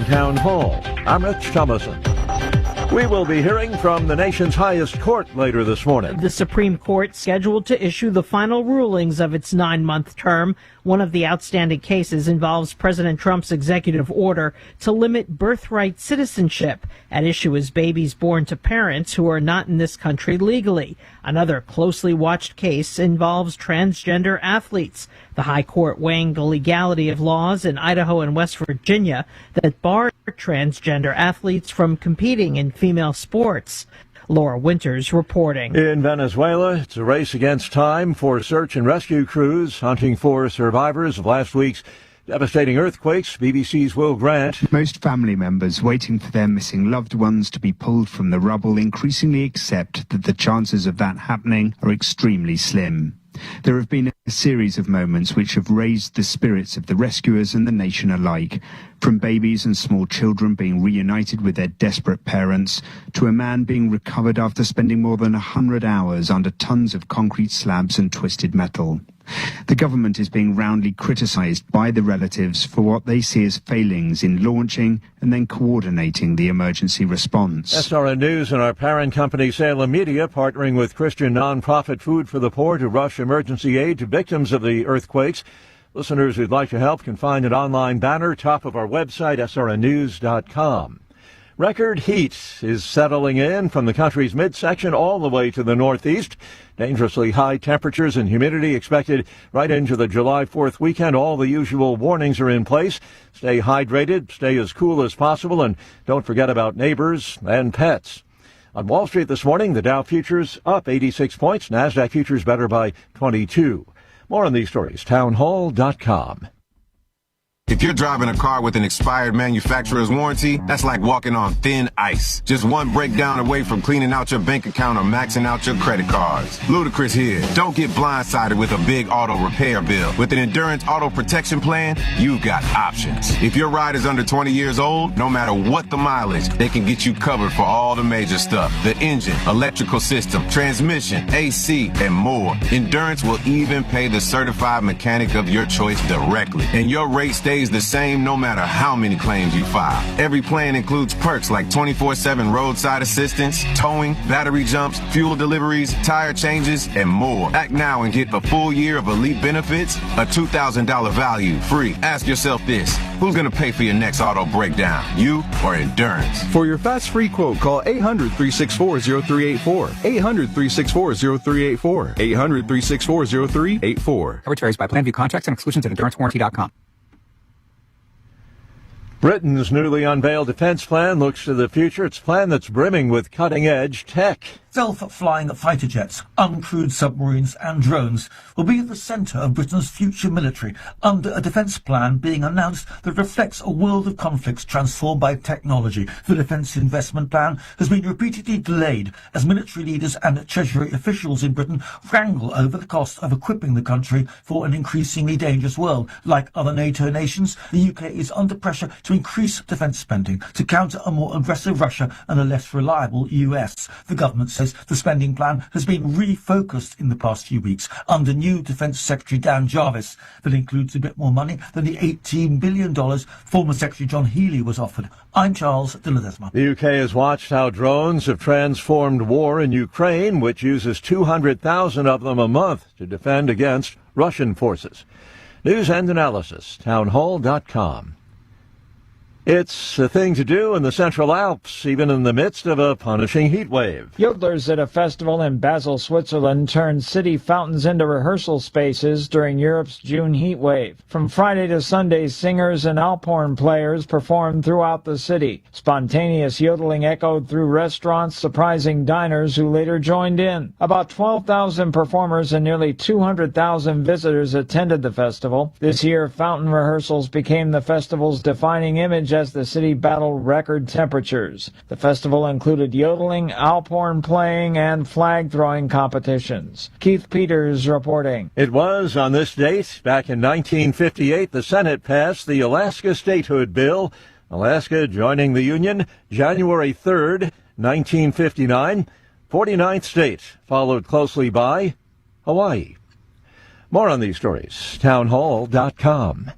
Town Hall. I'm Rich Thomason. We will be hearing from the nation's highest court later this morning. The Supreme Court scheduled to issue the final rulings of its 9-month term. One of the outstanding cases involves President Trump's executive order to limit birthright citizenship. At issue is babies born to parents who are not in this country legally. Another closely watched case involves transgender athletes. The High Court weighing the legality of laws in Idaho and West Virginia that bar transgender athletes from competing in female sports. Laura Winters reporting. In Venezuela, it's a race against time for search and rescue crews hunting for survivors of last week's devastating earthquakes. BBC's Will Grant. Most family members waiting for their missing loved ones to be pulled from the rubble increasingly accept that the chances of that happening are extremely slim. There have been a series of moments which have raised the spirits of the rescuers and the nation alike, from babies and small children being reunited with their desperate parents, to a man being recovered after spending more than 100 hours under tons of concrete slabs and twisted metal. The government is being roundly criticised by the relatives for what they see as failings in launching and then coordinating the emergency response. SRN News and our parent company Salem Media partnering with Christian nonprofit Food for the Poor to rush emergency aid to victims of the earthquakes. Listeners who'd like to help can find an online banner top of our website, srnnews.com. Record heat is settling in from the country's midsection all the way to the northeast. Dangerously high temperatures and humidity expected right into the July 4th weekend. All the usual warnings are in place. Stay hydrated, stay as cool as possible, and don't forget about neighbors and pets. On Wall Street this morning, the Dow futures up 86 points. NASDAQ futures better by 22. More on these stories, townhall.com. If you're driving a car with an expired manufacturer's warranty, that's like walking on thin ice. Just one breakdown away from cleaning out your bank account or maxing out your credit cards. Ludacris here. Don't get blindsided with a big auto repair bill. With an Endurance Auto Protection Plan, you've got options. If your ride is under 20 years old, no matter what the mileage, they can get you covered for all the major stuff. The engine, electrical system, transmission, AC, and more. Endurance will even pay the certified mechanic of your choice directly. And your rate stays the same no matter how many claims you file. Every plan includes perks like 24/7 roadside assistance, towing, battery jumps, fuel deliveries, tire changes, and more. Act now and get a full year of elite benefits, a $2,000 value free. Ask yourself this: who's going to pay for your next auto breakdown, you or Endurance? For your fast free quote, call 800-364-0384. 800-364-0384. 800-364-0384. Coverage varies by plan, view contracts and exclusions at endurancewarranty.com. Britain's newly unveiled defense plan looks to the future. It's a plan that's brimming with cutting-edge tech. Self-flying fighter jets, uncrewed submarines and drones will be at the centre of Britain's future military under a defence plan being announced that reflects a world of conflicts transformed by technology. The defence investment plan has been repeatedly delayed as military leaders and Treasury officials in Britain wrangle over the cost of equipping the country for an increasingly dangerous world. Like other NATO nations, the UK is under pressure to increase defence spending to counter a more aggressive Russia and a less reliable US. The government says the spending plan has been refocused in the past few weeks under new Defence Secretary Dan Jarvis. That includes a bit more money than the $18 billion former Secretary John Healey was offered. I'm Charles de Ledesma. The UK has watched how drones have transformed war in Ukraine, which uses 200,000 of them a month to defend against Russian forces. News and analysis, townhall.com. It's a thing to do in the Central Alps, even in the midst of a punishing heat wave. Yodelers at a festival in Basel, Switzerland, turned city fountains into rehearsal spaces during Europe's June heat wave. From Friday to Sunday, singers and Alphorn players performed throughout the city. Spontaneous yodeling echoed through restaurants, surprising diners who later joined in. About 12,000 performers and nearly 200,000 visitors attended the festival. This year, fountain rehearsals became the festival's defining image as the city battled record temperatures. The festival included yodeling, Alphorn playing, and flag-throwing competitions. Keith Peters reporting. It was on this date, back in 1958, the Senate passed the Alaska Statehood Bill. Alaska joining the Union January 3rd, 1959. 49th state, followed closely by Hawaii. More on these stories, townhall.com.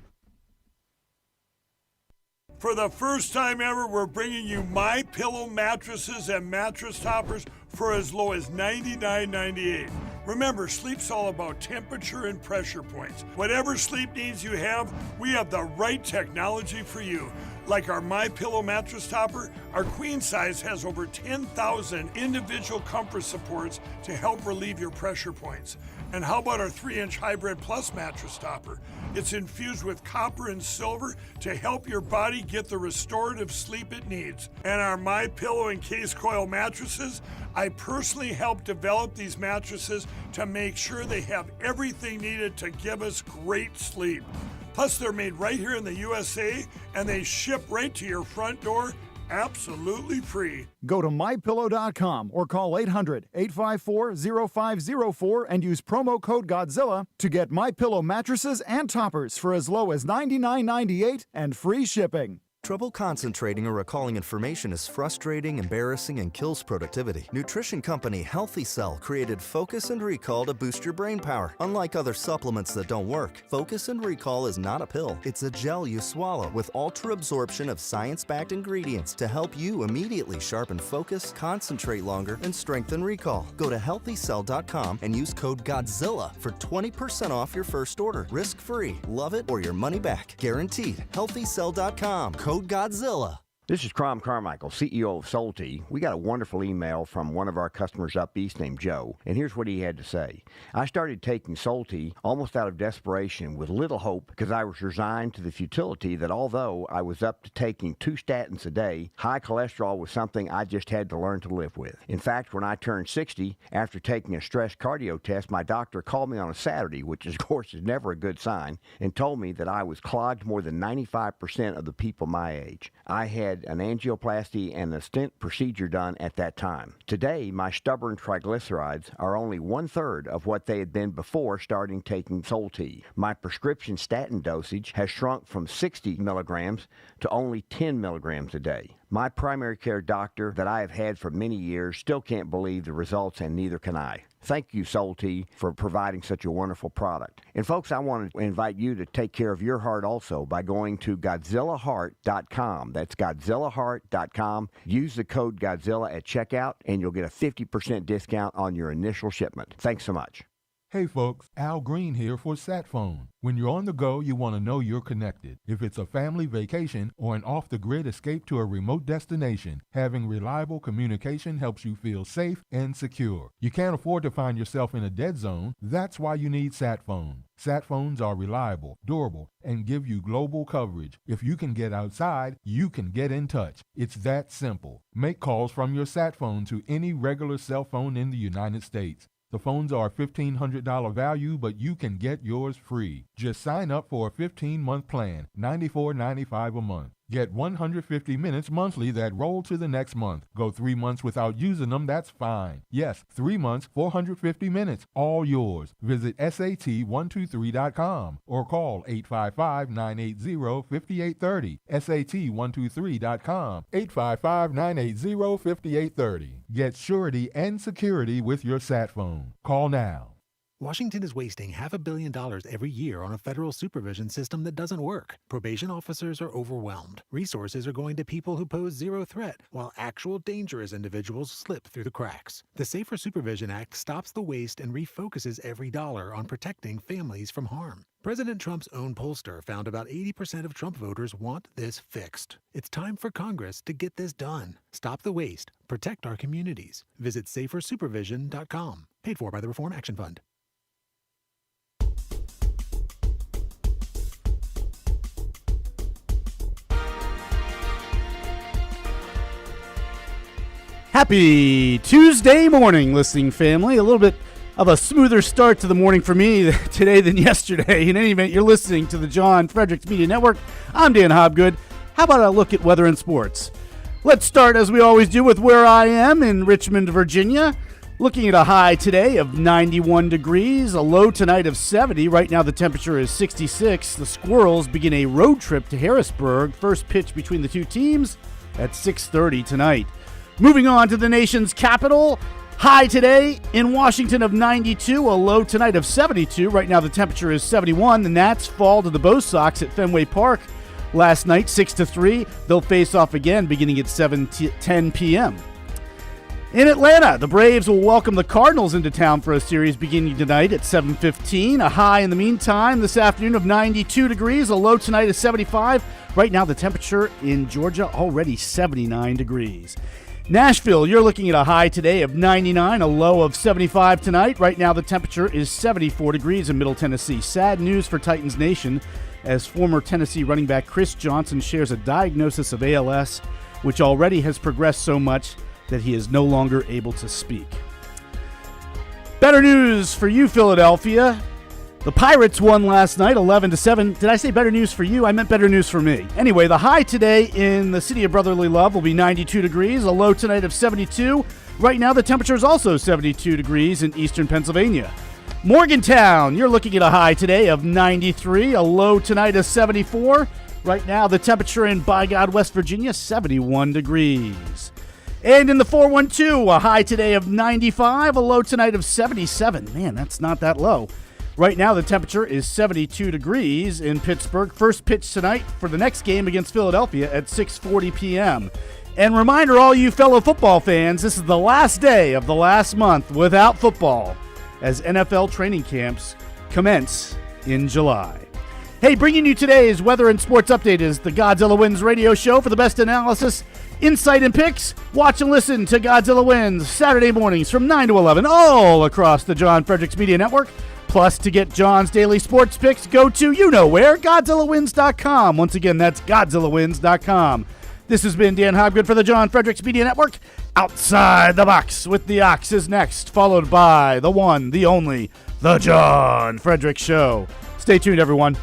For the first time ever, we're bringing you My Pillow mattresses and mattress toppers for as low as $99.98. Remember, sleep's all about temperature and pressure points. Whatever sleep needs you have, we have the right technology for you. Like our My Pillow mattress topper, our queen size has over 10,000 individual comfort supports to help relieve your pressure points. And how about our 3-inch Hybrid Plus mattress topper? It's infused with copper and silver to help your body get the restorative sleep it needs. And our My Pillow and Case Coil mattresses, I personally helped develop these mattresses to make sure they have everything needed to give us great sleep. Plus, they're made right here in the USA, and they ship right to your front door, absolutely free. Go to MyPillow.com or call 800-854-0504 and use promo code Godzilla to get MyPillow mattresses and toppers for as low as $99.98 and free shipping. Trouble concentrating or recalling information is frustrating, embarrassing, and kills productivity. Nutrition company Healthy Cell created Focus and Recall to boost your brain power. Unlike other supplements that don't work, Focus and Recall is not a pill. It's a gel you swallow with ultra absorption of science-backed ingredients to help you immediately sharpen focus, concentrate longer, and strengthen recall. Go to healthycell.com and use code GODZILLA for 20% off your first order. Risk-free. Love it or your money back. Guaranteed. Healthycell.com. Code Godzilla. This is Crom Carmichael, CEO of Solti. We got a wonderful email from one of our customers up east named Joe, and here's what he had to say. I started taking Solti almost out of desperation with little hope because I was resigned to the futility that although I was up to taking 2 statins a day, high cholesterol was something I just had to learn to live with. In fact, when I turned 60, after taking a stress cardio test, my doctor called me on a Saturday, which of course is never a good sign, and told me that I was clogged more than 95% of the people my age. I had an angioplasty and a stent procedure done at that time. Today, my stubborn triglycerides are only 1/3 of what they had been before starting taking Solti. My prescription statin dosage has shrunk from 60 milligrams to only 10 milligrams a day. My primary care doctor that I have had for many years still can't believe the results, and neither can I. Thank you, Solti, for providing such a wonderful product. And folks, I want to invite you to take care of your heart also by going to GodzillaHeart.com. That's GodzillaHeart.com. Use the code Godzilla at checkout, and you'll get a 50% discount on your initial shipment. Thanks so much. Hey folks, Al Green here for SatPhone. When you're on the go, you want to know you're connected. If it's a family vacation or an off-the-grid escape to a remote destination, having reliable communication helps you feel safe and secure. You can't afford to find yourself in a dead zone. That's why you need SatPhone. SatPhones are reliable, durable, and give you global coverage. If you can get outside, you can get in touch. It's that simple. Make calls from your SatPhone to any regular cell phone in the United States. The phones are a $1,500 value, but you can get yours free. Just sign up for a 15-month plan, $94.95 a month. Get 150 minutes monthly that roll to the next month. Go 3 months without using them, that's fine. Yes, 3 months, 450 minutes, all yours. Visit SAT123.com or call 855-980-5830. SAT123.com, 855-980-5830. Get surety and security with your SatPhone. Call now. Washington is wasting $500 million every year on a federal supervision system that doesn't work. Probation officers are overwhelmed. Resources are going to people who pose zero threat, while actual dangerous individuals slip through the cracks. The Safer Supervision Act stops the waste and refocuses every dollar on protecting families from harm. President Trump's own pollster found about 80% of Trump voters want this fixed. It's time for Congress to get this done. Stop the waste. Protect our communities. Visit safersupervision.com. Paid for by the Reform Action Fund. Happy Tuesday morning, listening family. A little bit of a smoother start to the morning for me today than yesterday. In any event, you're listening to the John Fredericks Media Network. I'm Dan Hobgood. How about a look at weather and sports? Let's start, as we always do, with where I am in Richmond, Virginia. Looking at a high today of 91 degrees, a low tonight of 70. Right now the temperature is 66. The Squirrels begin a road trip to Harrisburg. First pitch between the two teams at 6:30 tonight. Moving on to the nation's capital. High today in Washington of 92, a low tonight of 72. Right now the temperature is 71. The Nats fall to the Bo Sox at Fenway Park. last night, 6-3. They'll face off again beginning at 7:10 p.m. In Atlanta, the Braves will welcome the Cardinals into town for a series beginning tonight at 7:15. A high in the meantime this afternoon of 92 degrees. A low tonight is 75. Right now, the temperature in Georgia already 79 degrees. Nashville, you're looking at a high today of 99, a low of 75 tonight. Right now, the temperature is 74 degrees in Middle Tennessee. Sad news for Titans Nation as former Tennessee running back Chris Johnson shares a diagnosis of ALS, which already has progressed so much that he is no longer able to speak. Better news for you, Philadelphia. The Pirates won last night, 11-7. Did I say better news for you? I meant better news for me. Anyway, the high today in the city of brotherly love will be 92 degrees, a low tonight of 72. Right now, the temperature is also 72 degrees in eastern Pennsylvania. Morgantown, you're looking at a high today of 93, a low tonight of 74. Right now, the temperature in By God, West Virginia, 71 degrees. And in the 412, a high today of 95, a low tonight of 77. Man, that's not that low. Right now, the temperature is 72 degrees in Pittsburgh. First pitch tonight for the next game against Philadelphia at 6:40 p.m. And reminder, all you fellow football fans, this is the last day of the last month without football as NFL training camps commence in July. Hey, bringing you today's weather and sports update is the Godzilla Wins radio show. For the best analysis, insight, and picks, watch and listen to Godzilla Wins Saturday mornings from 9 to 11 all across the John Fredericks Media Network. Plus, to get John's daily sports picks, go to you-know-where, GodzillaWins.com. Once again, that's GodzillaWins.com. This has been Dan Hobgood for the John Fredericks Media Network. Outside the Box with the Ox is next, followed by the one, the only, the John Fredericks Show. Stay tuned, everyone.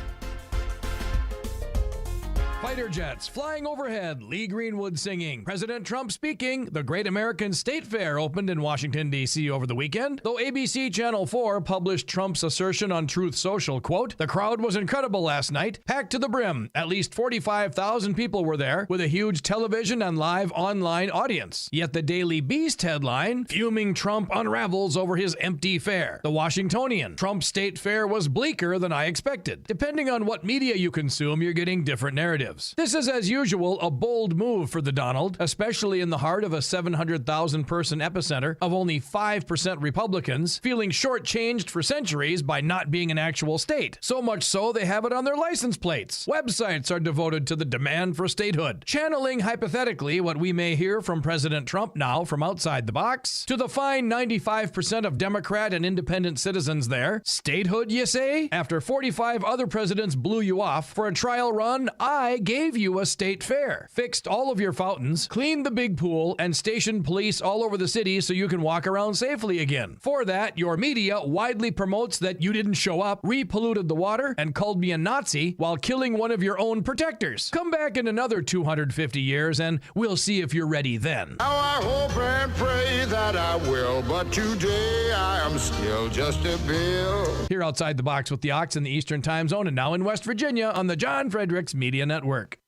Fighter jets flying overhead, Lee Greenwood singing, President Trump speaking. The Great American State Fair opened in Washington, D.C. over the weekend. Though ABC Channel 4 published Trump's assertion on Truth Social, quote, the crowd was incredible last night, packed to the brim. At least 45,000 people were there, with a huge television and live online audience. Yet the Daily Beast headline, fuming Trump unravels over his empty fair. The Washingtonian, Trump's state fair was bleaker than I expected. Depending on what media you consume, you're getting different narratives. This is, as usual, a bold move for the Donald, especially in the heart of a 700,000-person epicenter of only 5% Republicans, feeling shortchanged for centuries by not being an actual state. So much so, they have it on their license plates. Websites are devoted to the demand for statehood, channeling hypothetically what we may hear from President Trump now from outside the box. To the fine 95% of Democrat and independent citizens there, statehood, you say? After 45 other presidents blew you off for a trial run, I gave you a state fair, fixed all of your fountains, cleaned the big pool, and stationed police all over the city so you can walk around safely again. For that, your media widely promotes that you didn't show up, repolluted the water, and called me a Nazi while killing one of your own protectors. Come back in another 250 years and we'll see if you're ready then. Now I hope and pray that I will, but today I am still just a bill. Here outside the box with the Ox in the Eastern Time Zone and now in West Virginia on the John Fredericks Media Network.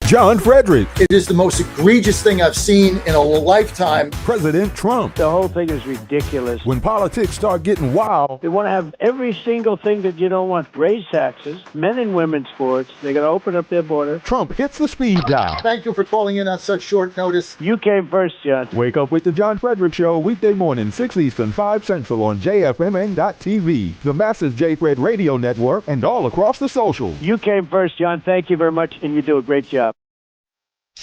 John Fredericks. It is the most egregious thing I've seen in a lifetime. President Trump. The whole thing is ridiculous. When politics start getting wild. They want to have every single thing that you don't want. Raise taxes, men and women's sports. They're going to open up their border. Trump hits the speed dial. Thank you for calling in on such short notice. You came first, John. Wake up with the John Fredericks Show weekday morning, 6 Eastern, 5 Central on JFMN.TV, the Masters J. Fred Radio Network, and all across the social. You came first, John. Thank you very much, and you do a great job.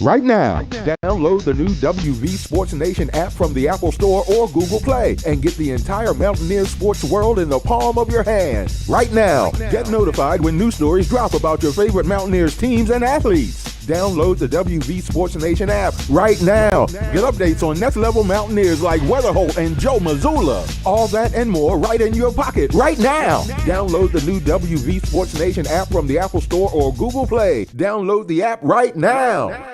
Right now, download the new WV Sports Nation app from the Apple Store or Google Play and get the entire Mountaineers sports world in the palm of your hand. Right now, get notified when new stories drop about your favorite Mountaineers teams and athletes. Download the WV Sports Nation app right now. Get updates on next level Mountaineers like Weatherholt and Joe Mazzulla. All that and more right in your pocket right now. Download the new WV Sports Nation app from the Apple Store or Google Play. Download the app right now.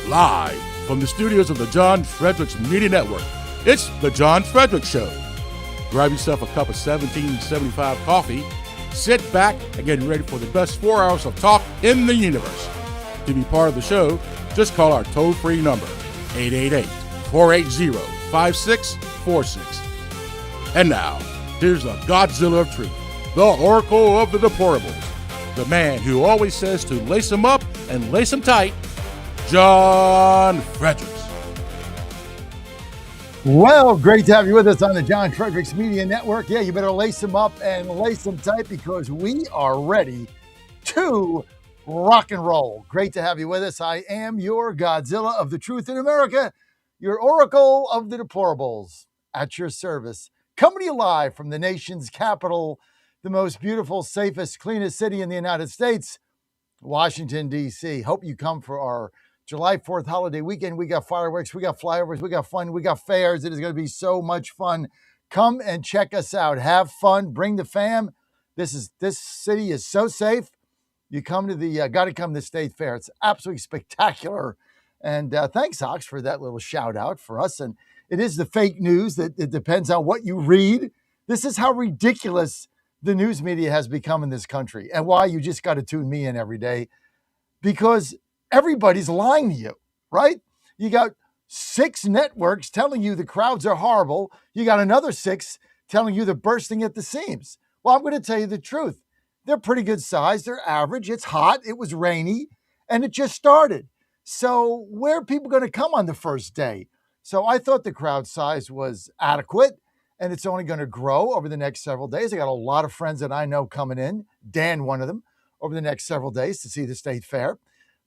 Live from the studios of the John Fredericks Media Network, it's the John Fredericks Show. Grab yourself a cup of 1775 coffee, sit back, and get ready for the best 4 hours of talk in the universe. To be part of the show, just call our toll-free number, 888-480-5646. And now, here's the Godzilla of Truth, the Oracle of the Deplorables, the man who always says to lace 'em up and lace 'em tight, John Fredericks. Well, great to have you with us on the John Fredericks Media Network. Yeah, you better lace them up and lace them tight because we are ready to rock and roll. Great to have you with us. I am your Godzilla of the truth in America, your Oracle of the deplorables at your service. Coming to you live from the nation's capital, the most beautiful, safest, cleanest city in the United States, Washington, D.C. Hope you come for our July 4th holiday weekend. We got fireworks, we got flyovers, we got fun, we got fairs. It is going to be so much fun. Come and check us out. Have fun. Bring the fam. This city is so safe. You come to the got to come to the State Fair. It's absolutely spectacular. And thanks, Ox, for that little shout out for us. And it is the fake news that it depends on what you read. This is how ridiculous the news media has become in this country, and why you just got to tune me in every day, because everybody's lying to you, right? You got 6 networks telling you the crowds are horrible. You got another 6 telling you they're bursting at the seams. Well, I'm going to tell you the truth. They're pretty good size. They're average. It's hot. It was rainy, and it just started. So where are people going to come on the first day? So I thought the crowd size was adequate, and it's only going to grow over the next several days. I got a lot of friends that I know coming in, Dan, one of them, over the next several days to see the State Fair.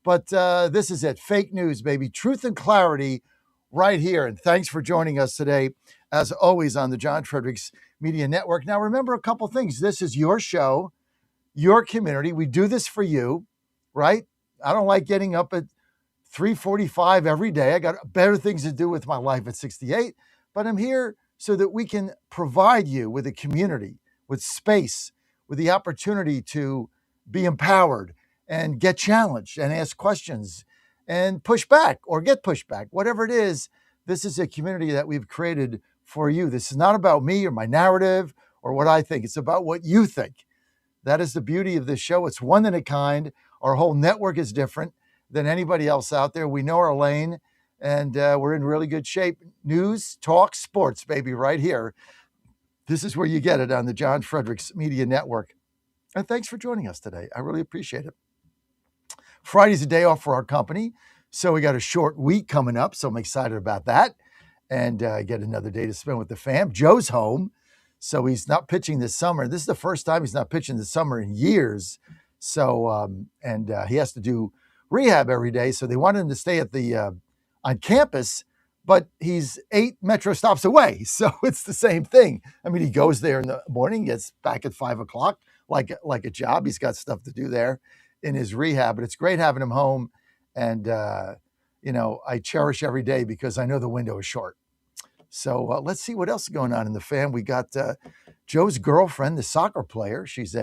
But this is it. Fake news, baby. Truth and clarity right here. And thanks for joining us today, as always, on the John Fredericks Media Network. Now, remember a couple things. This is your show, your community. We do this for you, right? I don't like getting up at 3:45 every day. I got better things to do with my life at 68. But I'm here so that we can provide you with a community, with space, with the opportunity to be empowered and get challenged and ask questions and push back or get pushed back. Whatever it is, this is a community that we've created for you. This is not about me or my narrative or what I think. It's about what you think. That is the beauty of this show. It's one in a kind. Our whole network is different than anybody else out there. We know our lane, and we're in really good shape. News, talk, sports, baby, right here. This is where you get it on the John Fredericks Media Network. And thanks for joining us today. I really appreciate it. Friday's a day off for our company, so we got a short week coming up, so I'm excited about that, and get another day to spend with the fam. Joe's home, so he's not pitching this summer. This is the first time he's not pitching this summer in years, so he has to do rehab every day, so they wanted him to stay at the on campus, but he's 8 metro stops away, so it's the same thing. I mean, he goes there in the morning, gets back at 5 o'clock, like a job. He's got stuff to do there in his rehab, but it's great having him home. And, I cherish every day because I know the window is short. So let's see what else is going on in the fam. We got Joe's girlfriend, the soccer player. She's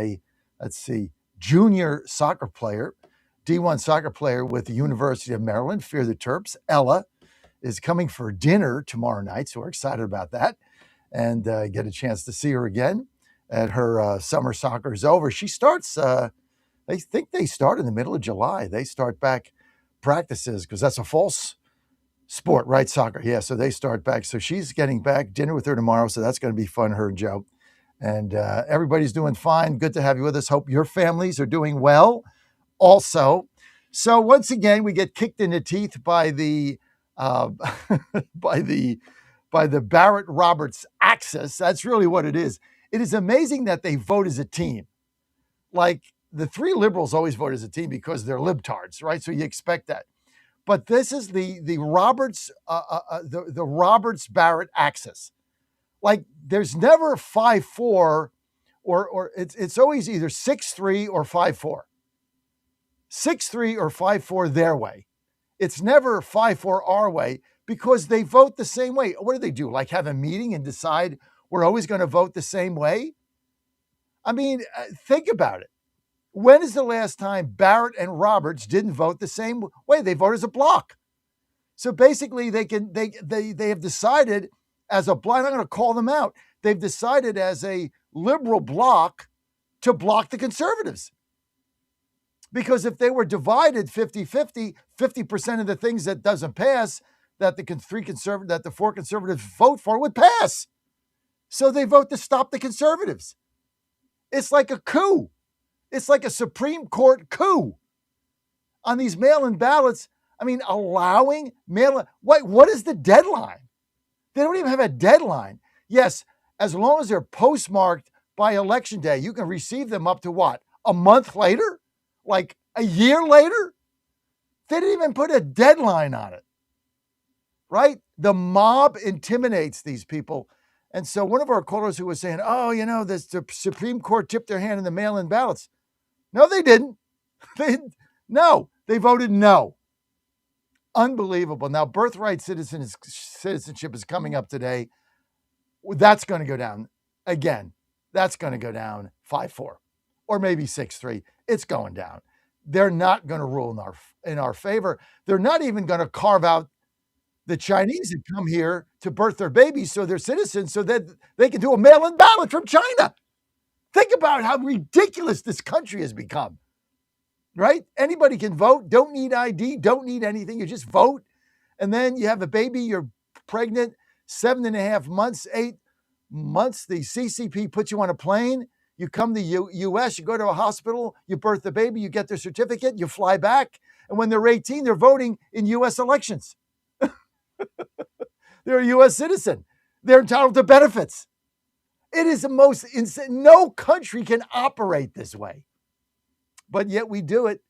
junior soccer player, D1 soccer player with the University of Maryland, Fear the Terps. Ella is coming for dinner tomorrow night. So we're excited about that and get a chance to see her again at her summer soccer is over. She starts, I think they start in the middle of July. They start back practices because that's a false sport, right? Soccer. Yeah, so they start back. So she's getting back. Dinner with her tomorrow, so that's going to be fun, her and Joe. And everybody's doing fine. Good to have you with us. Hope your families are doing well also. So once again, we get kicked in the teeth by the by the Barrett Roberts axis. That's really what it is. It is amazing that they vote as a team. Like, the 3 liberals always vote as a team because they're libtards, right? So you expect that. But this is the Roberts the Roberts Barrett axis. Like, there's never 5-4 or it's always either 6-3 or 5-4. 6-3 or 5-4 their way. It's never 5-4 our way because they vote the same way. What do? Like, have a meeting and decide we're always going to vote the same way? I mean, think about it. When is the last time Barrett and Roberts didn't vote the same way? They vote as a block. So basically, they have decided as a block. I'm going to call them out. They've decided as a liberal bloc to block the conservatives. Because if they were divided 50-50, 50% of the things that doesn't pass that the 4 conservatives vote for would pass. So they vote to stop the conservatives. It's like a coup. It's like a Supreme Court coup on these mail-in ballots. I mean, allowing mail-in. What is the deadline? They don't even have a deadline. Yes, as long as they're postmarked by Election Day, you can receive them up to what? A month later? Like a year later? They didn't even put a deadline on it, right? The mob intimidates these people. And so one of our callers who was saying, oh, the Supreme Court tipped their hand in the mail-in ballots. No, they didn't. They voted no. Unbelievable. Now, birthright citizenship is coming up today. That's going to go down again. That's going to go down 5-4 or maybe 6-3. It's going down. They're not going to rule in our favor. They're not even going to carve out the Chinese that come here to birth their babies so they're citizens so that they can do a mail-in ballot from China. Think about how ridiculous this country has become, right? Anybody can vote, don't need ID, don't need anything. You just vote. And then you have a baby, you're pregnant, 7.5 months, 8 months. The CCP puts you on a plane. You come to U.S., you go to a hospital, you birth the baby, you get their certificate, you fly back. And when they're 18, they're voting in U.S. elections. They're a U.S. citizen. They're entitled to benefits. It is the most insane. No country can operate this way. But yet we do it.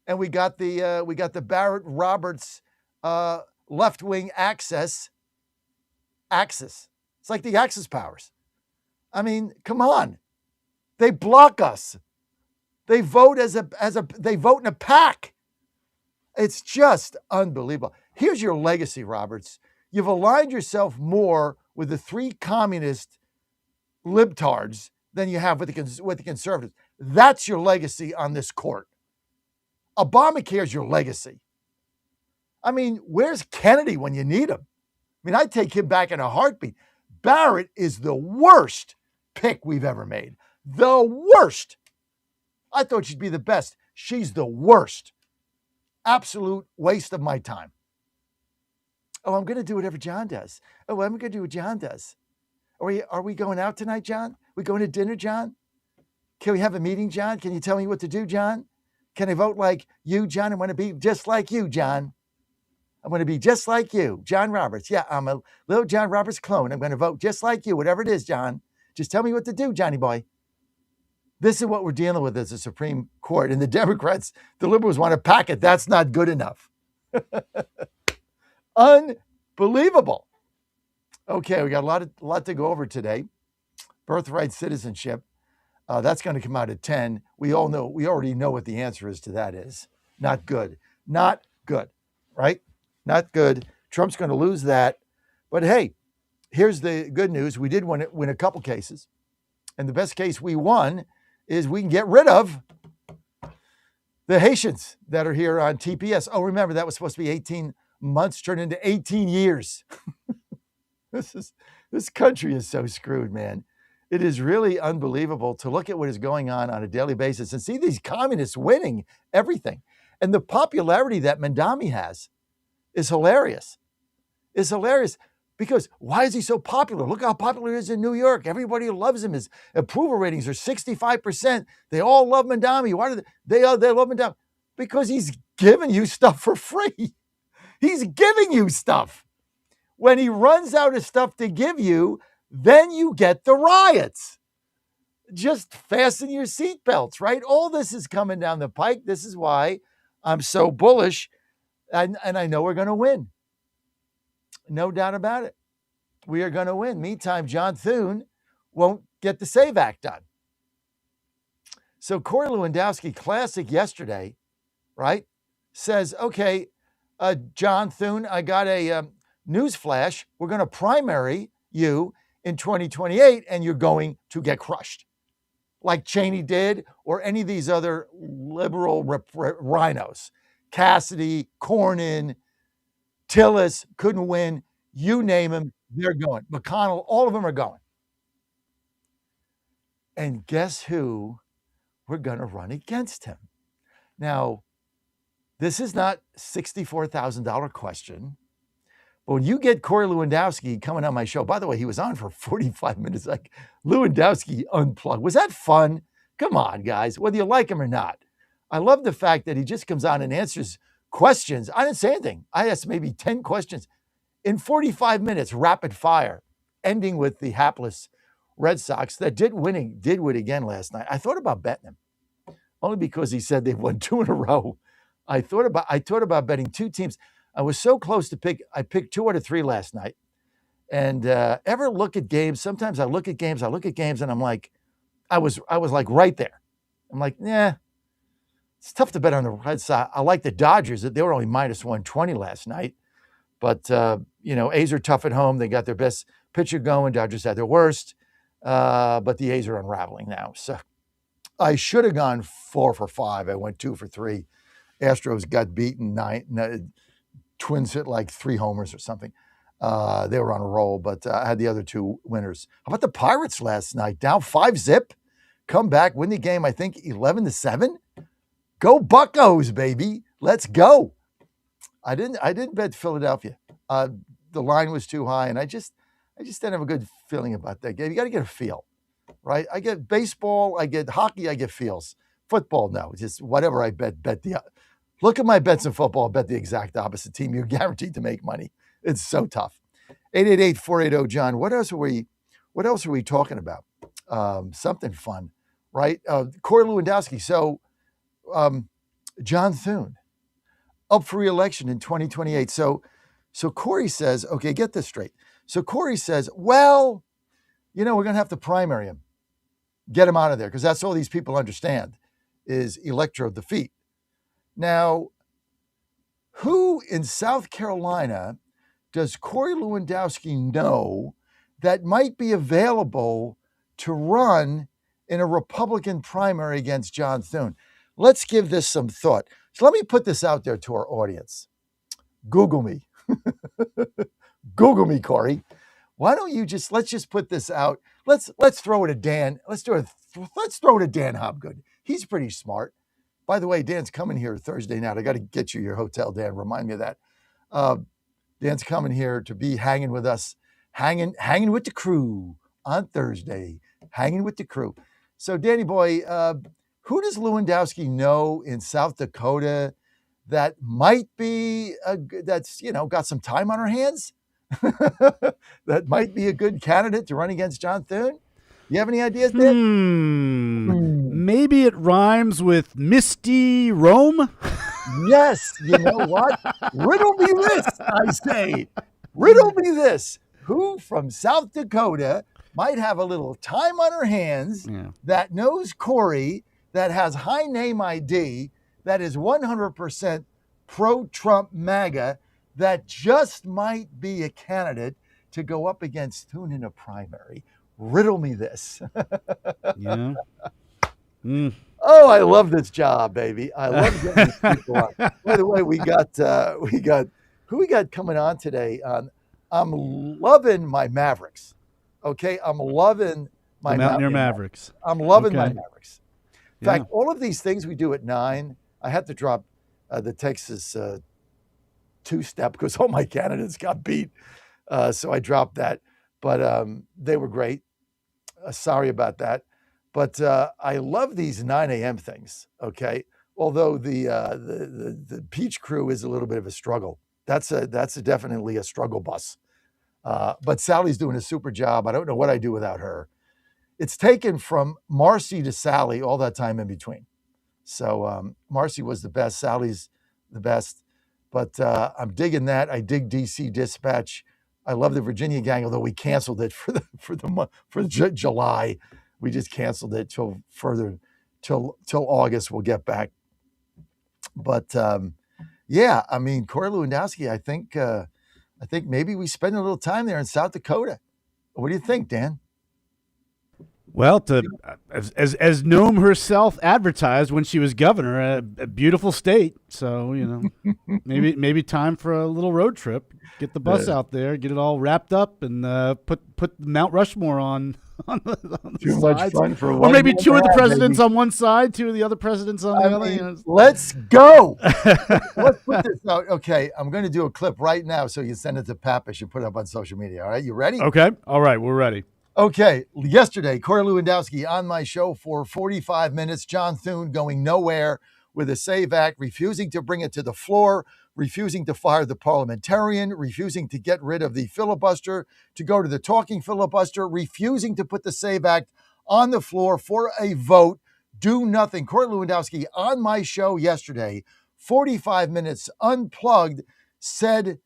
And we got the Barrett Roberts left-wing axis. It's like the Axis powers. I mean, come on. They block us. They vote they vote in a pack. It's just unbelievable. Here's your legacy, Roberts. You've aligned yourself more with the three communist libtards than you have with the conservatives. That's your legacy on this court. Obamacare is your legacy. I mean, where's Kennedy when you need him? I mean, I'd take him back in a heartbeat. Barrett is the worst pick we've ever made. The worst. I thought she'd be the best. She's the worst. Absolute waste of my time. Oh, I'm going to do whatever John does. Oh, I'm going to do what John does. Are we going out tonight, John? We going to dinner, John? Can we have a meeting, John? Can you tell me what to do, John? Can I vote like you, John? I want to be just like you, John. I want to be just like you, John Roberts. Yeah, I'm a little John Roberts clone. I'm going to vote just like you, whatever it is, John. Just tell me what to do, Johnny boy. This is what we're dealing with as a Supreme Court. And the Democrats, the liberals want to pack it. That's not good enough. Unbelievable. Okay, we got a lot to go over today. Birthright citizenship. That's going to come out at 10. We already know what the answer is to that is. Not good. Not good, right? Not good. Trump's going to lose that. But hey, here's the good news. We did win a couple cases. And the best case we won is we can get rid of the Haitians that are here on TPS. Oh, remember, that was supposed to be 18 months, turned into 18 years. This country is so screwed, man. It is really unbelievable to look at what is going on a daily basis and see these communists winning everything. And the popularity that Mandami has is hilarious. It's hilarious because why is he so popular? Look how popular he is in New York. Everybody loves him. His approval ratings are 65%. They all love Mandami. Why do they love Mandami? Because he's giving you stuff for free. He's giving you stuff. When he runs out of stuff to give you, then you get the riots. Just fasten your seatbelts, right? All this is coming down the pike. This is why I'm so bullish, and I know we're going to win. No doubt about it. We are going to win. Meantime, John Thune won't get the SAVE Act done. So Corey Lewandowski, classic yesterday, right, says, okay, John Thune, I got a news flash. We're going to primary you in 2028, and you're going to get crushed like Cheney did or any of these other liberal rhinos. Cassidy, Cornyn, Tillis couldn't win. You name them, they're going. McConnell, all of them are going. And guess who we're going to run against him? Now, this is not $64,000 question. But when you get Corey Lewandowski coming on my show, by the way, he was on for 45 minutes, like Lewandowski unplugged. Was that fun? Come on, guys, whether you like him or not. I love the fact that he just comes on and answers questions. I didn't say anything. I asked maybe 10 questions in 45 minutes, rapid fire, ending with the hapless Red Sox that did win again last night. I thought about betting him, only because he said they've won 2 in a row. I thought about betting 2 teams. I was so close to pick. I picked 2 out of 3 last night. And ever look at games? Sometimes I look at games, and I'm like, I was like right there. I'm like, yeah, it's tough to bet on the Red Sox. I like the Dodgers. They were only minus 120 last night. But, A's are tough at home. They got their best pitcher going. Dodgers had their worst. But the A's are unraveling now. So I should have gone 4 for 5. I went 2 for 3. Astros got beaten 9. Twins hit like 3 homers or something. They were on a roll, but I had the other 2 winners. How about the Pirates last night? Down 5-zip. Come back, win the game, I think 11-7. Go Buccos, baby. Let's go. I didn't bet Philadelphia. The line was too high, and I just didn't have a good feeling about that game. You got to get a feel, right? I get baseball, I get hockey, I get feels. Football, no. Just whatever I bet the. Look at my bets in football. I bet the exact opposite team. You're guaranteed to make money. It's so tough. 888-480-JOHN. What else are we talking about? Something fun, right? Corey Lewandowski. So, John Thune up for re-election in 2028. So Corey says, okay, get this straight. So Corey says, well, we're going to have to primary him, get him out of there, because that's all these people understand is electoral defeat. Now, who in South Carolina does Corey Lewandowski know that might be available to run in a Republican primary against John Thune? Let's give this some thought. So let me put this out there to our audience. Google me. Google me, Corey. Why don't you let's just put this out. Let's throw it to Dan. Let's throw it to Dan Hobgood. He's pretty smart. By the way, Dan's coming here Thursday night. I got to get you your hotel, Dan. Remind me of that. Dan's coming here to be hanging with us, hanging with the crew on Thursday, hanging with the crew. So, Danny boy, who does Lewandowski know in South Dakota that might be that's got some time on her hands? That might be a good candidate to run against John Thune? You have any ideas, Dan? Maybe it rhymes with Misty Rome. Yes. You know what? Riddle me this, I say. Riddle me this. Who from South Dakota might have a little time on her hands that knows Corey, that has high name ID, that is 100% pro-Trump MAGA, that just might be a candidate to go up against Thune in a primary? Riddle me this. Yeah. Oh, I love this job, baby. I love getting these people on. By the way, we got who we got coming on today. I'm loving my Mavericks. Okay, I'm loving my Mountaineer Mavericks. I'm loving my Mavericks. In fact, all of these things we do at 9, I had to drop the Texas 2-step because all my candidates got beat. So I dropped that. But they were great. Sorry about that. But I love these 9 a.m. things, okay? Although the Peach Crew is a little bit of a struggle. That's definitely a struggle bus. But Sally's doing a super job. I don't know what I'd do without her. It's taken from Marcy to Sally all that time in between. So Marcy was the best. Sally's the best. But I'm digging that. I dig DC Dispatch. I love the Virginia Gang, although we canceled it for July. We just canceled it till August. We'll get back. But yeah, I mean, Corey Lewandowski. I think maybe we spend a little time there in South Dakota. What do you think, Dan? Well, as Nome herself advertised when she was governor, a beautiful state. So maybe time for a little road trip. Get the bus out there, get it all wrapped up, and put Mount Rushmore on the Too sides. much fun for or one maybe more 2 of the man, presidents baby. on one side, 2 of the other presidents on the other. Let's go. Let's put this out. Okay, I'm going to do a clip right now so you send it to Pappas. You put it up on social media. All right, you ready? Okay. All right, we're ready. Okay, yesterday, Corey Lewandowski on my show for 45 minutes. John Thune going nowhere with a SAVE Act, refusing to bring it to the floor, refusing to fire the parliamentarian, refusing to get rid of the filibuster, to go to the talking filibuster, refusing to put the SAVE Act on the floor for a vote. Do nothing. Corey Lewandowski on my show yesterday, 45 minutes unplugged, said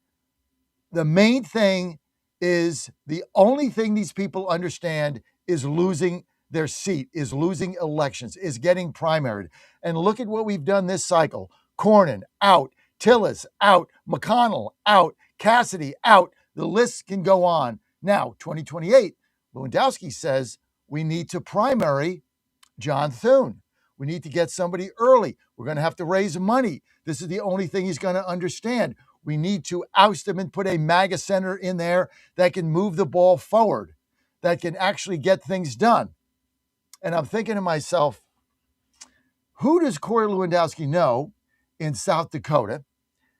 the main thing is the only thing these people understand is losing their seat, is losing elections, is getting primaried. And look at what we've done this cycle. Cornyn out, Tillis out, McConnell out, Cassidy out. The list can go on. Now, 2028, Lewandowski says we need to primary John Thune. We need to get somebody early. We're going to have to raise money. This is the only thing he's going to understand. We need to oust him and put a MAGA center in there that can move the ball forward, that can actually get things done. And I'm thinking to myself, who does Corey Lewandowski know in South Dakota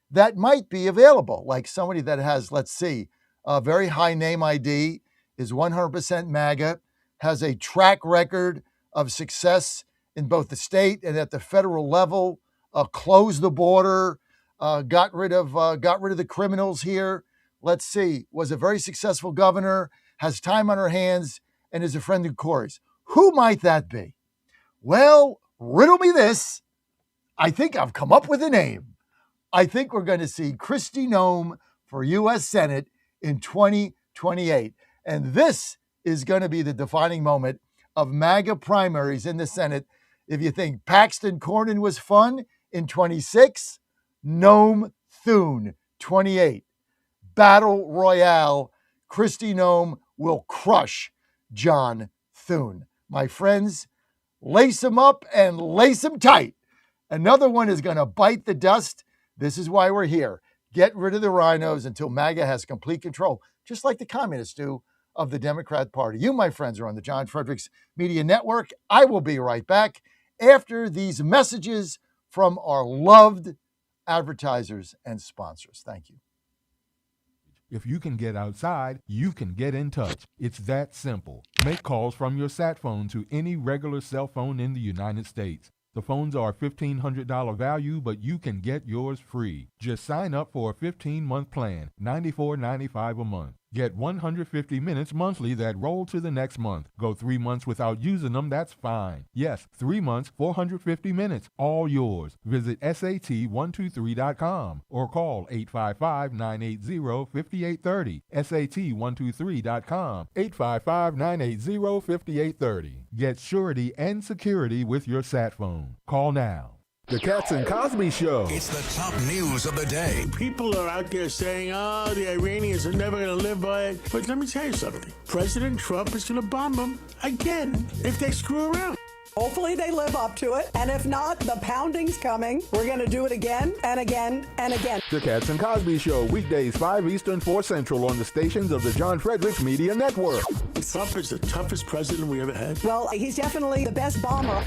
that might be available? Like somebody that has, let's see, a very high name ID, is 100% MAGA, has a track record of success in both the state and at the federal level, closed the border, got rid of the criminals here. Let's see, was a very successful governor, has time on her hands, and is a friend of Corey's. Who might that be? Well, riddle me this. I think I've come up with a name. I think we're going to see Kristi Noem for U.S. Senate in 2028. And this is going to be the defining moment of MAGA primaries in the Senate. If you think Paxton Cornyn was fun in 26, Noem Thune, 28. Battle Royale. Kristi Noem will crush John Thune. My friends, lace them up and lace them tight. Another one is going to bite the dust. This is why we're here. Get rid of the rhinos until MAGA has complete control, just like the communists do, of the Democrat Party. You, my friends, are on the John Fredericks Media Network. I will be right back after these messages from our loved advertisers and sponsors. Thank you. If you can get outside, you can get in touch. It's that simple. Make calls from your sat phone to any regular cell phone in the United States. The phones are $1,500 value, but you can get yours free. Just sign up for a 15-month plan, $94.95 a month. Get 150 minutes monthly that roll to the next month. Go 3 months without using them, that's fine. Yes, 3 months, 450 minutes, all yours. Visit SAT123.com or call 855-980-5830. SAT123.com, 855-980-5830. Get surety and security with your sat phone. Call now. The Cats and Cosby Show. It's the top news of the day. People are out there saying, the Iranians are never going to live by it. But let me tell you something. President Trump is going to bomb them again if they screw around. Hopefully they live up to it. And if not, the pounding's coming. We're going to do it again and again and again. The Cats and Cosby Show, weekdays 5 Eastern, 4 Central on the stations of the John Fredericks Media Network. Trump is the toughest president we ever had. Well, he's definitely the best bomber.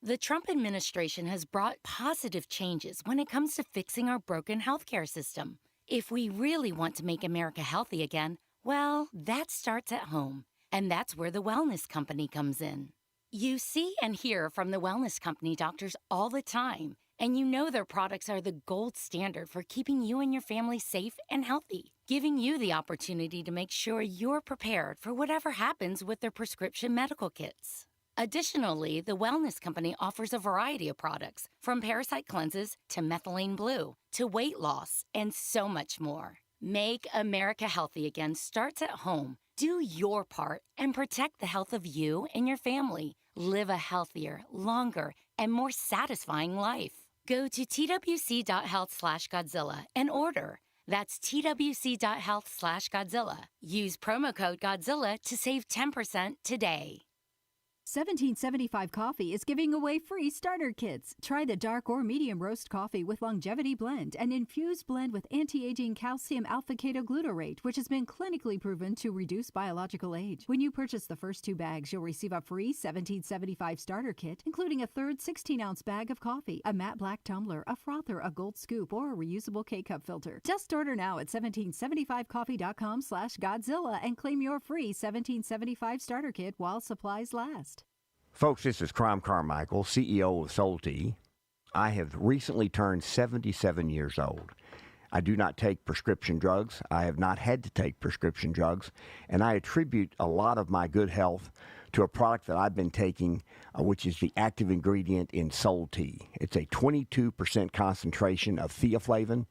The Trump administration has brought positive changes when it comes to fixing our broken healthcare system. If we really want to make America healthy again, well, that starts at home. And that's where the Wellness Company comes in. You see and hear from the Wellness Company doctors all the time, and you know their products are the gold standard for keeping you and your family safe and healthy, giving you the opportunity to make sure you're prepared for whatever happens with their prescription medical kits. Additionally, the Wellness Company offers a variety of products, from parasite cleanses to methylene blue to weight loss and so much more. Make America healthy again starts at home. Do your part and protect the health of you and your family. Live a healthier, longer, and more satisfying life. Go to twc.health/Godzilla and order. That's twc.health/Godzilla. Use promo code Godzilla to save 10% today. 1775 Coffee is giving away free starter kits. Try the dark or medium roast coffee with longevity blend, an infused blend with anti-aging calcium alpha-ketoglutarate, which has been clinically proven to reduce biological age. When you purchase the first 2 bags, you'll receive a free 1775 starter kit, including a third 16-ounce bag of coffee, a matte black tumbler, a frother, a gold scoop, or a reusable K-cup filter. Just order now at 1775coffee.com/Godzilla and claim your free 1775 starter kit while supplies last. Folks, this is Crom Carmichael, CEO of Solti. I have recently turned 77 years old. I do not take prescription drugs. I have not had to take prescription drugs, and I attribute a lot of my good health to a product that I've been taking, which is the active ingredient in Solti. It's a 22% concentration of theaflavin.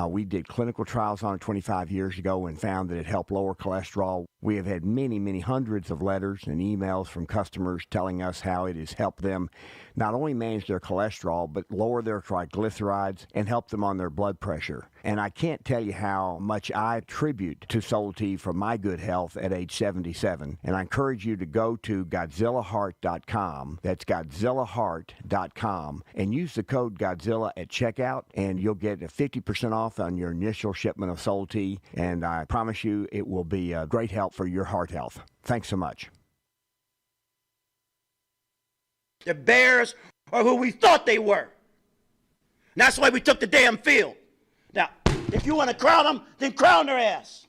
We did clinical trials on it 25 years ago and found that it helped lower cholesterol. We have had many, many hundreds of letters and emails from customers telling us how it has helped them not only manage their cholesterol, but lower their triglycerides and help them on their blood pressure. And I can't tell you how much I attribute to Solti for my good health at age 77. And I encourage you to go to GodzillaHeart.com. That's GodzillaHeart.com. And use the code Godzilla at checkout, and you'll get a 50% off on your initial shipment of Solti. And I promise you it will be a great help for your heart health. Thanks so much. The Bears are who we thought they were. And that's why we took the damn field. Now, if you want to crown them, then crown their ass.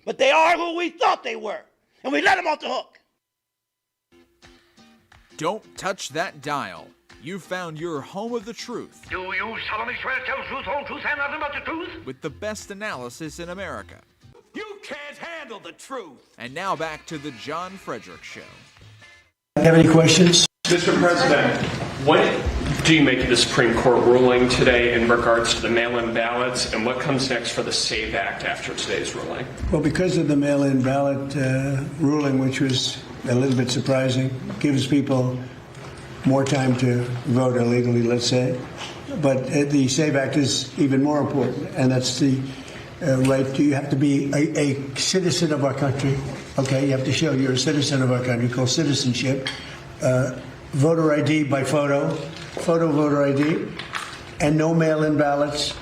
But they are who we thought they were. And we let them off the hook. Don't touch that dial. You found your home of the truth. Do you solemnly swear to tell the truth, whole truth, and nothing but the truth? With the best analysis in America. You can't handle the truth. And now back to the John Fredericks Show. Have any questions? Mr. President, what do you make of the Supreme Court ruling today in regards to the mail-in ballots, and what comes next for the SAVE Act after today's ruling? Well, because of the mail-in ballot ruling, which was a little bit surprising, gives people more time to vote illegally, let's say. But the SAVE Act is even more important, and that's the right to, you have to be a citizen of our country. Okay, you have to show you're a citizen of our country, called citizenship. Voter ID by photo voter ID, and no mail-in ballots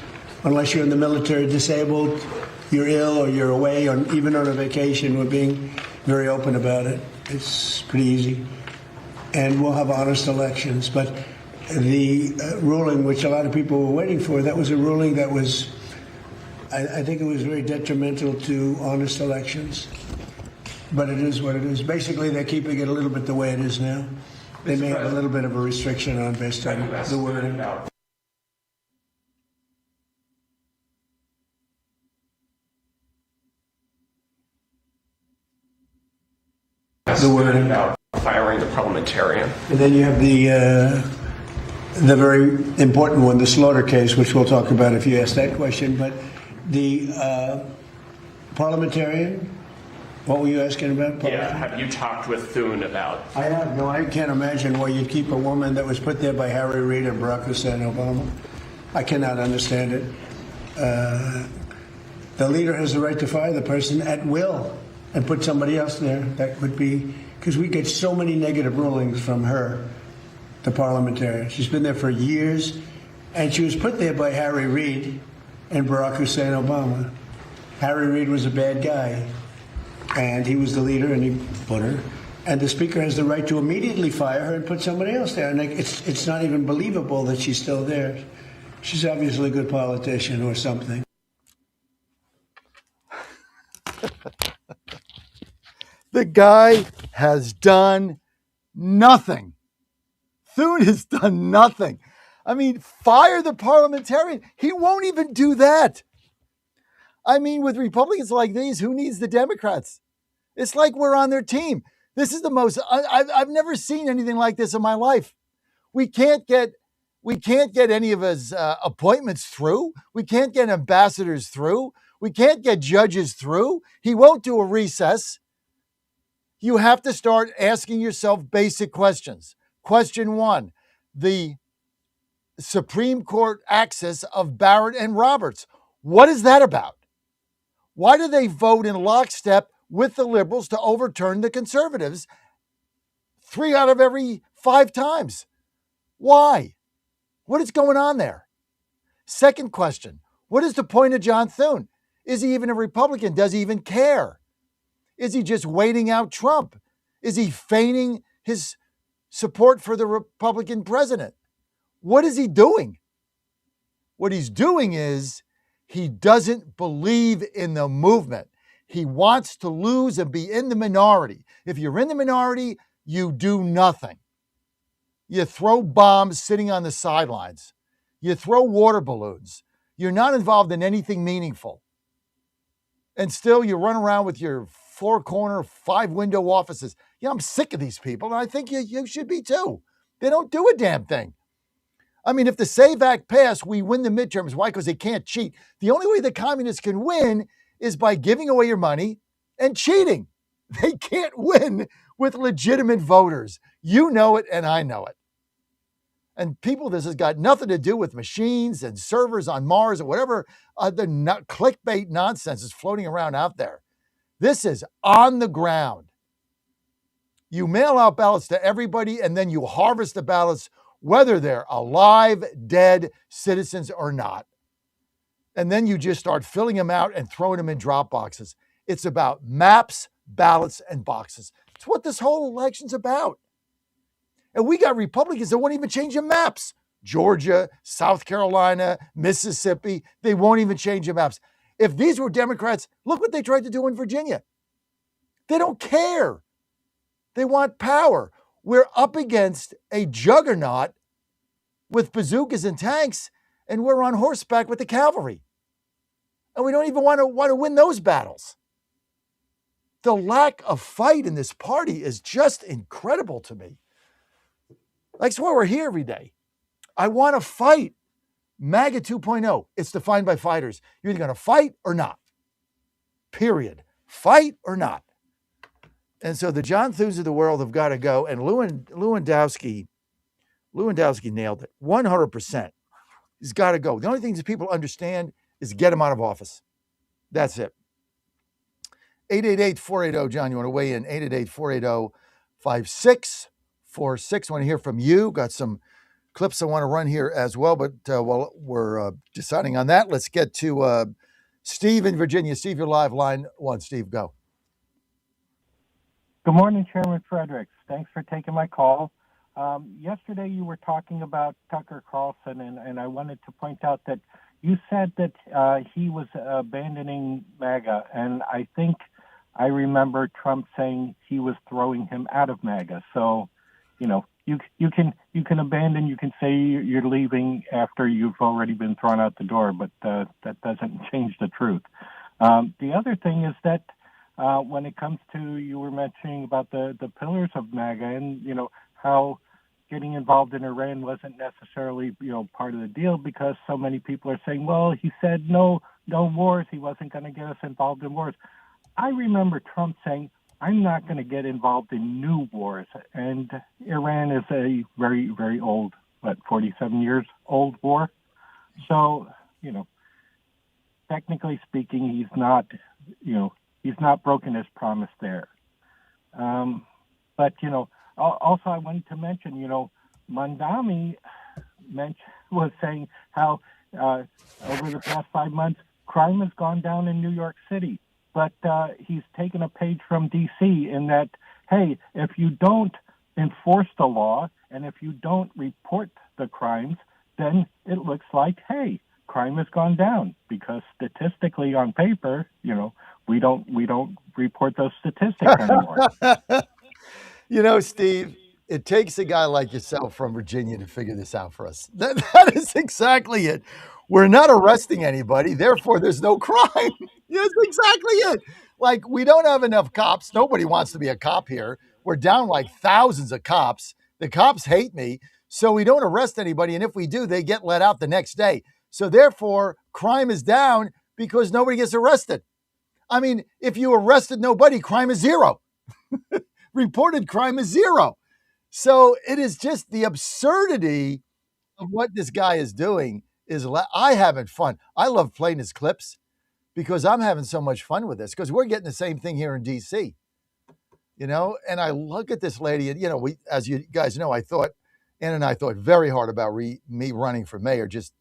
unless you're in the military, disabled, you're ill, or you're away, or even on a vacation. We're being very open about it. It's pretty easy. And we'll have honest elections. But the ruling, which a lot of people were waiting for, that was a ruling that was, I think it was very detrimental to honest elections. But it is what it is. Basically, they're keeping it a little bit the way it is now. They may have a little bit of a restriction on based on the wording. The wording about firing the parliamentarian. And then you have the very important one, the Slaughter case, which we'll talk about if you ask that question. But the parliamentarian. What were you asking about? Yeah, have you talked with Thune about? I have. No, I can't imagine why you'd keep a woman that was put there by Harry Reid and Barack Hussein Obama. I cannot understand it. The leader has the right to fire the person at will and put somebody else there. That would be, because we get so many negative rulings from her, the parliamentarian. She's been there for years, and she was put there by Harry Reid and Barack Hussein Obama. Harry Reid was a bad guy. And he was the leader, and he put her. And the speaker has the right to immediately fire her and put somebody else there. And it's not even believable that she's still there. She's obviously a good politician or something. The guy has done nothing. Thune has done nothing. I mean, fire the parliamentarian. He won't even do that. I mean, with Republicans like these, who needs the Democrats? It's like we're on their team. This is the most, I've never seen anything like this in my life. We can't get any of his appointments through. We can't get ambassadors through. We can't get judges through. He won't do a recess. You have to start asking yourself basic questions. Question one, the Supreme Court access of Barrett and Roberts. What is that about? Why do they vote in lockstep with the liberals to overturn the conservatives? 3 out of every 5 times. Why? What is going on there? Second question, what is the point of John Thune? Is he even a Republican? Does he even care? Is he just waiting out Trump? Is he feigning his support for the Republican president? What is he doing? What he's doing is he doesn't believe in the movement. He wants to lose and be in the minority. If you're in the minority, you do nothing. You throw bombs sitting on the sidelines. You throw water balloons. You're not involved in anything meaningful. And still you run around with your 4-corner, 5-window offices. Yeah, I'm sick of these people, and I think you should be too. They don't do a damn thing. I mean, if the SAVE Act passed, we win the midterms. Why? Because they can't cheat. The only way the communists can win is by giving away your money and cheating. They can't win with legitimate voters. You know it, and I know it. And people, this has got nothing to do with machines and servers on Mars or whatever the clickbait nonsense is floating around out there. This is on the ground. You mail out ballots to everybody, and then you harvest the ballots, whether they're alive, dead citizens or not. And then you just start filling them out and throwing them in drop boxes. It's about maps, ballots, and boxes. It's what this whole election's about. And we got Republicans that won't even change the maps. Georgia, South Carolina, Mississippi, they won't even change the maps. If these were Democrats, look what they tried to do in Virginia. They don't care. They want power. We're up against a juggernaut with bazookas and tanks, and we're on horseback with the cavalry. And we don't even want to win those battles. The lack of fight in this party is just incredible to me. That's why we're here every day. I want to fight. MAGA 2.0, it's defined by fighters. You're either going to fight or not. Period. Fight or not. And so the John Thunes of the world have got to go. And Lewandowski nailed it. 100%. He's got to go. The only thing that people understand is get him out of office. That's it. 888-480, John, you want to weigh in? 888-480-5646. I want to hear from you. Got some clips I want to run here as well, but while we're deciding on that, let's get to Steve in Virginia. Steve, you're live, line 1. Steve, go. Good morning, Chairman Fredericks. Thanks for taking my call. Yesterday you were talking about Tucker Carlson, and I wanted to point out that you said that he was abandoning MAGA, and I think I remember Trump saying he was throwing him out of MAGA. So, you know, you can abandon, you can say you're leaving after you've already been thrown out the door, but that doesn't change the truth. The other thing is that when it comes to, you were mentioning about the pillars of MAGA and, you know, how getting involved in Iran wasn't necessarily, you know, part of the deal because so many people are saying, well, he said no wars. He wasn't going to get us involved in wars. I remember Trump saying, I'm not going to get involved in new wars. And Iran is a very, very old, 47 years old war. So, you know, technically speaking, he's not broken his promise there. But, you know, also I wanted to mention, you know, Mandami was saying how over the past 5 months, crime has gone down in New York City. But he's taken a page from D.C. in that, hey, if you don't enforce the law and if you don't report the crimes, then it looks like, hey, crime has gone down because statistically on paper, you know, we don't report those statistics anymore. You know, Steve, it takes a guy like yourself from Virginia to figure this out for us. That is exactly it. We're not arresting anybody, therefore there's no crime. That's exactly it. Like, we don't have enough cops. Nobody wants to be a cop here. We're down like thousands of cops. The cops hate me, so we don't arrest anybody. And if we do, they get let out the next day. So therefore, crime is down because nobody gets arrested. I mean, if you arrested nobody, crime is zero. Reported crime is zero. So it is just the absurdity of what this guy is doing. I having fun. I love playing his clips because I'm having so much fun with this because we're getting the same thing here in D.C. And I look at this lady, and as you guys know, Ann and I thought very hard about me running for mayor. Just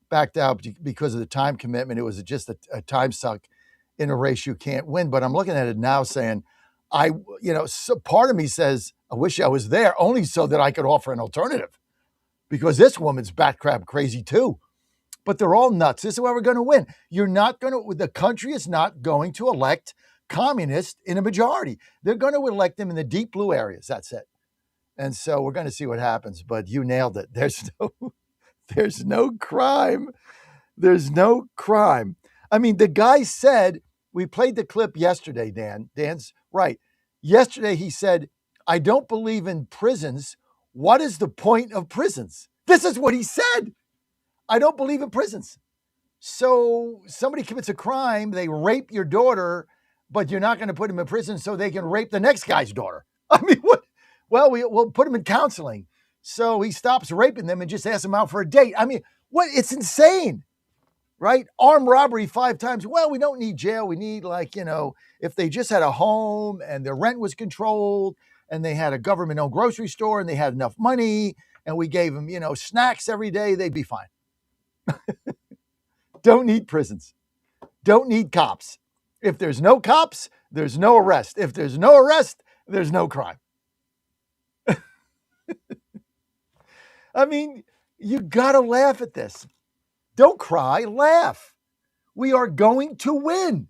backed out because of the time commitment. It was just a time suck in a race you can't win. But I'm looking at it now, saying, so part of me says I wish I was there, only so that I could offer an alternative, because this woman's bat crap crazy too. But they're all nuts. This is where we're going to win. The country is not going to elect communists in a majority. They're going to elect them in the deep blue areas. That's it. And so we're going to see what happens. But you nailed it. There's no crime. There's no crime. I mean, the guy said, we played the clip yesterday, Dan. Dan's right. Yesterday he said, I don't believe in prisons. What is the point of prisons? This is what he said. I don't believe in prisons. So somebody commits a crime, they rape your daughter, but you're not going to put them in prison so they can rape the next guy's daughter. I mean, what? Well, we'll put him in counseling. So he stops raping them and just asks them out for a date. I mean, what? It's insane, right? Armed robbery 5 times. Well, we don't need jail. We need if they just had a home and their rent was controlled and they had a government-owned grocery store and they had enough money and we gave them, snacks every day, they'd be fine. Don't need prisons. Don't need cops. If there's no cops, there's no arrest. If there's no arrest, there's no crime. I mean, you got to laugh at this. Don't cry, laugh. We are going to win.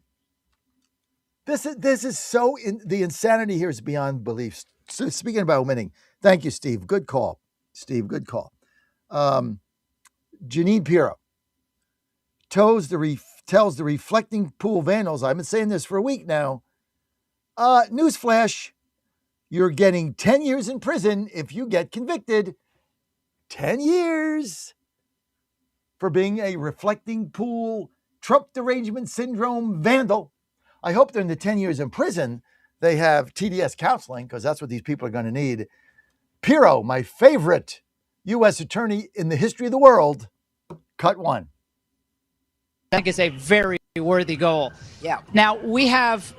This is so, the insanity here is beyond belief. So speaking about winning, thank you, Steve. Good call. Steve, good call. Janine Pirro tells the reflecting pool vandals, I've been saying this for a week now, newsflash, you're getting 10 years in prison if you get convicted. 10 years for being a reflecting pool, Trump derangement syndrome vandal. I hope during the 10 years in prison, they have TDS counseling, because that's what these people are going to need. Pirro, my favorite U.S. attorney in the history of the world, cut 1. I think it's a very worthy goal. Yeah. Now, we have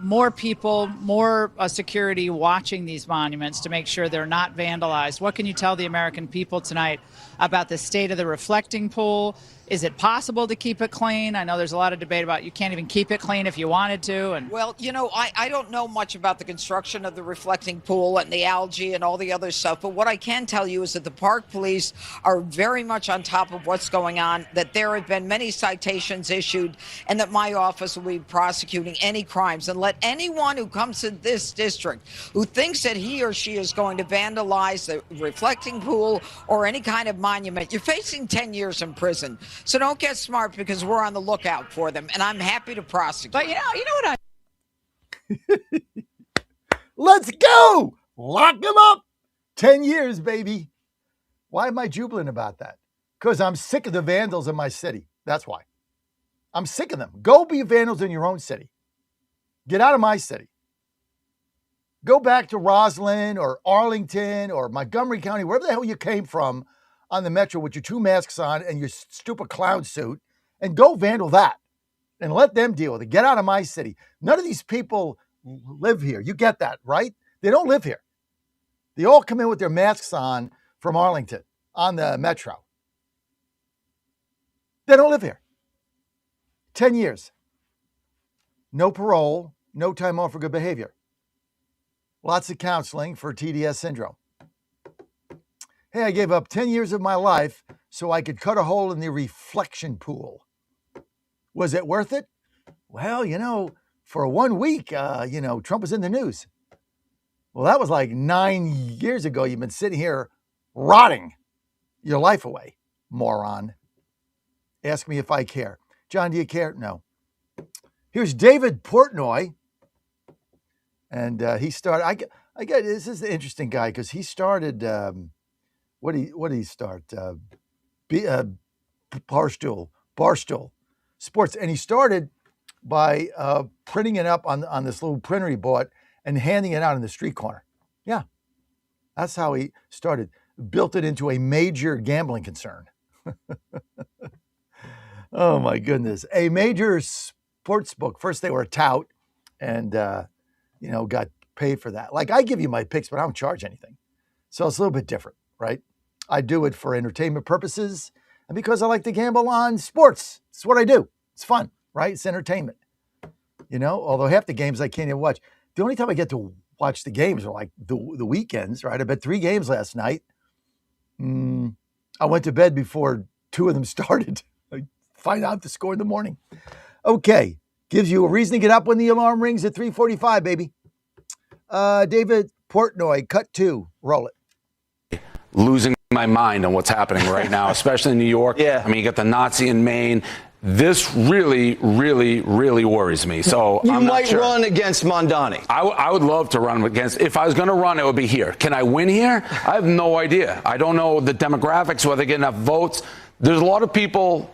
more people, more security watching these monuments to make sure they're not vandalized. What can you tell the American people tonight about the state of the reflecting pool? Is it possible to keep it clean? I know there's a lot of debate about you can't even keep it clean if you wanted to. And well, I don't know much about the construction of the reflecting pool and the algae and all the other stuff, but what I can tell you is that the park police are very much on top of what's going on, that there have been many citations issued, and that my office will be prosecuting any crimes. And let anyone who comes to this district who thinks that he or she is going to vandalize the reflecting pool or any kind of monument, you're facing 10 years in prison. So don't get smart, because we're on the lookout for them, and I'm happy to prosecute. But you know what Let's go! Lock them up! 10 years, baby. Why am I jubilant about that? Because I'm sick of the vandals in my city. That's why. I'm sick of them. Go be vandals in your own city. Get out of my city. Go back to Roslyn or Arlington or Montgomery County, wherever the hell you came from, on the metro with your 2 masks on and your stupid clown suit, and go vandal that and let them deal with it. Get out of my city. None of these people live here. You get that, right? They don't live here. They all come in with their masks on from Arlington on the metro. They don't live here. 10 years. No parole, no time off for good behavior. Lots of counseling for TDS syndrome. Hey, I gave up 10 years of my life so I could cut a hole in the reflection pool. Was it worth it? Well, for 1 week, Trump was in the news. Well, that was like 9 years ago. You've been sitting here rotting your life away, moron. Ask me if I care. John, do you care? No. Here's David Portnoy. And he started, I get this is the interesting guy, because he started... What did he start? Barstool Sports. And he started by printing it up on this little printer he bought and handing it out in the street corner. Yeah, that's how he started. Built it into a major gambling concern. Oh, my goodness. A major sports book. First, they were a tout and, got pay for that. Like I give you my picks, but I don't charge anything. So it's a little bit different, right? I do it for entertainment purposes and because I like to gamble on sports. It's what I do. It's fun, right? It's entertainment. Although half the games I can't even watch. The only time I get to watch the games are like the weekends, right? I bet 3 games last night. I went to bed before 2 of them started. I find out the score in the morning. Okay. Gives you a reason to get up when the alarm rings at 3:45, baby. David Portnoy, cut 2. Roll it. Losing my mind on what's happening right now, especially in New York. Yeah. I mean, you got the Nazi in Maine. This really, really, really worries me. So you might run against Mondani. I would love to run against. If I was going to run, it would be here. Can I win here? I have no idea. I don't know the demographics, whether they get enough votes. There's a lot of people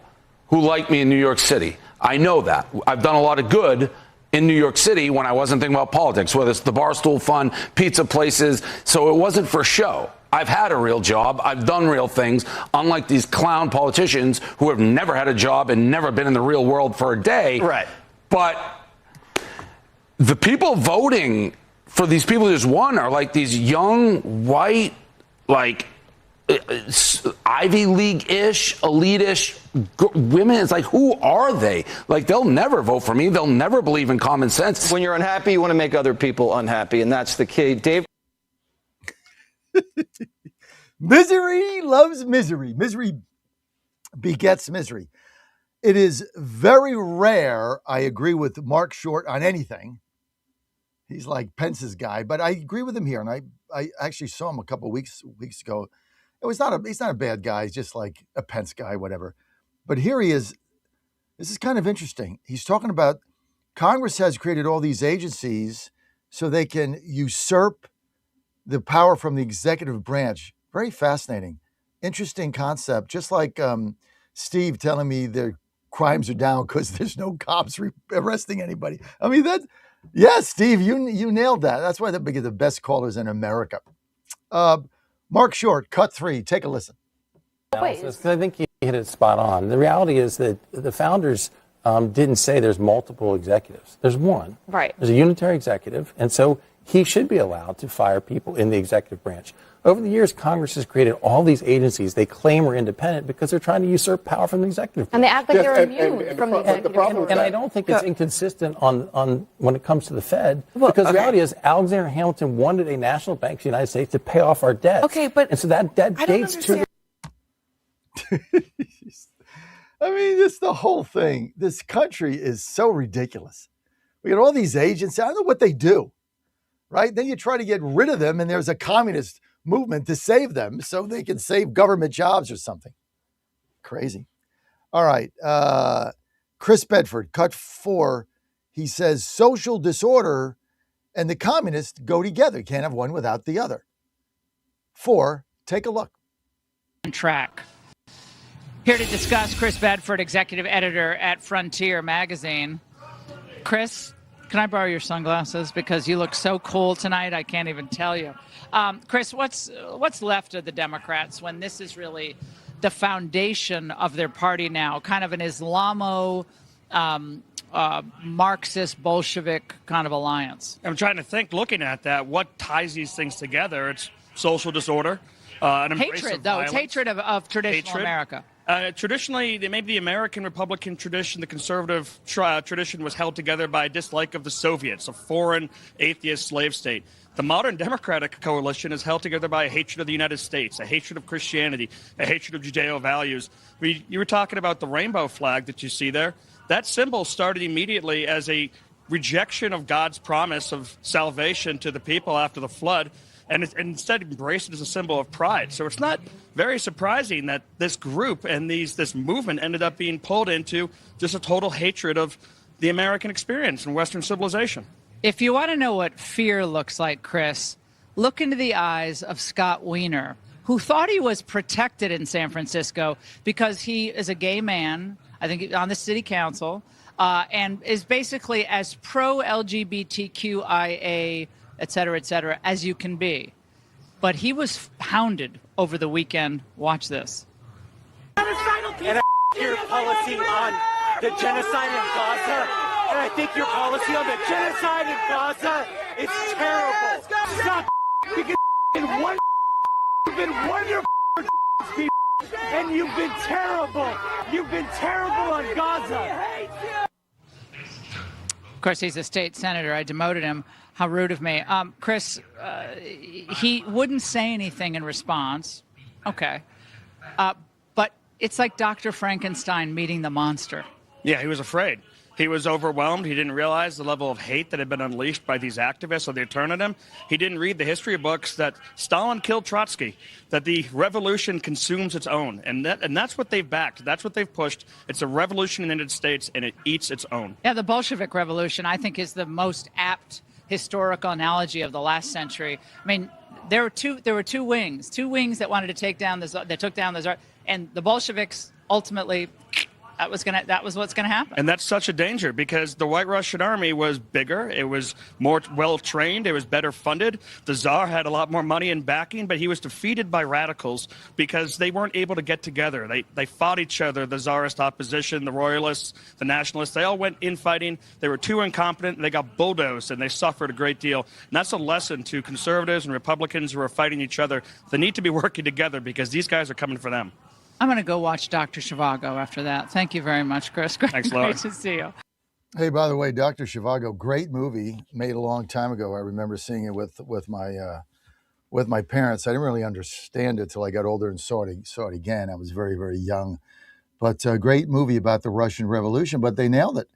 who like me in New York City. I know that. I've done a lot of good in New York City when I wasn't thinking about politics, whether it's the Barstool Fund, pizza places. So it wasn't for show. I've had a real job. I've done real things, unlike these clown politicians who have never had a job and never been in the real world for a day. Right. But the people voting for these people who just won are like these young, white, like Ivy League-ish, elite-ish women. It's like, who are they? Like, they'll never vote for me. They'll never believe in common sense. When you're unhappy, you want to make other people unhappy, and that's the key. Dave? Misery loves misery. Misery begets misery. It is very rare I agree with Mark Short on anything. He's like Pence's guy, but I agree with him here. And I actually saw him a couple of weeks ago. He's not a bad guy. He's just like a Pence guy, whatever. But here he is. This is kind of interesting. He's talking about Congress has created all these agencies so they can usurp the power from the executive branch. Very fascinating. Interesting concept. Just like Steve telling me their crimes are down because there's no cops arresting anybody. I mean, Steve, you nailed that. That's why they're the best callers in America. Mark Short, cut 3. Take a listen. Because I think you hit it spot on. The reality is that the founders didn't say there's multiple executives. There's one. Right. There's a unitary executive, and so he should be allowed to fire people in the executive branch. Over the years, Congress has created all these agencies they claim are independent because they're trying to usurp power from the executive branch. And they act like they're immune from the executive branch. And I don't think it's inconsistent on when it comes to the Fed, because the reality is Alexander Hamilton wanted a national bank of the United States to pay off our debt. Okay, but and so that dates to. I mean, this the whole thing. This country is so ridiculous. We got all these agencies. I don't know what they do, right? Then you try to get rid of them, and there's a communist movement to save them so they can save government jobs or something. Crazy. All right. Chris Bedford, cut 4. He says social disorder and the communists go together. You can't have one without the other. 4, take a look. On track. Here to discuss, Chris Bedford, executive editor at Frontier magazine. Chris, can I borrow your sunglasses? Because you look so cool tonight, I can't even tell you. Chris, what's left of the Democrats when this is really the foundation of their party now, kind of an Islamo, Marxist, Bolshevik kind of alliance? I'm trying to think, looking at that, what ties these things together? It's social disorder, an embrace hatred, of though. violence. It's hatred of traditional Hatred. America. Traditionally, maybe the American Republican tradition, the conservative tradition was held together by a dislike of the Soviets, a foreign atheist slave state. The modern Democratic coalition is held together by a hatred of the United States, a hatred of Christianity, a hatred of Judeo values. You were talking about the rainbow flag that you see there. That symbol started immediately as a rejection of God's promise of salvation to the people after the flood, and instead embraced it as a symbol of pride. So it's not very surprising that this group and this movement ended up being pulled into just a total hatred of the American experience and Western civilization. If you want to know what fear looks like, Chris, look into the eyes of Scott Wiener, who thought he was protected in San Francisco because he is a gay man, I think on the city council, and is basically as pro-LGBTQIA, et cetera, as you can be. But he was hounded over the weekend. Watch this. And your policy on the genocide in Gaza, and I think your policy on the genocide in Gaza It's terrible. Stop because you've been wonderful, and you've been terrible. You've been terrible on Gaza. Of course, he's a state senator. I demoted him. How rude of me. Chris, he wouldn't say anything in response. Okay. But it's like Dr. Frankenstein meeting the monster. Yeah, he was afraid. He was overwhelmed. He didn't realize the level of hate that had been unleashed by these activists, so they turned on him. He didn't read the history books that Stalin killed Trotsky, that the revolution consumes its own. And that's what they've backed. That's what they've pushed. It's a revolution in the United States, and it eats its own. Yeah, the Bolshevik Revolution, I think, is the most apt historical analogy of the last century. I mean, there were two wings that wanted to take down the Tsar, that took down the Tsar, and the Bolsheviks ultimately, that was what's gonna happen. And that's such a danger because the White Russian army was bigger, it was more well trained, it was better funded. The Tsar had a lot more money and backing, but he was defeated by radicals because they weren't able to get together. They fought each other, the Tsarist opposition, the royalists, the nationalists. They all went infighting. They were too incompetent. They got bulldozed and they suffered a great deal. And that's a lesson to conservatives and Republicans who are fighting each other. They need to be working together because these guys are coming for them. I'm going to go watch Dr. Zhivago after that. Thank you very much, Chris. Thanks, Laura. Great to see you. Hey, by the way, Dr. Zhivago, great movie, made a long time ago. I remember seeing it with my parents. I didn't really understand it till I got older and saw it again. I was very, very young. But a great movie about the Russian Revolution, but they nailed it.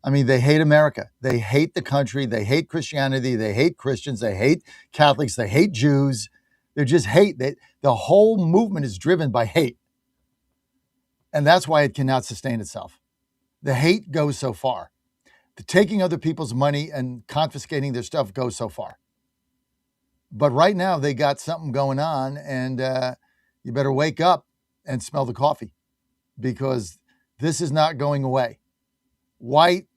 I mean, they hate America. They hate the country. They hate Christianity. They hate Christians. They hate Catholics. They hate Jews. They just hate. The whole movement is driven by hate. And that's why it cannot sustain itself. The hate goes so far. The taking other people's money and confiscating their stuff goes so far. But right now they got something going on, and you better wake up and smell the coffee because this is not going away. White,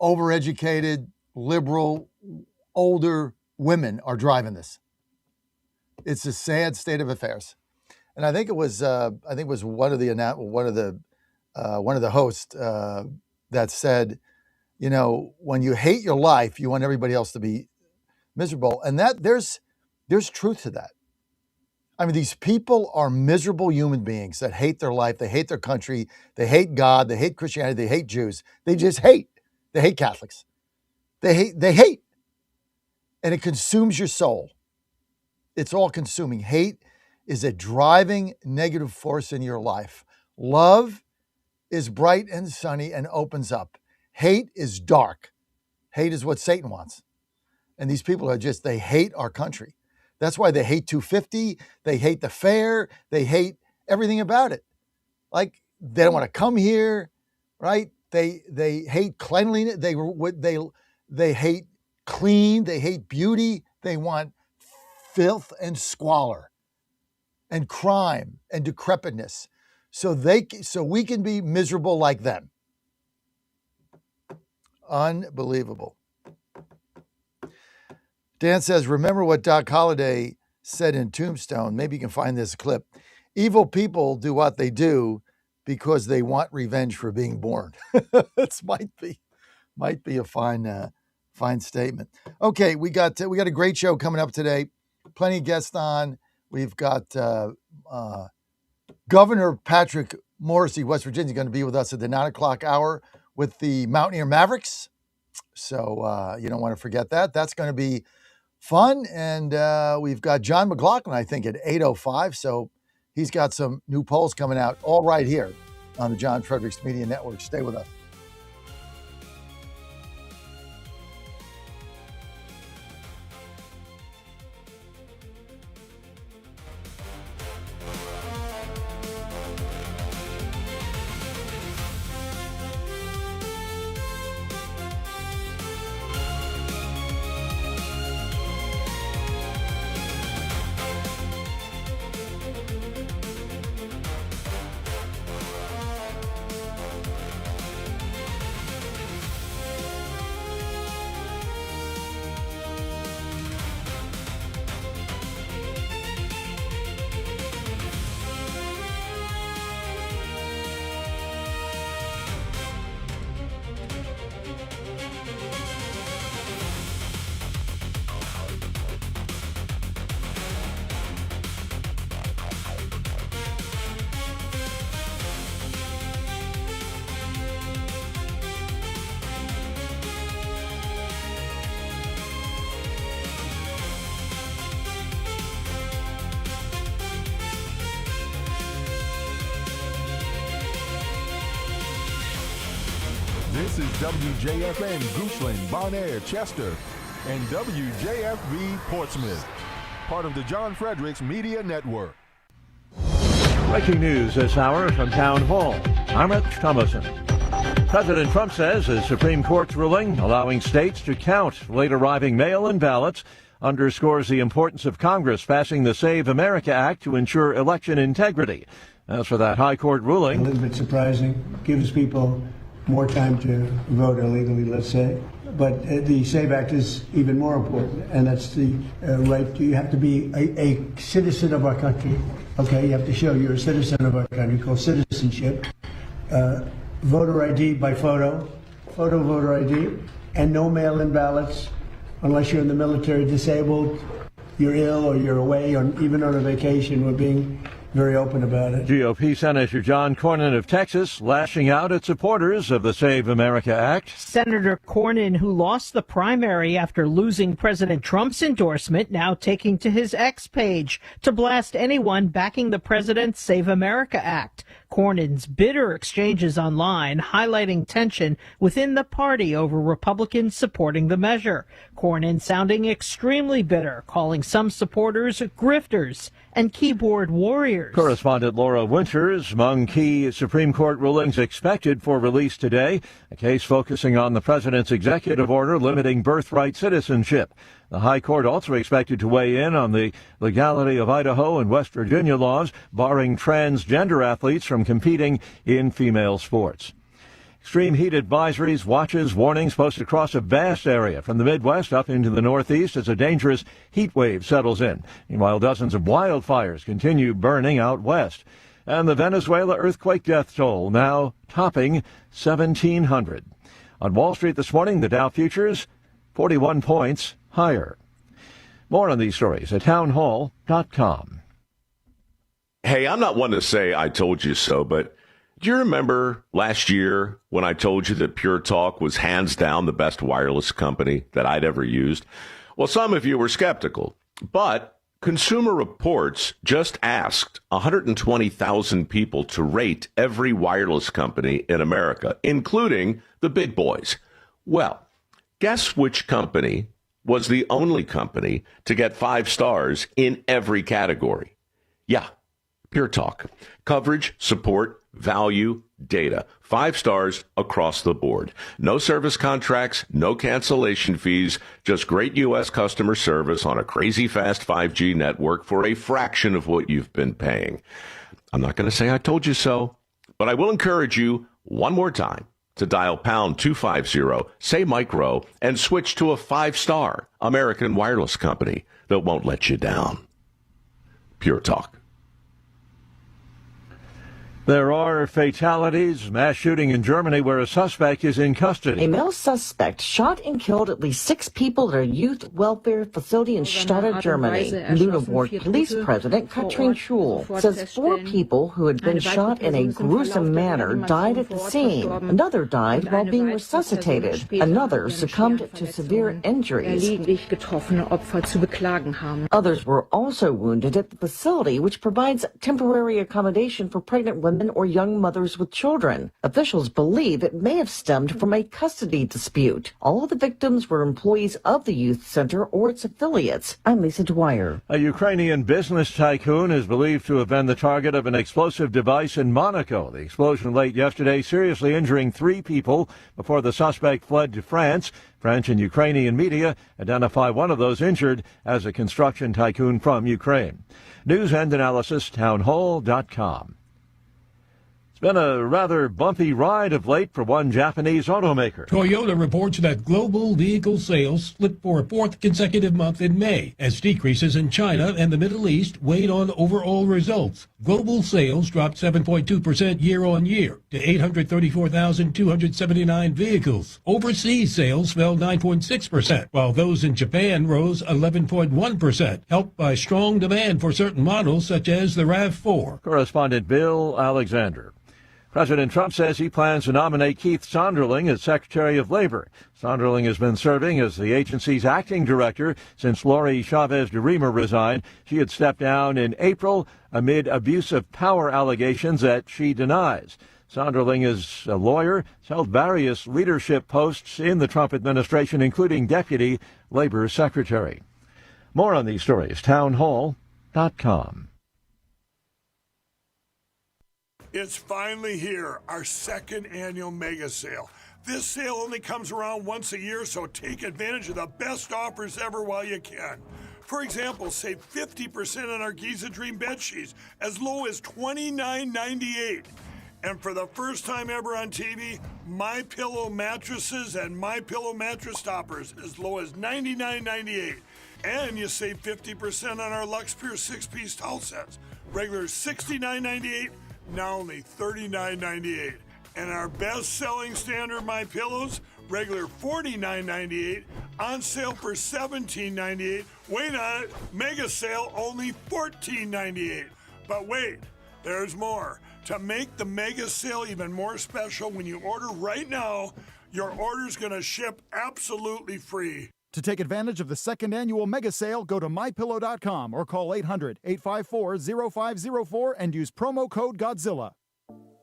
overeducated, liberal, older women are driving this. It's a sad state of affairs. And I think it was one of the hosts that said, you know, when you hate your life, you want everybody else to be miserable, and that there's truth to that. I mean, these people are miserable human beings that hate their life, they hate their country, they hate God, they hate Christianity, they hate Jews, they just hate. They hate Catholics. They hate, and it consumes your soul. It's all consuming. Hate is a driving negative force in your life. Love is bright and sunny and opens up. Hate is dark. Hate is what Satan wants. And these people they hate our country. That's why they hate 250. They hate the fair. They hate everything about it. Like, they don't want to come here, right? They hate cleanliness. They hate clean. They hate beauty. They want filth and squalor and crime and decrepitness, so we can be miserable like them. Unbelievable. Dan says, remember what Doc Holliday said in Tombstone. Maybe you can find this clip. Evil people do what they do because they want revenge for being born. This might be a fine statement. Okay, we got a great show coming up today. Plenty of guests on. We've got Governor Patrick Morrisey, West Virginia, going to be with us at the 9 o'clock hour with the Mountaineer Mavericks. So you don't want to forget that. That's going to be fun. And we've got John McLaughlin, I think, at 8:05. So he's got some new polls coming out all right here on the John Fredericks Media Network. Stay with us. This is WJFN Goochland, Bonaire, Chester, and WJFV Portsmouth, part of the John Fredericks Media Network. Breaking news this hour from Town Hall. I'm Rich Thomason. President Trump says the Supreme Court's ruling allowing states to count late arriving mail-in ballots underscores the importance of Congress passing the Save America Act to ensure election integrity. As for that high court ruling, a little bit surprising, gives people more time to vote illegally, let's say. But the SAVE Act is even more important, and that's the right. You have to be a citizen of our country. Okay, you have to show you're a citizen of our country, called citizenship. Voter ID by photo voter ID, and no mail-in ballots unless you're in the military, disabled, you're ill, or you're away, or even on a vacation. We're being very open about it. GOP Senator John Cornyn of Texas lashing out at supporters of the Save America Act. Senator Cornyn, who lost the primary after losing President Trump's endorsement, now taking to his X page to blast anyone backing the president's Save America Act. Cornyn's bitter exchanges online highlighting tension within the party over Republicans supporting the measure. Cornyn sounding extremely bitter, calling some supporters grifters and keyboard warriors. Correspondent Laura Winters, among key Supreme Court rulings expected for release today, a case focusing on the president's executive order limiting birthright citizenship. The High Court also expected to weigh in on the legality of Idaho and West Virginia laws barring transgender athletes from competing in female sports. Extreme heat advisories, watches, warnings posted across a vast area from the Midwest up into the Northeast as a dangerous heat wave settles in. Meanwhile, dozens of wildfires continue burning out west. And the Venezuela earthquake death toll now topping 1,700. On Wall Street this morning, the Dow futures 41 points higher. More on these stories at townhall.com. Hey, I'm not one to say I told you so, but do you remember last year when I told you that Pure Talk was hands down the best wireless company that I'd ever used? Well, some of you were skeptical, but Consumer Reports just asked 120,000 people to rate every wireless company in America, including the big boys. Well, guess which company was the only company to get 5 stars in every category? Yeah, Pure Talk. Coverage, support, value, data. 5 stars across the board. No service contracts, no cancellation fees, just great U.S. customer service on a crazy fast 5G network for a fraction of what you've been paying. I'm not going to say I told you so, but I will encourage you one more time to dial pound 250, say micro, and switch to a 5-star American wireless company that won't let you down. Pure Talk. There are fatalities, mass shooting in Germany where a suspect is in custody. A male suspect shot and killed at least 6 people at a youth welfare facility in Stade, Germany. Lüneburg Police President Katrin Schul says 4 people who had been shot in a gruesome manner died at the scene. Another died while being resuscitated. Another succumbed to severe injuries. Others were also wounded at the facility, which provides temporary accommodation for pregnant women or young mothers with children. Officials believe it may have stemmed from a custody dispute. All of the victims were employees of the youth center or its affiliates. I'm Lisa Dwyer. A Ukrainian business tycoon is believed to have been the target of an explosive device in Monaco. The explosion late yesterday seriously injuring 3 people before the suspect fled to France. French and Ukrainian media identify one of those injured as a construction tycoon from Ukraine. News and analysis, townhall.com. It's been a rather bumpy ride of late for one Japanese automaker. Toyota reports that global vehicle sales slipped for a 4th consecutive month in May, as decreases in China and the Middle East weighed on overall results. Global sales dropped 7.2% year-on-year to 834,279 vehicles. Overseas sales fell 9.6%, while those in Japan rose 11.1%, helped by strong demand for certain models such as the RAV4. Correspondent Bill Alexander. President Trump says he plans to nominate Keith Sonderling as Secretary of Labor. Sonderling has been serving as the agency's acting director since Lori Chavez de Rima resigned. She had stepped down in April amid abuse of power allegations that she denies. Sonderling is a lawyer, has held various leadership posts in the Trump administration, including Deputy Labor Secretary. More on these stories, townhall.com. It's finally here, our second annual mega sale. This sale only comes around once a year, so take advantage of the best offers ever while you can. For example, save 50% on our Giza Dream bed sheets, as low as $29.98. And for the first time ever on TV, MyPillow mattresses and MyPillow mattress toppers as low as $99.98. And you save 50% on our Lux Pure 6-piece towel sets. Regular $69.98, now only $39.98. And our best-selling standard MyPillows, regular $49.98, on sale for $17.98. Wait on it, mega sale only $14.98. But wait, there's more. To make the mega sale even more special, when you order right now, your order's going to ship absolutely free. To take advantage of the second annual mega sale, go to MyPillow.com or call 800-854-0504 and use promo code Godzilla.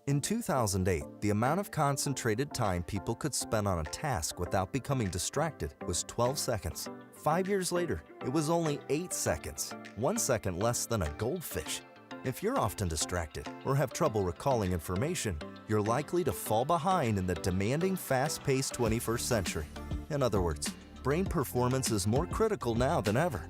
In 2008, the amount of concentrated time people could spend on a task without becoming distracted was 12 seconds. 5 years later, it was only 8 seconds, 1 second less than a goldfish. If you're often distracted or have trouble recalling information, you're likely to fall behind in the demanding, fast-paced 21st century. In other words, brain performance is more critical now than ever.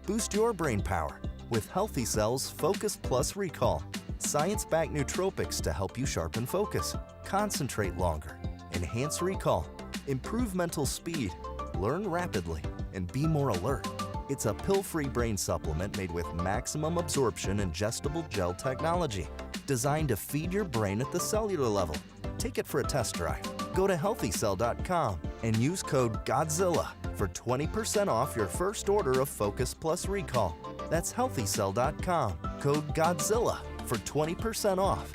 Boost your brain power with Healthy Cell's Focus Plus Recall. Science-backed nootropics to help you sharpen focus, concentrate longer, enhance recall, improve mental speed, learn rapidly, and be more alert. It's a pill-free brain supplement made with maximum absorption ingestible gel technology, designed to feed your brain at the cellular level. Take it for a test drive. Go to healthycell.com and use code GODZILLA for 20% off your first order of Focus Plus Recall. That's healthycell.com, code GODZILLA for 20% off.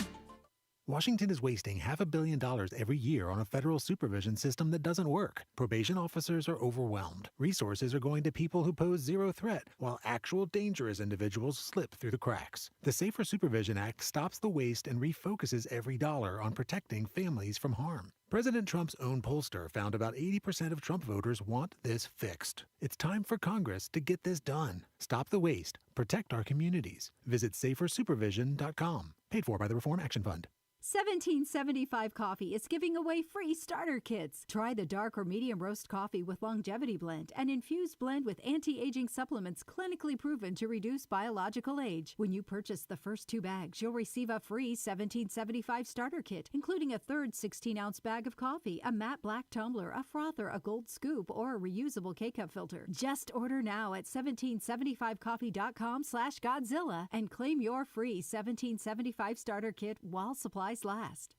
Washington is wasting $500 million every year on a federal supervision system that doesn't work. Probation officers are overwhelmed. Resources are going to people who pose zero threat, while actual dangerous individuals slip through the cracks. The Safer Supervision Act stops the waste and refocuses every dollar on protecting families from harm. President Trump's own pollster found about 80% of Trump voters want this fixed. It's time for Congress to get this done. Stop the waste. Protect our communities. Visit safersupervision.com. Paid for by the Reform Action Fund. 1775 Coffee is giving away free starter kits. Try the dark or medium roast coffee with longevity blend, an infused blend with anti-aging supplements clinically proven to reduce biological age. When you purchase the first 2 bags, you'll receive a free 1775 starter kit, including a third 16-ounce bag of coffee, a matte black tumbler, a frother, a gold scoop, or a reusable K-cup filter. Just order now at 1775coffee.com/Godzilla and claim your free 1775 starter kit while supplies last.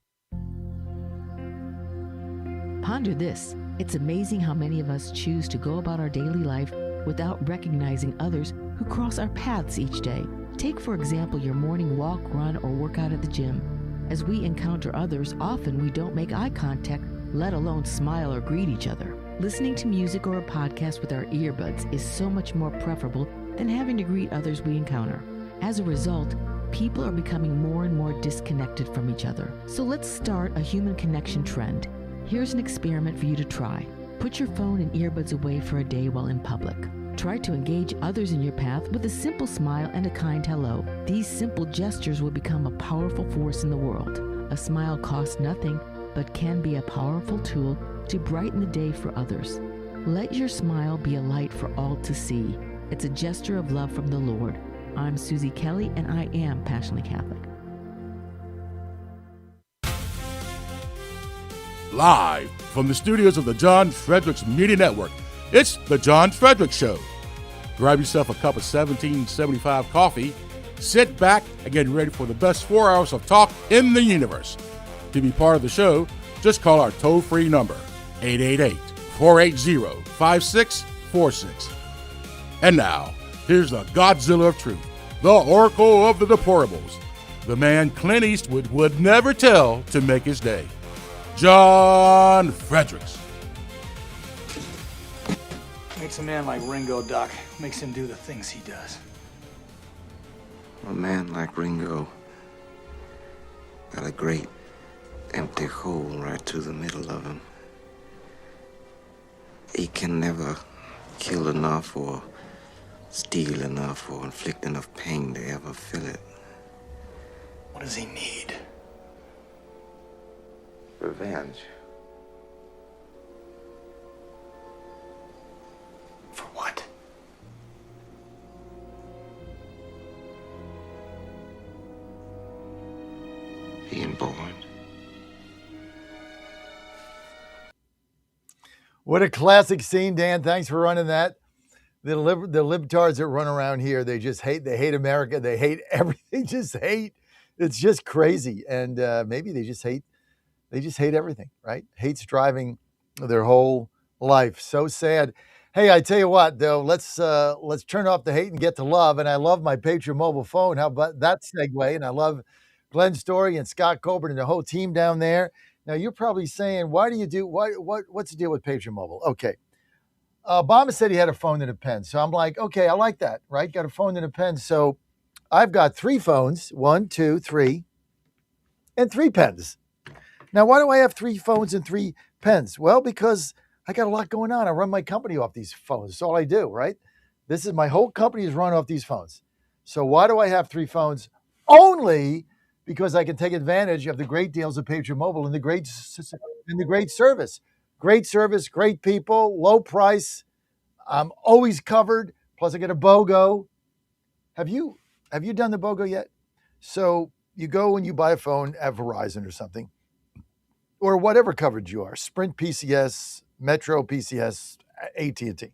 Ponder this. It's amazing how many of us choose to go about our daily life without recognizing others who cross our paths each day. Take, for example, your morning walk, run, or workout at the gym. As we encounter others, often we don't make eye contact, let alone smile or greet each other. Listening to music or a podcast with our earbuds is so much more preferable than having to greet others we encounter. As a result, people are becoming more and more disconnected from each other. So let's start a human connection trend. Here's an experiment for you to try. Put your phone and earbuds away for a day while in public. Try to engage others in your path with a simple smile and a kind hello. These simple gestures will become a powerful force in the world. A smile costs nothing, but can be a powerful tool to brighten the day for others. Let your smile be a light for all to see. It's a gesture of love from the Lord. I'm Susie Kelly, and I am passionately Catholic. Live from the studios of the John Fredericks Media Network, it's The John Fredericks Show. Grab yourself a cup of 1775 coffee, sit back, and get ready for the best 4 hours of talk in the universe. To be part of the show, just call our toll-free number, 888-480-5646. And now, here's the Godzilla of Truth, the Oracle of the Deplorables, the man Clint Eastwood would never tell to make his day, John Fredericks. Makes a man like Ringo, Doc. Makes him do the things he does. A man like Ringo got a great empty hole right through the middle of him. He can never kill enough or steal enough or inflict enough pain to ever fill it. What does he need? Revenge. For what? Being born. What a classic scene, Dan. Thanks for running that. The libtards that run around here, they hate America. They hate everything. Just hate. It's just crazy. And maybe they just hate everything, right? Hates driving their whole life. So sad. Hey, I tell you what, though, let's turn off the hate and get to love. And I love my Patriot mobile phone. How about that segue? And I love Glenn Story and Scott Colbert and the whole team down there. Now you're probably saying, what's the deal with Patriot Mobile? Okay. Obama said he had a phone and a pen. So I'm like, okay, I like that, right? Got a phone and a pen. So I've got 3 phones, 1, 2, 3, and 3 pens. Now, why do I have 3 phones and 3 pens? Well, because I got a lot going on. I run my company off these phones. That's all I do, right? My whole company is run off these phones. So why do I have 3 phones? Only because I can take advantage of the great deals of Patriot Mobile and the great service. Great service, great people, low price. I'm always covered. Plus I get a BOGO. Have you done the BOGO yet? So you go and you buy a phone at Verizon or something, or whatever coverage you are, Sprint PCS, Metro PCS, AT&T.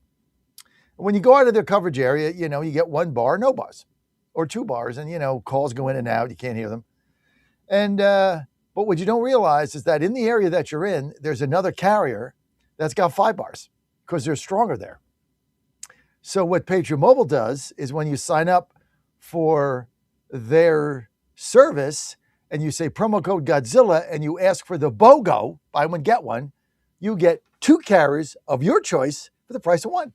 When you go out of their coverage area, you get 1 bar, no bars, or 2 bars, and calls go in and out. You can't hear them. And but what you don't realize is that in the area that you're in, there's another carrier that's got 5 bars because they're stronger there. So what Patriot Mobile does is when you sign up for their service and you say promo code Godzilla and you ask for the BOGO, buy one, get one, you get 2 carriers of your choice for the price of 1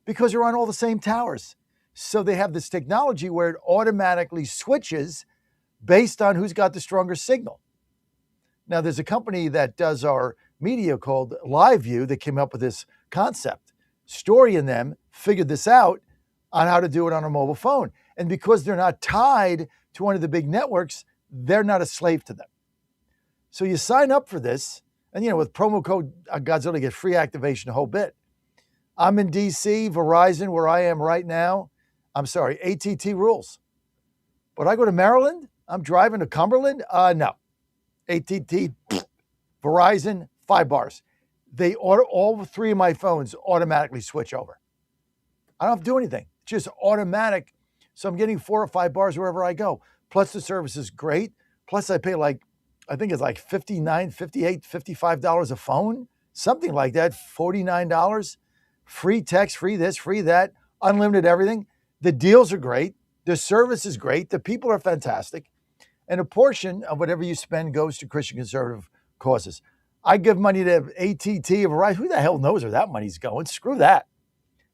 because you're on all the same towers. So they have this technology where it automatically switches based on who's got the stronger signal. Now, there's a company that does our media called LiveView that came up with this concept. Story and them figured this out on how to do it on a mobile phone. And because they're not tied to one of the big networks, they're not a slave to them. So you sign up for this, and with promo code Godzilla, you get free activation, a whole bit. I'm in DC, Verizon, where I am right now. I'm sorry, ATT rules. But I go to Maryland, I'm driving to Cumberland? No. ATT, Verizon, 5 bars. All 3 of my phones automatically switch over. I don't have to do anything. It's just automatic. So I'm getting 4 or 5 bars wherever I go. Plus the service is great. Plus I pay I think it's like $59, $58, $55 a phone. Something like that, $49. Free text, free this, free that, unlimited everything. The deals are great. The service is great. The people are fantastic. And a portion of whatever you spend goes to Christian conservative causes. I give money to ATT, Verizon. Who the hell knows where that money's going? Screw that.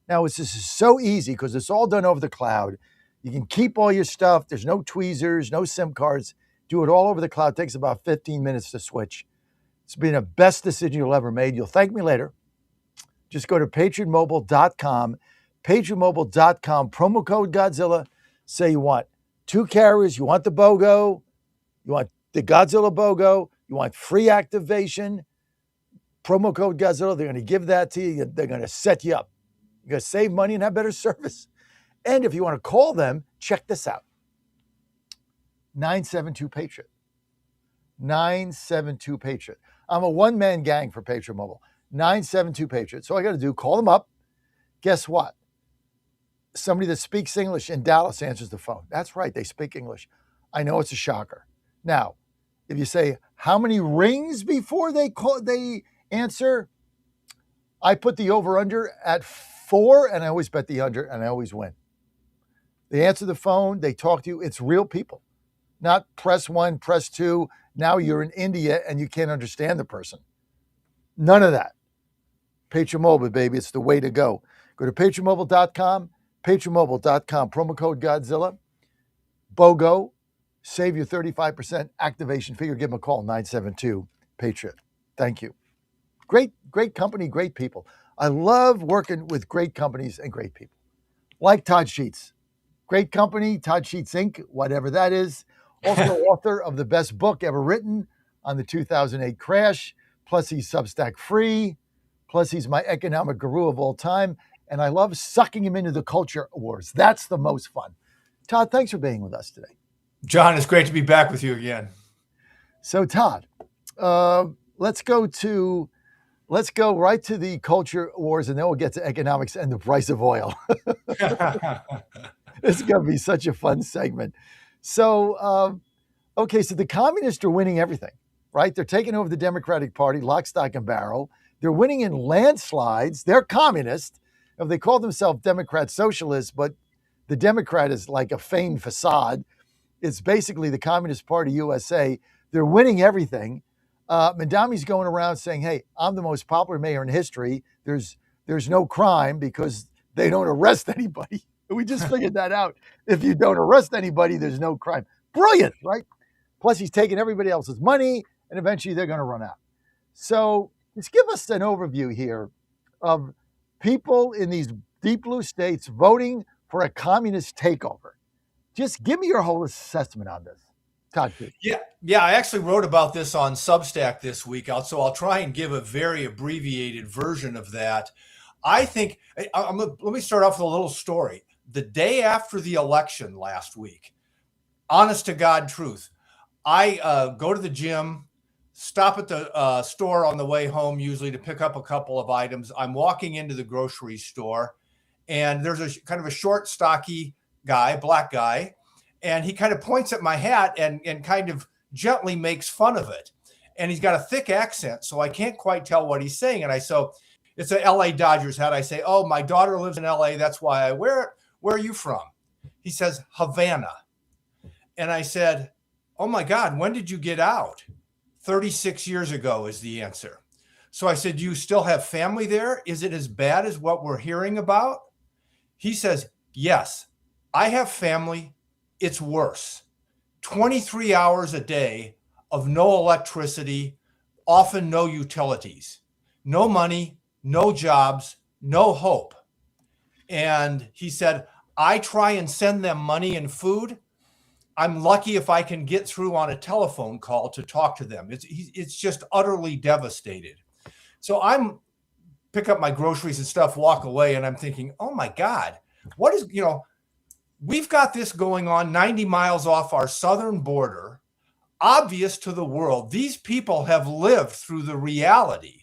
Now, it's just so easy because it's all done over the cloud. You can keep all your stuff. There's no tweezers, no SIM cards. Do it all over the cloud. It takes about 15 minutes to switch. It's been the best decision you'll ever made. You'll thank me later. Just go to patriotmobile.com, patriotmobile.com, promo code Godzilla. Say you want 2 carriers, you want the BOGO, you want the Godzilla BOGO, you want free activation, promo code Godzilla. They're going to give that to you. They're going to set you up. You're going to save money and have better service. And if you want to call them, check this out. 972-PATRIOT. 972-PATRIOT. I'm a one-man gang for Patriot Mobile. 972-PATRIOT. So all I got to do, call them up. Guess what? Somebody that speaks English in Dallas answers the phone. That's right, they speak English. I know it's a shocker. Now, if you say, how many rings before they answer? I put the over-under at 4, and I always bet the under, and I always win. They answer the phone. They talk to you. It's real people. Not press 1, press 2. Now you're in India, and you can't understand the person. None of that. Patriot Mobile, baby. It's the way to go. Go to patriotmobile.com, patriotmobile.com, promo code Godzilla. BOGO, Save your 35% activation fee or give them a call, 972-PATRIOT. Thank you. Great company, great people. I love working with great companies and great people. Like Todd Sheets. Great company, Todd Sheets Inc., whatever that is. Also author of the best book ever written on the 2008 crash. Plus he's Substack free. Plus he's my economic guru of all time. And I love sucking him into the culture wars. That's the most fun. Todd, thanks for being with us today. John, it's great to be back with you again. So Todd, let's go right to the culture wars, and then we'll get to economics and the price of oil. It's going to be such a fun segment. So, okay, so the communists are winning everything, right? They're taking over the Democratic Party, lock, stock, and barrel. They're winning in landslides. They're communist. They call themselves Democrat Socialists, but the Democrat is like a feigned facade. It's basically the Communist Party USA. They're winning everything. Mandami's going around saying, hey, I'm the most popular mayor in history. There's no crime because they don't arrest anybody. We just figured that out. If you don't arrest anybody, there's no crime. Brilliant, right? Plus, he's taking everybody else's money, and eventually they're going to run out. So let's give us an overview here of people in these deep blue states voting for a communist takeover. Just give me your whole assessment on this. Todd. Yeah. I actually wrote about this on Substack this week, so I'll try and give a very abbreviated version of that. I think, let me start off with a little story. The day after the election last week, honest to God truth, I go to the gym, stop at the store on the way home, usually to pick up a couple of items. I'm walking into the grocery store, and there's a kind of a short, stocky guy, black guy, and he kind of points at my hat and kind of gently makes fun of it. And he's got a thick accent, so I can't quite tell what he's saying. And so it's a LA Dodgers hat. I say, oh, my daughter lives in LA. That's why I wear it. Where are you from? He says, Havana. And I said, oh my God, when did you get out? 36 years ago is the answer. So I said, do you still have family there? Is it as bad as what we're hearing about? He says, yes, I have family. It's worse. 23 hours a day of no electricity, often no utilities, no money, no jobs, no hope. And he said, I try and send them money and food. I'm lucky if I can get through on a telephone call to talk to them. It's just utterly devastated. So I'm pick up my groceries and stuff, walk away, and I'm thinking, oh my God, what is, we've got this going on 90 miles off our southern border, obvious to the world. These people have lived through the reality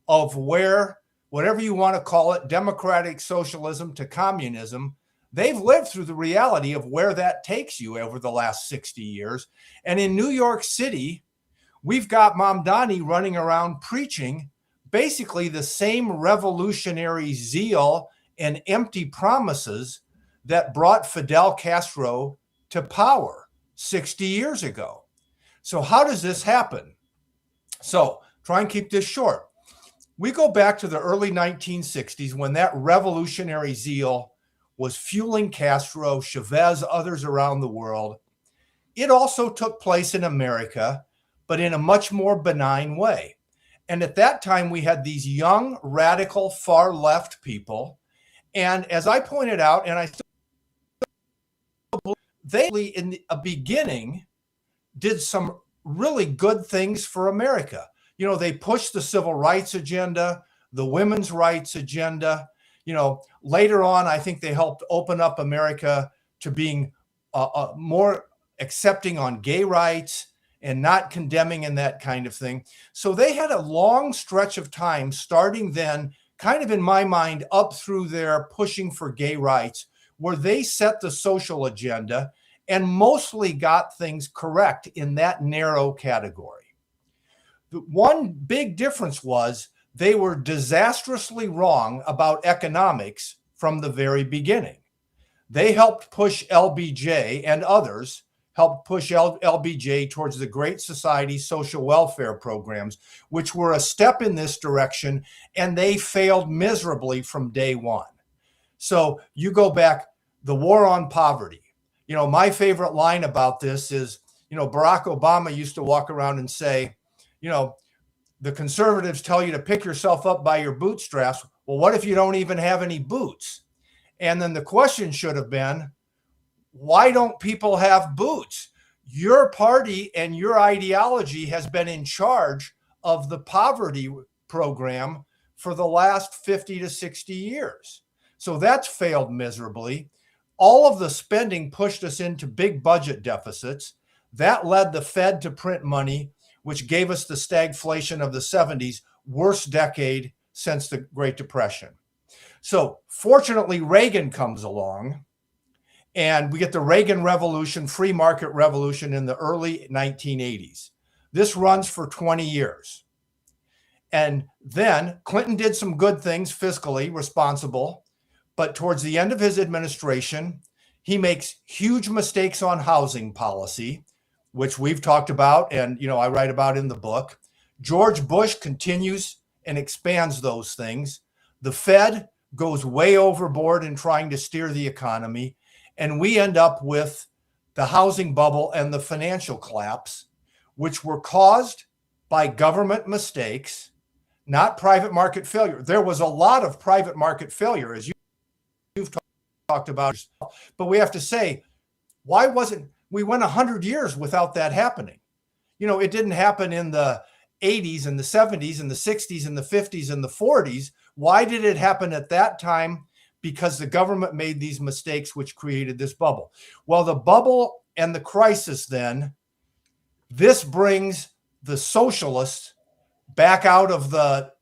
of where, whatever you want to call it, democratic socialism to communism, they've lived through the reality of where that takes you over the last 60 years. And in New York City, we've got Mamdani running around preaching basically the same revolutionary zeal and empty promises that brought Fidel Castro to power 60 years ago. So how does this happen? So try and keep this short. We go back to the early 1960s when that revolutionary zeal was fueling Castro, Chavez, others around the world. It also took place in America, but in a much more benign way. And at that time, we had these young, radical, far left people. And as I pointed out, and I still they in the beginning did some really good things for America. They pushed the civil rights agenda, the women's rights agenda. Later on, I think they helped open up America to being more accepting on gay rights and not condemning and that kind of thing. So they had a long stretch of time starting then, kind of in my mind, up through their pushing for gay rights, where they set the social agenda and mostly got things correct in that narrow category. The one big difference was they were disastrously wrong about economics from the very beginning. They helped push LBJ, and others helped push LBJ towards the Great Society social welfare programs, which were a step in this direction, and they failed miserably from day one. So you go back, the war on poverty, My favorite line about this is, Barack Obama used to walk around and say, the conservatives tell you to pick yourself up by your bootstraps. Well, what if you don't even have any boots? And then the question should have been, why don't people have boots? Your party and your ideology has been in charge of the poverty program for the last 50 to 60 years. So that's failed miserably. All of the spending pushed us into big budget deficits. That led the Fed to print money, which gave us the stagflation of the 70s, worst decade since the Great Depression. So fortunately, Reagan comes along, and we get the Reagan Revolution, free market revolution in the early 1980s. This runs for 20 years. And then Clinton did some good things, fiscally responsible, but towards the end of his administration, he makes huge mistakes on housing policy, which we've talked about and I write about in the book. George Bush continues and expands those things. The Fed goes way overboard in trying to steer the economy, and we end up with the housing bubble and the financial collapse, which were caused by government mistakes, not private market failure. There was a lot of private market failure, as you've talked about, but we have to say, why wasn't we went 100 years without that happening? It didn't happen in the 80s and the 70s and the 60s and the 50s and the 40s. Why did it happen at that time? Because the government made these mistakes, which created this bubble. Well, the bubble and the crisis then, this brings the socialists back out of the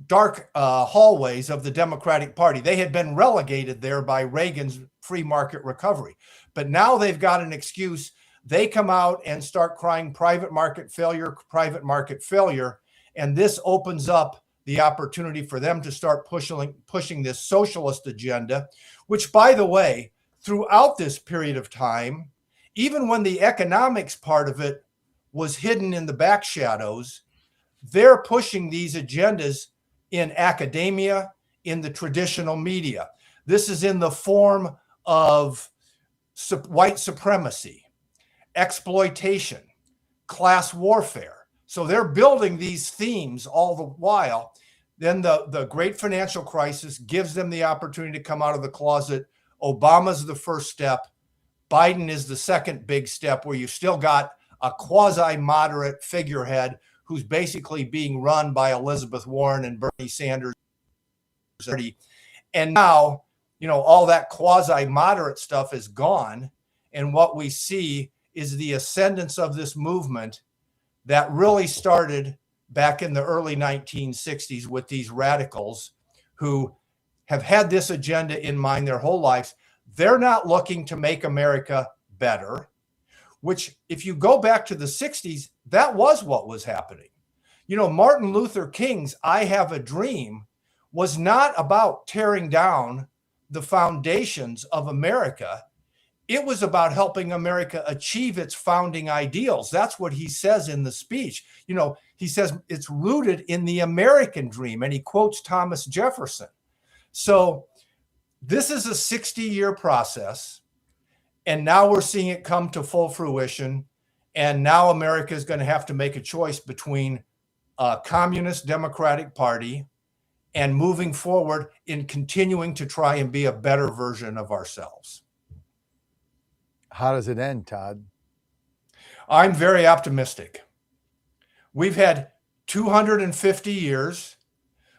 dark hallways of the Democratic Party. They had been relegated there by Reagan's free market recovery. But now they've got an excuse. They come out and start crying private market failure, and this opens up the opportunity for them to start pushing this socialist agenda, which, by the way, throughout this period of time, even when the economics part of it was hidden in the back shadows, they're pushing these agendas in academia, in the traditional media. This is in the form of white supremacy, exploitation, class warfare. So they're building these themes all the while. Then the great financial crisis gives them the opportunity to come out of the closet. Obama's the first step. Biden is the second big step, where you've still got a quasi-moderate figurehead who's basically being run by Elizabeth Warren and Bernie Sanders. And now, all that quasi-moderate stuff is gone. And what we see is the ascendance of this movement that really started back in the early 1960s with these radicals who have had this agenda in mind their whole lives. They're not looking to make America better, which, if you go back to the 60s, that was what was happening. Martin Luther King's I Have a Dream was not about tearing down the foundations of America. It was about helping America achieve its founding ideals. That's what he says in the speech. He says it's rooted in the American dream, and he quotes Thomas Jefferson. So this is a 60-year process, and now we're seeing it come to full fruition. And now America is going to have to make a choice between a communist Democratic Party and moving forward in continuing to try and be a better version of ourselves. How does it end, Todd? I'm very optimistic. We've had 250 years.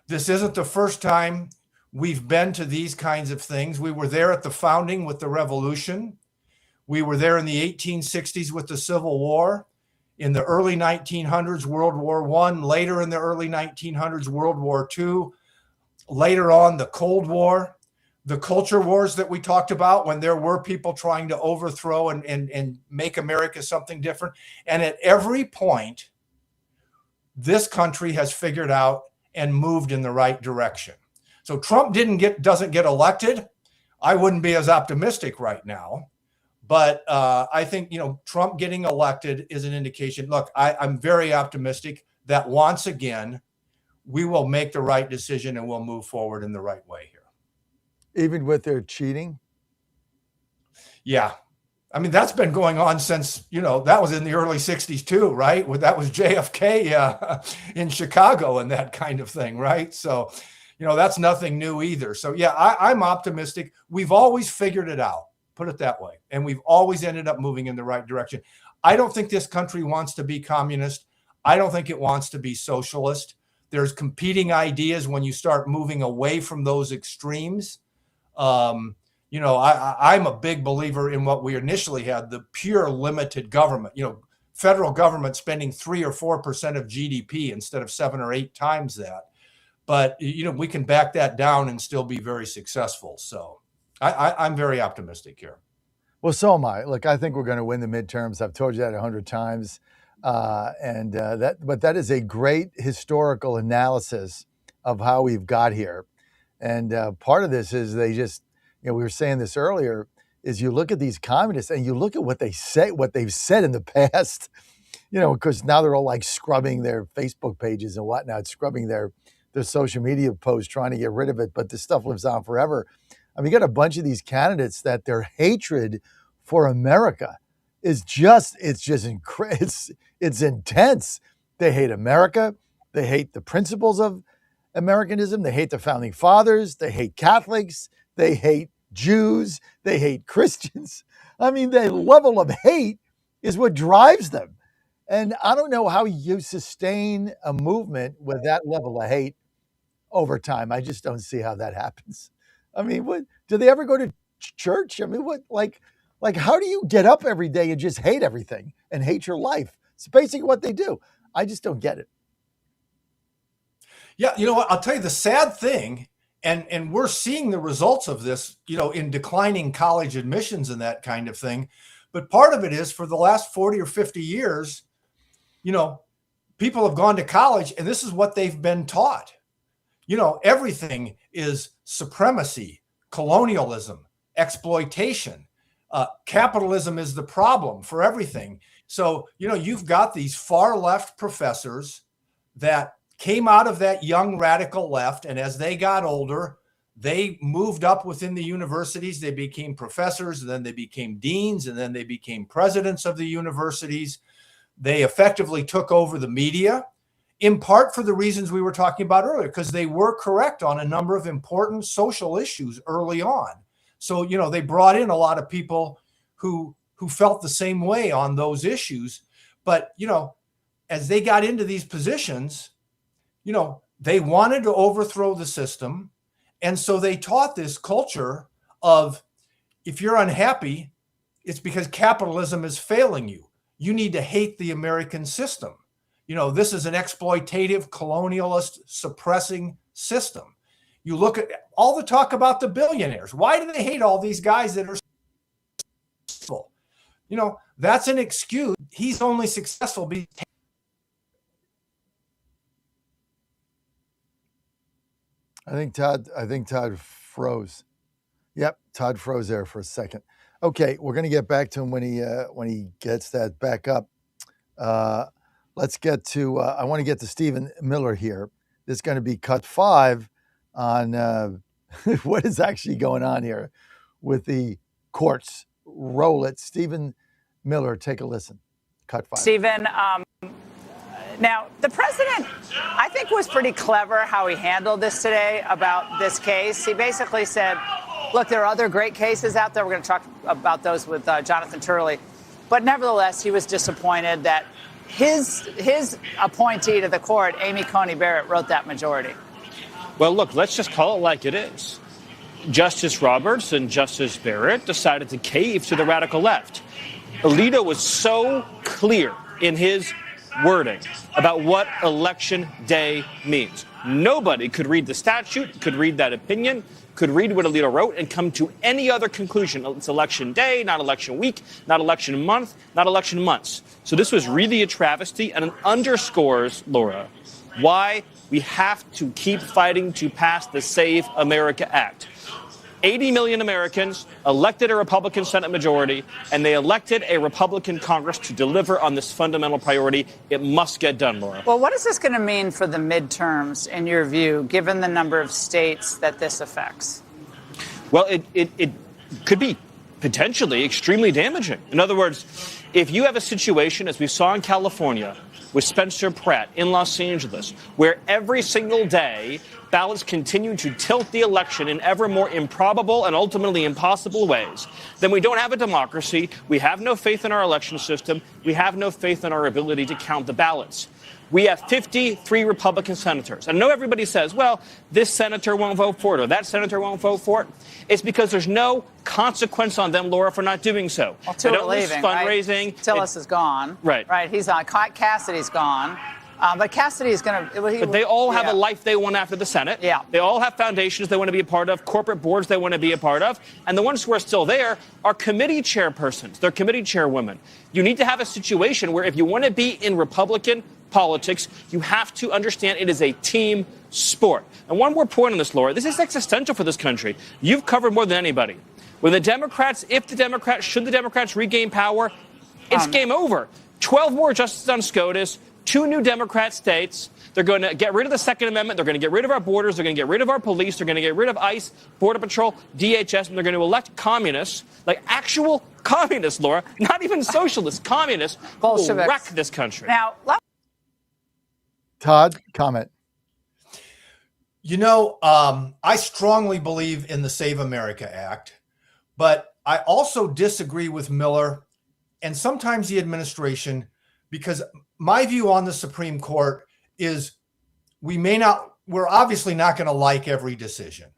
This isn't the first time we've been to these kinds of things. We were there at the founding with the revolution. We were there in the 1860s with the Civil War. In the early 1900s, World War I. Later in the early 1900s, World War II. Later on, the Cold War. The culture wars that we talked about, when there were people trying to overthrow and make America something different. And at every point, this country has figured out and moved in the right direction. So Trump doesn't get elected. I wouldn't be as optimistic right now. But I think, Trump getting elected is an indication. Look, I'm very optimistic that once again, we will make the right decision and we'll move forward in the right way here. Even with their cheating? Yeah. I mean, that's been going on since, that was in the early 60s too, right? That was JFK in Chicago and that kind of thing, right? So, that's nothing new either. So, yeah, I'm optimistic. We've always figured it out, put it that way. And we've always ended up moving in the right direction. I don't think this country wants to be communist. I don't think it wants to be socialist. There's competing ideas when you start moving away from those extremes. I'm a big believer in what we initially had, the pure limited government, federal government spending 3 or 4% of GDP instead of 7 or 8 times that. But, we can back that down and still be very successful. So I'm very optimistic here. Well, so am I. Look, I think we're going to win the midterms. I've told you that 100 times. But that is a great historical analysis of how we've got here. And part of this is they just, we were saying this earlier, is you look at these communists and you look at what they say, what they've said in the past, because now they're all like scrubbing their Facebook pages and whatnot, scrubbing their social media posts, trying to get rid of it. But this stuff lives on forever. I mean, you got a bunch of these candidates that their hatred for America is just, it's intense. They hate America. They hate the principles of Americanism. They hate the founding fathers. They hate Catholics. They hate Jews. They hate Christians. I mean, the level of hate is what drives them. And I don't know how you sustain a movement with that level of hate over time. I just don't see how that happens. I mean, what, do they ever go to church? I mean, what, like, how do you get up every day and just hate everything and hate your life? It's basically what they do. I just don't get it. Yeah, you know what? I'll tell you the sad thing, and we're seeing the results of this, in declining college admissions and that kind of thing. But part of it is for the last 40 or 50 years, people have gone to college and this is what they've been taught. Everything is supremacy, colonialism, exploitation. Capitalism is the problem for everything. So, you've got these far left professors that came out of that young radical left. And as they got older, they moved up within the universities. They became professors, and then they became deans, and then they became presidents of the universities. They effectively took over the media, in part for the reasons we were talking about earlier, because they were correct on a number of important social issues early on. So, they brought in a lot of people who felt the same way on those issues. But, as they got into these positions, they wanted to overthrow the system. And so they taught this culture of, if you're unhappy, it's because capitalism is failing you. You need to hate the American system. This is an exploitative, colonialist, suppressing system. You look at all the talk about the billionaires. Why do they hate all these guys that are successful? That's an excuse. He's only successful because I think Todd froze. Yep, Todd froze there for a second. Okay, we're going to get back to him when he gets that back up. Let's get to. I want to get to Stephen Miller here. This is going to be cut 5 on what is actually going on here with the courts. Roll it, Stephen Miller. Take a listen. Cut 5. Stephen. Now, the president, I think, was pretty clever how he handled this today about this case. He basically said, look, there are other great cases out there. We're going to talk about those with Jonathan Turley. But nevertheless, he was disappointed that his appointee to the court, Amy Coney Barrett, wrote that majority. Well, look, let's just call it like it is. Justice Roberts and Justice Barrett decided to cave to the radical left. Alito was so clear in his wording about what election day means. Nobody could read the statute, could read that opinion, could read what Alito wrote and come to any other conclusion. It's election day, not election week, not election month, not election months. So this was really a travesty, and it underscores, Laura, why we have to keep fighting to pass the Save America Act. 80 million Americans elected a Republican Senate majority, and they elected a Republican Congress to deliver on this fundamental priority. It must get done, Laura. Well, what is this going to mean for the midterms, in your view, given the number of states that this affects? Well, it could be potentially extremely damaging. In other words, if you have a situation, as we saw in California, with Spencer Pratt in Los Angeles, where every single day ballots continue to tilt the election in ever more improbable and ultimately impossible ways, then we don't have a democracy, we have no faith in our election system, we have no faith in our ability to count the ballots. We have 53 Republican senators. I know everybody says, well, this senator won't vote for it or that senator won't vote for it. It's because there's no consequence on them, Laura, for not doing so. Well, they don't lose leaving, fundraising. Right? Tillis is gone. Right. Right. He's on. Cassidy's gone. But Cassidy's going to... But they all have a life they want after the Senate. Yeah. They all have foundations they want to be a part of, corporate boards they want to be a part of. And the ones who are still there are committee chairpersons. They're committee chairwomen. You need to have a situation where if you want to be in Republican politics, you have to understand it is a team sport. And one more point on this, Laura. This is existential for this country. You've covered more than anybody. When the Democrats, should the Democrats regain power, it's game over. 12 more justices on SCOTUS, 2 new Democrat states. They're going to get rid of the Second Amendment. They're going to get rid of our borders. They're going to get rid of our police. They're going to get rid of ICE, Border Patrol, DHS, and they're going to elect communists, like actual communists, Laura, not even socialists, communists, who will wreck this country. Now, Todd, comment. You know, I strongly believe in the Save America Act, but I also disagree with Miller and sometimes the administration, because my view on the Supreme Court is we're obviously not going to like every decision.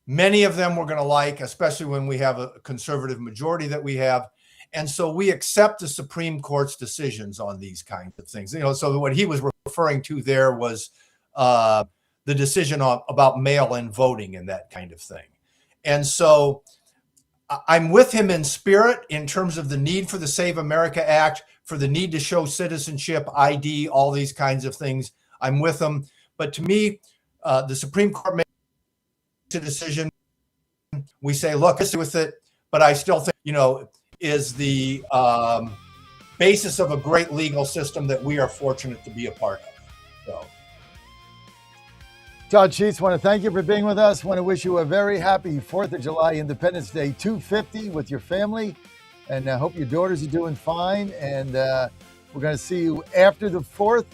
Many of them we're going to like, especially when we have a conservative majority that we have. And so we accept the Supreme Court's decisions on these kinds of things. You know, so what he was referring to there was the decision about mail-in voting and that kind of thing. And so I'm with him in spirit in terms of the need for the Save America Act, for the need to show citizenship, ID, all these kinds of things. I'm with him. But to me, the Supreme Court makes a decision. We say, look, let's do with it. But I still think, you know, is the basis of a great legal system that we are fortunate to be a part of. So, Todd Sheets, want to thank you for being with us. Want to wish you a very happy 4th of July, Independence Day 250 with your family. And I hope your daughters are doing fine. And we're going to see you after the 4th.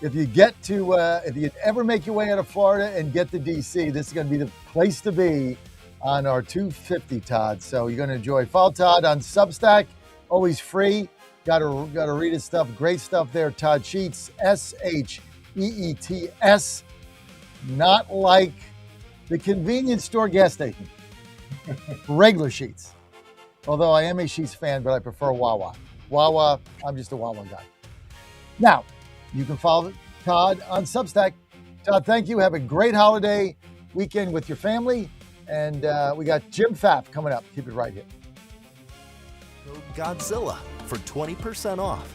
If you get to, if you ever make your way out of Florida and get to D.C., this is going to be the place to be on our 250, Todd. So you're going to enjoy. Follow Todd on Substack, always free. Got to read his stuff. Great stuff there. Todd Sheets, SHEETS, not like the convenience store gas station. Regular Sheets. Although I am a Sheets fan, but I prefer Wawa. Wawa, I'm just a Wawa guy. Now, you can follow Todd on Substack. Todd, thank you. Have a great holiday weekend with your family. And we got Jim Pfaff coming up. Keep it right here. Godzilla for 20% off.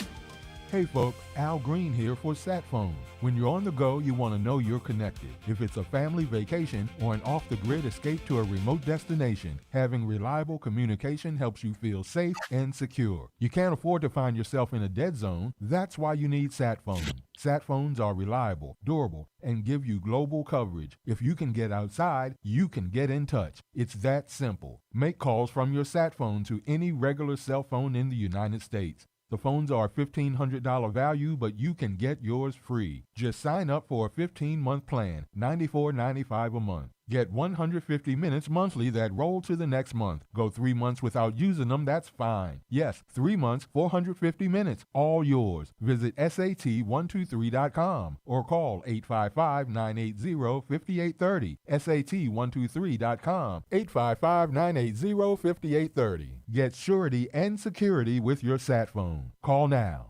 Hey folks, Al Green here for SatPhone. When you're on the go, you want to know you're connected. If it's a family vacation or an off-the-grid escape to a remote destination, having reliable communication helps you feel safe and secure. You can't afford to find yourself in a dead zone. That's why you need SatPhone. SatPhones are reliable, durable, and give you global coverage. If you can get outside, you can get in touch. It's that simple. Make calls from your SatPhone to any regular cell phone in the United States. The phones are $1,500 value, but you can get yours free. Just sign up for a 15-month plan, $94.95 a month. Get 150 minutes monthly that roll to the next month. Go 3 months without using them, that's fine. Yes, 3 months, 450 minutes, all yours. Visit SAT123.com or call 855-980-5830. SAT123.com, 855-980-5830. Get surety and security with your SatPhone. Call now.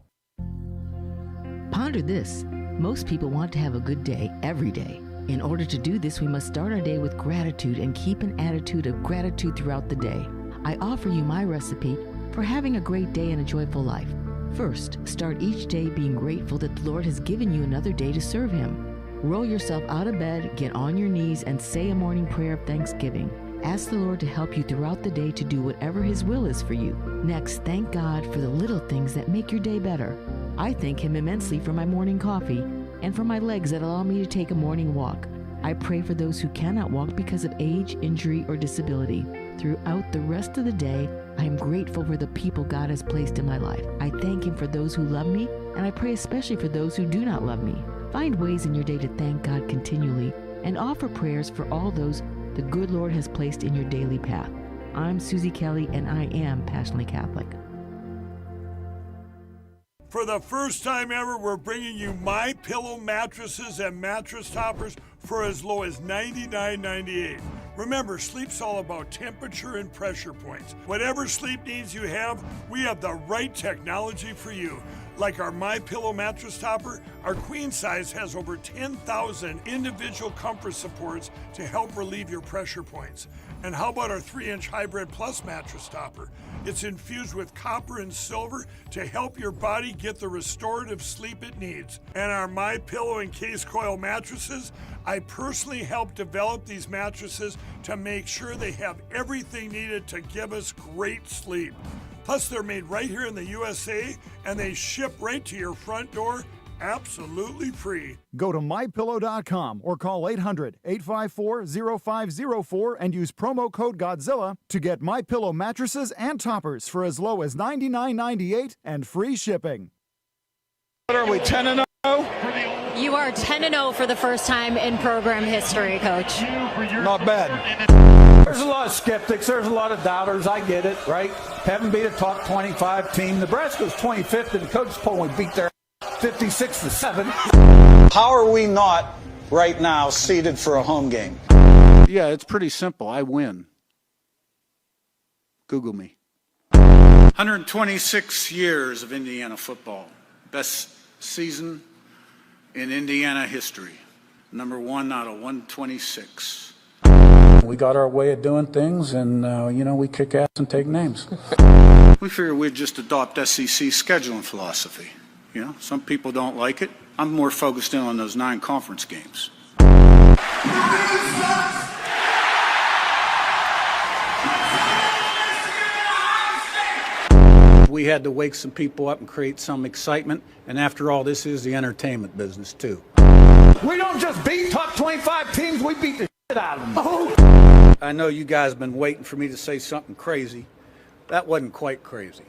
Ponder this. Most people want to have a good day every day. In order to do this, we must start our day with gratitude and keep an attitude of gratitude throughout the day. I offer you my recipe for having a great day and a joyful life. First, start each day being grateful that the Lord has given you another day to serve Him. Roll yourself out of bed, get on your knees, and say a morning prayer of thanksgiving. Ask the Lord to help you throughout the day to do whatever His will is for you. Next, thank God for the little things that make your day better. I thank Him immensely for my morning coffee and for my legs that allow me to take a morning walk. I pray for those who cannot walk because of age, injury, or disability. Throughout the rest of the day, I am grateful for the people God has placed in my life. I thank Him for those who love me, and I pray especially for those who do not love me. Find ways in your day to thank God continually and offer prayers for all those the good Lord has placed in your daily path. I'm Susie Kelly, and I am passionately Catholic. For the first time ever, we're bringing you MyPillow mattresses and mattress toppers for as low as $99.98. Remember, sleep's all about temperature and pressure points. Whatever sleep needs you have, we have the right technology for you. Like our MyPillow mattress topper, our queen size has over 10,000 individual comfort supports to help relieve your pressure points. And how about our 3-inch Hybrid Plus mattress topper? It's infused with copper and silver to help your body get the restorative sleep it needs. And our MyPillow and Case Coil mattresses, I personally helped develop these mattresses to make sure they have everything needed to give us great sleep. Plus, they're made right here in the USA, and they ship right to your front door, absolutely free. Go to mypillow.com or call 800-854-0504 and use promo code Godzilla to get MyPillow mattresses and toppers for as low as $99.98 and free shipping. What are we, 10-0? You are 10-0 for the first time in program history, Coach. Not bad. There's a lot of skeptics. There's a lot of doubters. I get it, right? Haven't beat a top 25 team. Nebraska's 25th in the coaches poll. We beat their 56-7. How are we not right now seeded for a home game? Yeah, it's pretty simple. I win. Google me. 126 years of Indiana football. Best season in Indiana history. Number 1 out of 126. We got our way of doing things, and, we kick ass and take names. We figured we'd just adopt SEC scheduling philosophy. Some people don't like it. I'm more focused in on those 9 conference games. We had to wake some people up and create some excitement, and after all, this is the entertainment business, too. We don't just beat top 25 teams, we beat the shit out of them. Oh. I know you guys have been waiting for me to say something crazy. That wasn't quite crazy.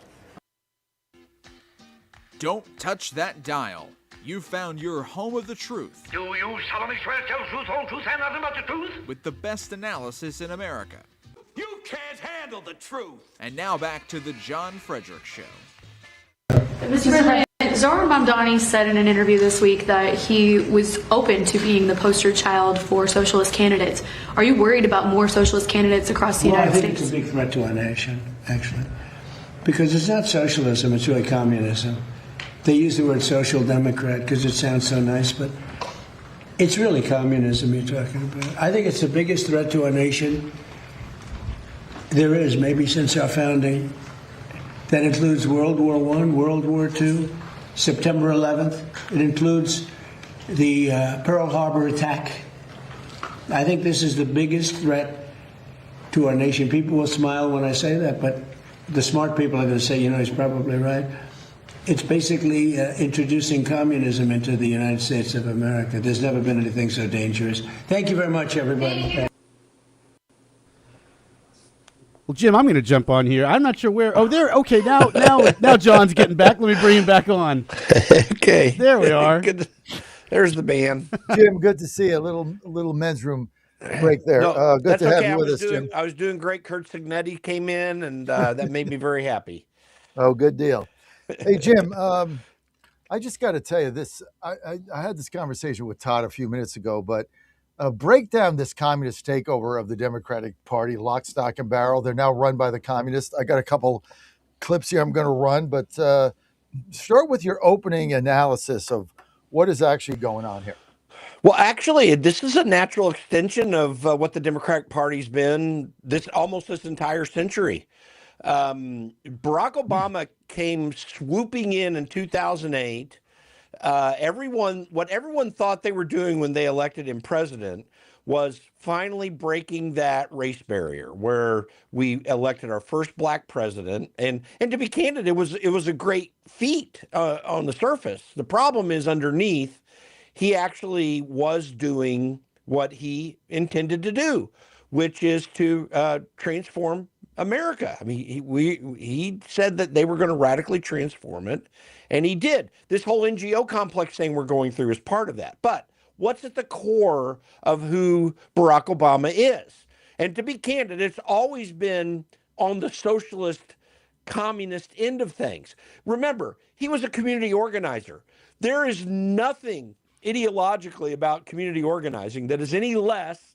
Don't touch that dial. You found your home of the truth. Do you solemnly swear to tell the truth, whole truth, and nothing but the truth? With the best analysis in America. You can't handle the truth. And now back to the John Fredericks Show. Mr. President, Zoran Mamdani said in an interview this week that he was open to being the poster child for socialist candidates. Are you worried about more socialist candidates across the United States? I think it's a big threat to our nation, actually. Because it's not socialism, it's really communism. They use the word social democrat because it sounds so nice, but it's really communism you're talking about. I think it's the biggest threat to our nation there is, maybe since our founding. That includes World War I, World War II, September 11th. It includes the Pearl Harbor attack. I think this is the biggest threat to our nation. People will smile when I say that, but the smart people are going to say, he's probably right. It's basically introducing communism into the United States of America. There's never been anything so dangerous. Thank you very much, everybody. Well, Jim, I'm going to jump on here. I'm not sure where. Oh, there. Okay, now John's getting back. Let me bring him back on. Okay. There we are. Good. There's the band. Jim, good to see you. A little men's room break there. No, good to have you with us, Jim. Jim. I was doing great. Kurt Signetti came in, and that made me very happy. Oh, good deal. Hey, Jim, I just got to tell you this. I had this conversation with Todd a few minutes ago, but break down this communist takeover of the Democratic Party, lock, stock, and barrel. They're now run by the communists. I got a couple clips here I'm going to run, but start with your opening analysis of what is actually going on here. Well, actually, this is a natural extension of what the Democratic Party's been almost this entire century. Barack Obama came swooping in 2008. What everyone thought they were doing when they elected him president was finally breaking that race barrier, where we elected our first black president. And to be candid, it was a great feat on the surface. The problem is underneath, he actually was doing what he intended to do, which is to transform America. I mean, he said that they were going to radically transform it, and he did. This whole NGO complex thing we're going through is part of that. But what's at the core of who Barack Obama is? And to be candid, it's always been on the socialist, communist end of things. Remember, he was a community organizer. There is nothing ideologically about community organizing that is any less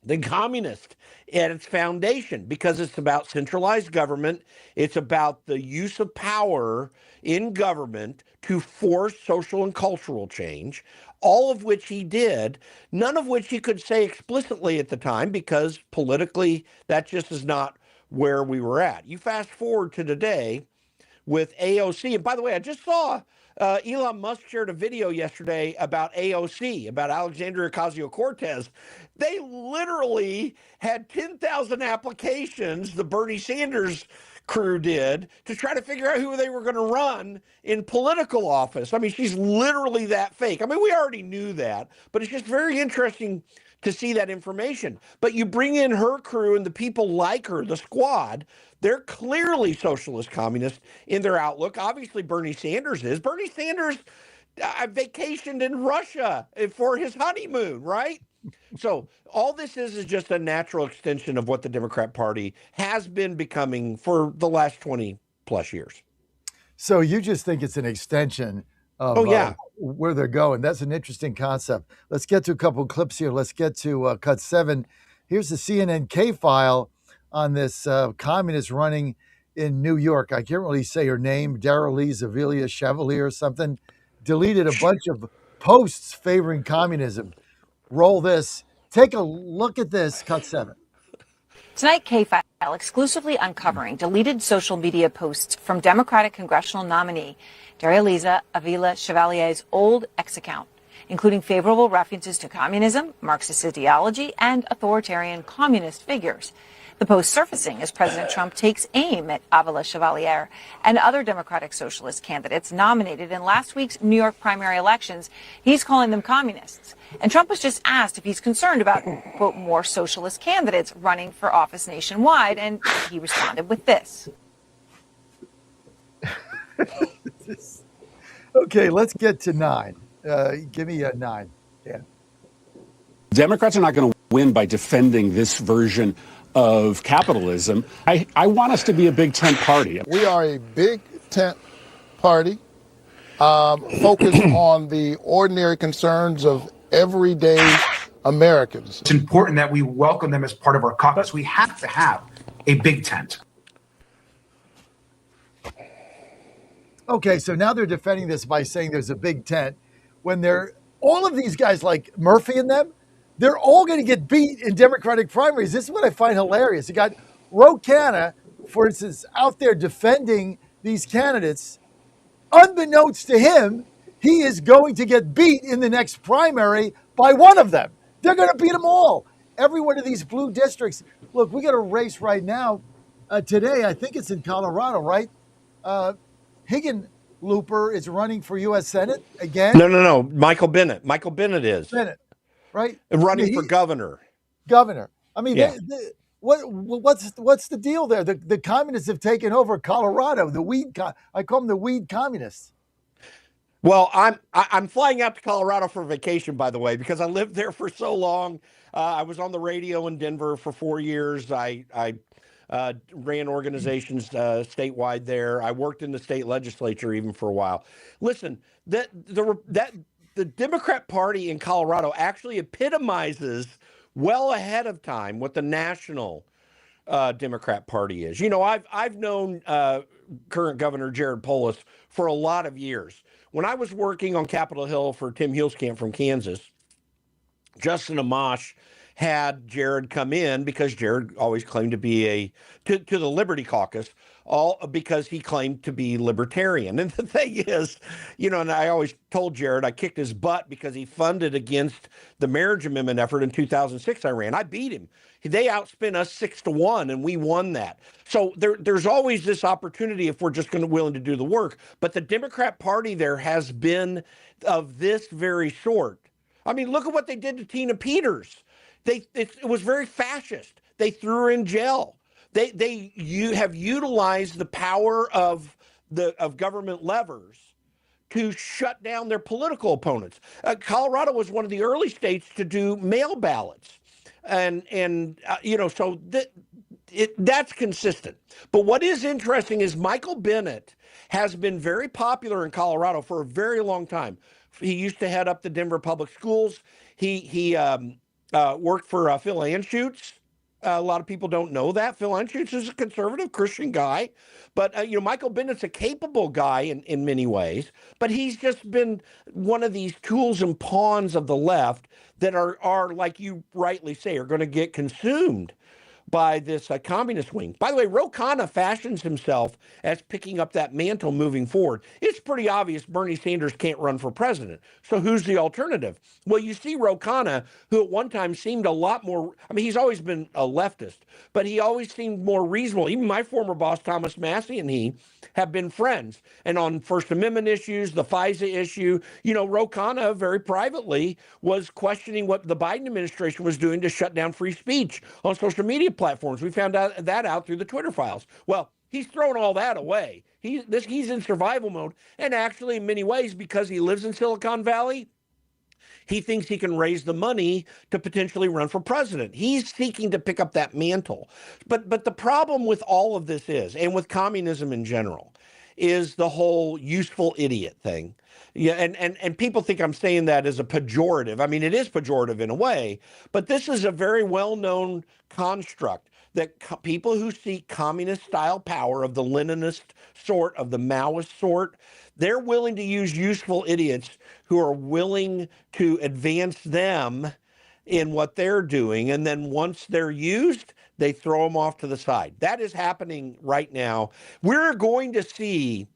than communist at its foundation, because it's about centralized government. It's about the use of power in government to force social and cultural change, all of which he did, none of which he could say explicitly at the time, because politically that just is not where we were at. You fast forward to today with AOC. And by the way, I just saw Elon Musk shared a video yesterday about AOC, about Alexandria Ocasio-Cortez. They literally had 10,000 applications, the Bernie Sanders crew did, to try to figure out who they were going to run in political office. I mean, she's literally that fake. I mean, we already knew that, but it's just very interesting to see that information. But you bring in her crew and the people like her, the squad, they're clearly socialist communists in their outlook. Obviously, Bernie Sanders is. Bernie Sanders vacationed in Russia for his honeymoon, right? So all this is just a natural extension of what the Democrat Party has been becoming for the last 20 plus years. So you just think it's an extension of where they're going. That's an interesting concept. Let's get to a couple of clips here. Let's get to cut 7. Here's the CNN K file on this communist running in New York. I can't really say her name, Darrell Zavilia Chevalier or something. Deleted a bunch of posts favoring communism. Roll this. Take a look at this. Cut 7. Tonight, K-File exclusively uncovering deleted social media posts from Democratic congressional nominee Darrell Avila Chevalier's old X account, including favorable references to communism, Marxist ideology, and authoritarian communist figures. The post surfacing as President Trump takes aim at Avila Chevalier and other Democratic Socialist candidates nominated in last week's New York primary elections. He's calling them communists. And Trump was just asked if he's concerned about, quote, more socialist candidates running for office nationwide, and he responded with this. Okay, let's get to 9. Give me a 9. Yeah. Democrats are not going to win by defending this version of capitalism. I want us to be a big tent party. We are a big tent party focused on the ordinary concerns of everyday Americans. It's important that we welcome them as part of our caucus. We have to have a big tent. Okay, so now they're defending this by saying there's a big tent when they're all of these guys like Murphy and them, they're all going to get beat in Democratic primaries. This is what I find hilarious. You got Ro Khanna, for instance, out there defending these candidates. Unbeknownst to him, he is going to get beat in the next primary by one of them. They're going to beat them all. Every one of these blue districts. Look, we got a race right now. Today, I think it's in Colorado, right? Hickenlooper is running for U.S. Senate again. No. Michael Bennet. Michael Bennet is. Bennet, right? Running for governor. Governor. I mean, yeah. What's the deal there? The communists have taken over Colorado. I call them the weed communists. Well, I'm flying out to Colorado for vacation, by the way, because I lived there for so long. I was on the radio in Denver for 4 years. I ran organizations statewide there. I worked in the state legislature even for a while. Listen, the Democrat Party in Colorado actually epitomizes well ahead of time what the national Democrat Party is. You know, I've known current Governor Jared Polis for a lot of years. When I was working on Capitol Hill for Tim Huelskamp from Kansas, Justin Amash had Jared come in because Jared always claimed to be to the Liberty Caucus, all because he claimed to be libertarian. And the thing is, you know, and I always told Jared I kicked his butt because he funded against the marriage amendment effort in 2006 I ran. I beat him. They outspent us 6-1 and we won that. So there's always this opportunity if we're just willing to do the work. But the Democrat Party there has been of this very sort. I mean, look at what they did to Tina Peters. It was very fascist. They threw her in jail. You have utilized the power of government levers to shut down their political opponents. Colorado was one of the early states to do mail ballots, so that's consistent. But what is interesting is Michael Bennett has been very popular in Colorado for a very long time. He used to head up the Denver Public Schools. He worked for Phil Anschutz. A lot of people don't know that. Phil Anschutz is a conservative Christian guy. But, Michael Bennett's a capable guy in many ways. But he's just been one of these tools and pawns of the left that are like you rightly say, are going to get consumed by this communist wing. By the way, Ro Khanna fashions himself as picking up that mantle moving forward. It's pretty obvious Bernie Sanders can't run for president. So who's the alternative? Well, you see Ro Khanna, who at one time seemed a lot more, he's always been a leftist, but he always seemed more reasonable. Even my former boss, Thomas Massey, and he have been friends. And on First Amendment issues, the FISA issue, Ro Khanna very privately was questioning what the Biden administration was doing to shut down free speech on social media platforms. We found that out through the Twitter files. Well, he's thrown all that away. He's in survival mode. And actually, in many ways, because he lives in Silicon Valley, he thinks he can raise the money to potentially run for president. He's seeking to pick up that mantle. But the problem with all of this is, and with communism in general, is the whole useful idiot thing. Yeah, and people think I'm saying that as a pejorative. It is pejorative in a way, but this is a very well-known construct that people who seek communist-style power of the Leninist sort, of the Maoist sort, they're willing to use useful idiots who are willing to advance them in what they're doing. And then once they're used, they throw them off to the side. That is happening right now. We're going to see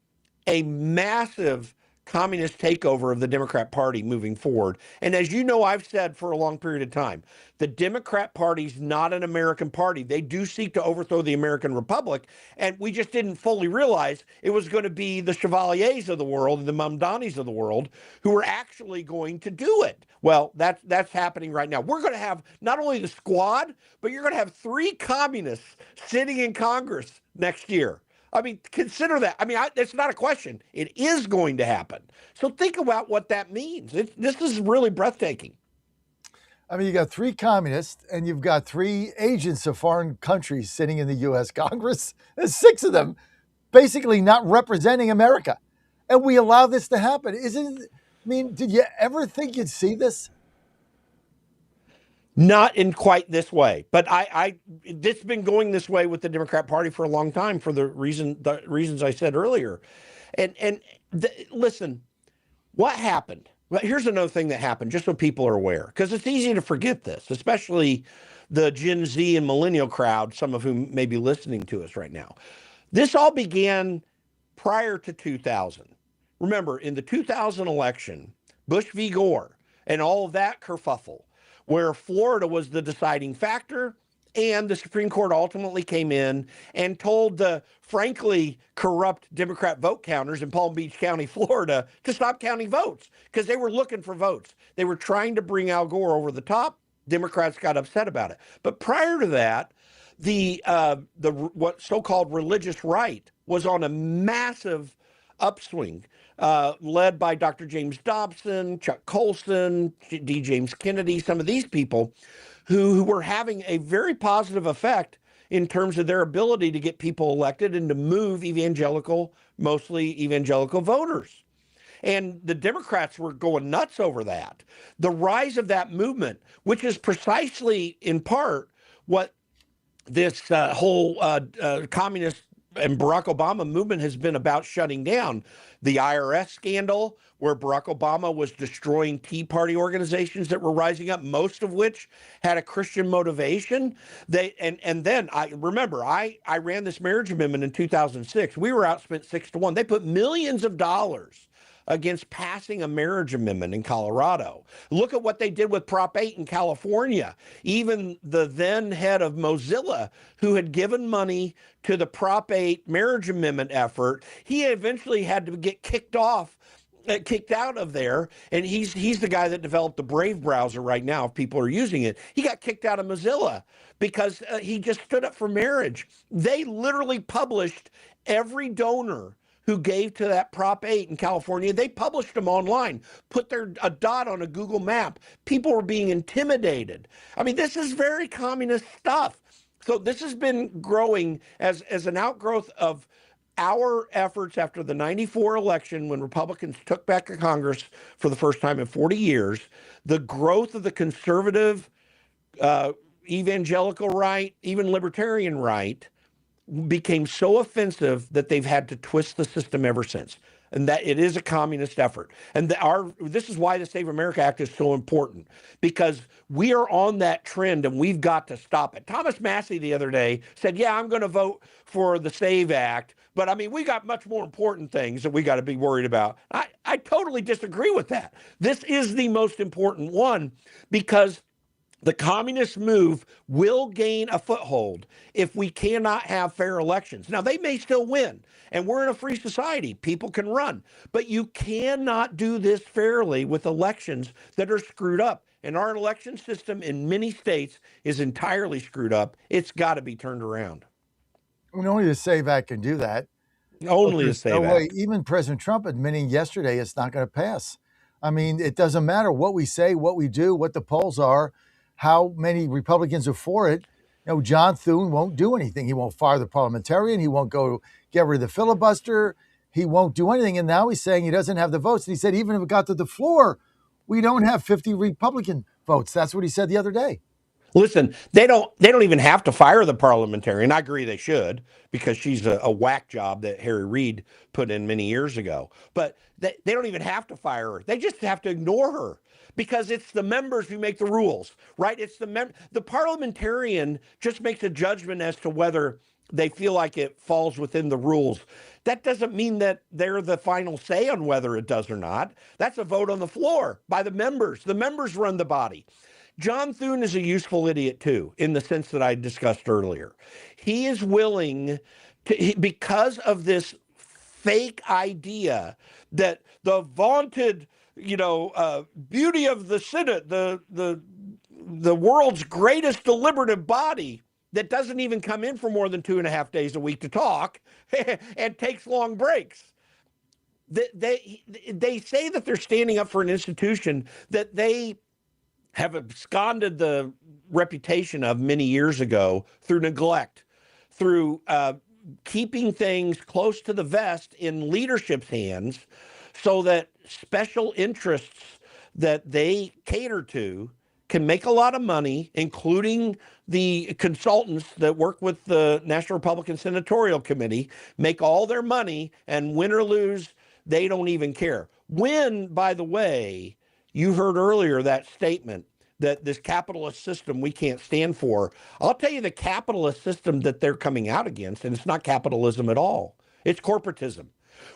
a massive communist takeover of the Democrat Party moving forward. And as you know, I've said for a long period of time, the Democrat Party's not an American party. They do seek to overthrow the American Republic, and we just didn't fully realize it was going to be the Chevaliers of the world and the Mamdanis of the world who were actually going to do it. Well, that's happening right now. We're going to have not only the squad, but you're going to have 3 communists sitting in Congress next year. Consider that. It's not a question. It is going to happen. So think about what that means. This is really breathtaking. You got 3 communists and you've got 3 agents of foreign countries sitting in the U.S. Congress. There's 6 of them basically not representing America. And we allow this to happen. Did you ever think you'd see this? Not in quite this way, but this has been going this way with the Democrat Party for a long time for the reasons I said earlier. Listen, what happened? Well, here's another thing that happened, just so people are aware, because it's easy to forget this, especially the Gen Z and millennial crowd, some of whom may be listening to us right now. This all began prior to 2000. Remember, in the 2000 election, Bush v. Gore and all of that kerfuffle, where Florida was the deciding factor, and the Supreme Court ultimately came in and told the frankly corrupt Democrat vote counters in Palm Beach County, Florida, to stop counting votes because they were looking for votes. They were trying to bring Al Gore over the top. Democrats got upset about it. But prior to that, the what so-called religious right was on a massive upswing. Led by Dr. James Dobson, Chuck Colson, D. James Kennedy, some of these people who were having a very positive effect in terms of their ability to get people elected and to move mostly evangelical voters. And the Democrats were going nuts over that. The rise of that movement, which is precisely in part what this whole communist and Barack Obama movement has been about shutting down. The IRS scandal, where Barack Obama was destroying Tea Party organizations that were rising up, most of which had a Christian motivation. And then I remember I ran this marriage amendment in 2006. We were outspent 6-1. They put millions of dollars against passing a marriage amendment in Colorado. Look at what they did with Prop 8 in California. Even the then head of Mozilla, who had given money to the Prop 8 marriage amendment effort, he eventually had to get kicked off kicked out of there, and he's the guy that developed the Brave browser right now. If people are using it, he got kicked out of Mozilla because he just stood up for marriage. They literally published every donor who gave to that Prop 8 in California. They published them online, put a dot on a Google map. People were being intimidated. I mean, this is very communist stuff. So this has been growing as an outgrowth of our efforts after the 94 election, when Republicans took back the Congress for the first time in 40 years. The growth of the conservative, evangelical right, even libertarian right, became so offensive that they've had to twist the system ever since. And that it is a communist effort. And this is why the Save America Act is so important, because we are on that trend and we've got to stop it. Thomas Massey the other day said, yeah, I'm going to vote for the Save Act, but I mean, we got much more important things that we got to be worried about. I totally disagree with that. This is the most important one, because the communist move will gain a foothold if we cannot have fair elections. Now, they may still win, and we're in a free society. People can run. But you cannot do this fairly with elections that are screwed up. And our election system in many states is entirely screwed up. It's got to be turned around. I mean, only the Save Act can do that. Only the Save Act. Even President Trump admitting yesterday it's not going to pass. I mean, it doesn't matter what we say, what we do, what the polls are, how many Republicans are for it. You know, John Thune won't do anything. He won't fire the parliamentarian. He won't go get rid of the filibuster. He won't do anything. And now he's saying he doesn't have the votes. And he said, even if it got to the floor, we don't have 50 Republican votes. That's what he said the other day. Listen, they don't even have to fire the parliamentarian. I agree they should, because she's a whack job that Harry Reid put in many years ago. But they don't even have to fire her. They just have to ignore her, because it's the members who make the rules, right? It's the parliamentarian just makes a judgment as to whether they feel like it falls within the rules. That doesn't mean that they're the final say on whether it does or not. That's a vote on the floor by the members. The members run the body. John Thune is a useful idiot too, in the sense that I discussed earlier. He is willing to, because of this fake idea that the vaunted, beauty of the Senate, the world's greatest deliberative body, that doesn't even come in for more than 2.5 days a week to talk and takes long breaks. They say that they're standing up for an institution that they have absconded the reputation of many years ago through neglect, through keeping things close to the vest in leadership's hands, so that special interests that they cater to can make a lot of money, including the consultants that work with the National Republican Senatorial Committee, make all their money, and win or lose, they don't even care. When, by the way, you heard earlier that statement that this capitalist system we can't stand for. I'll tell you the capitalist system that they're coming out against, and it's not capitalism at all. It's corporatism.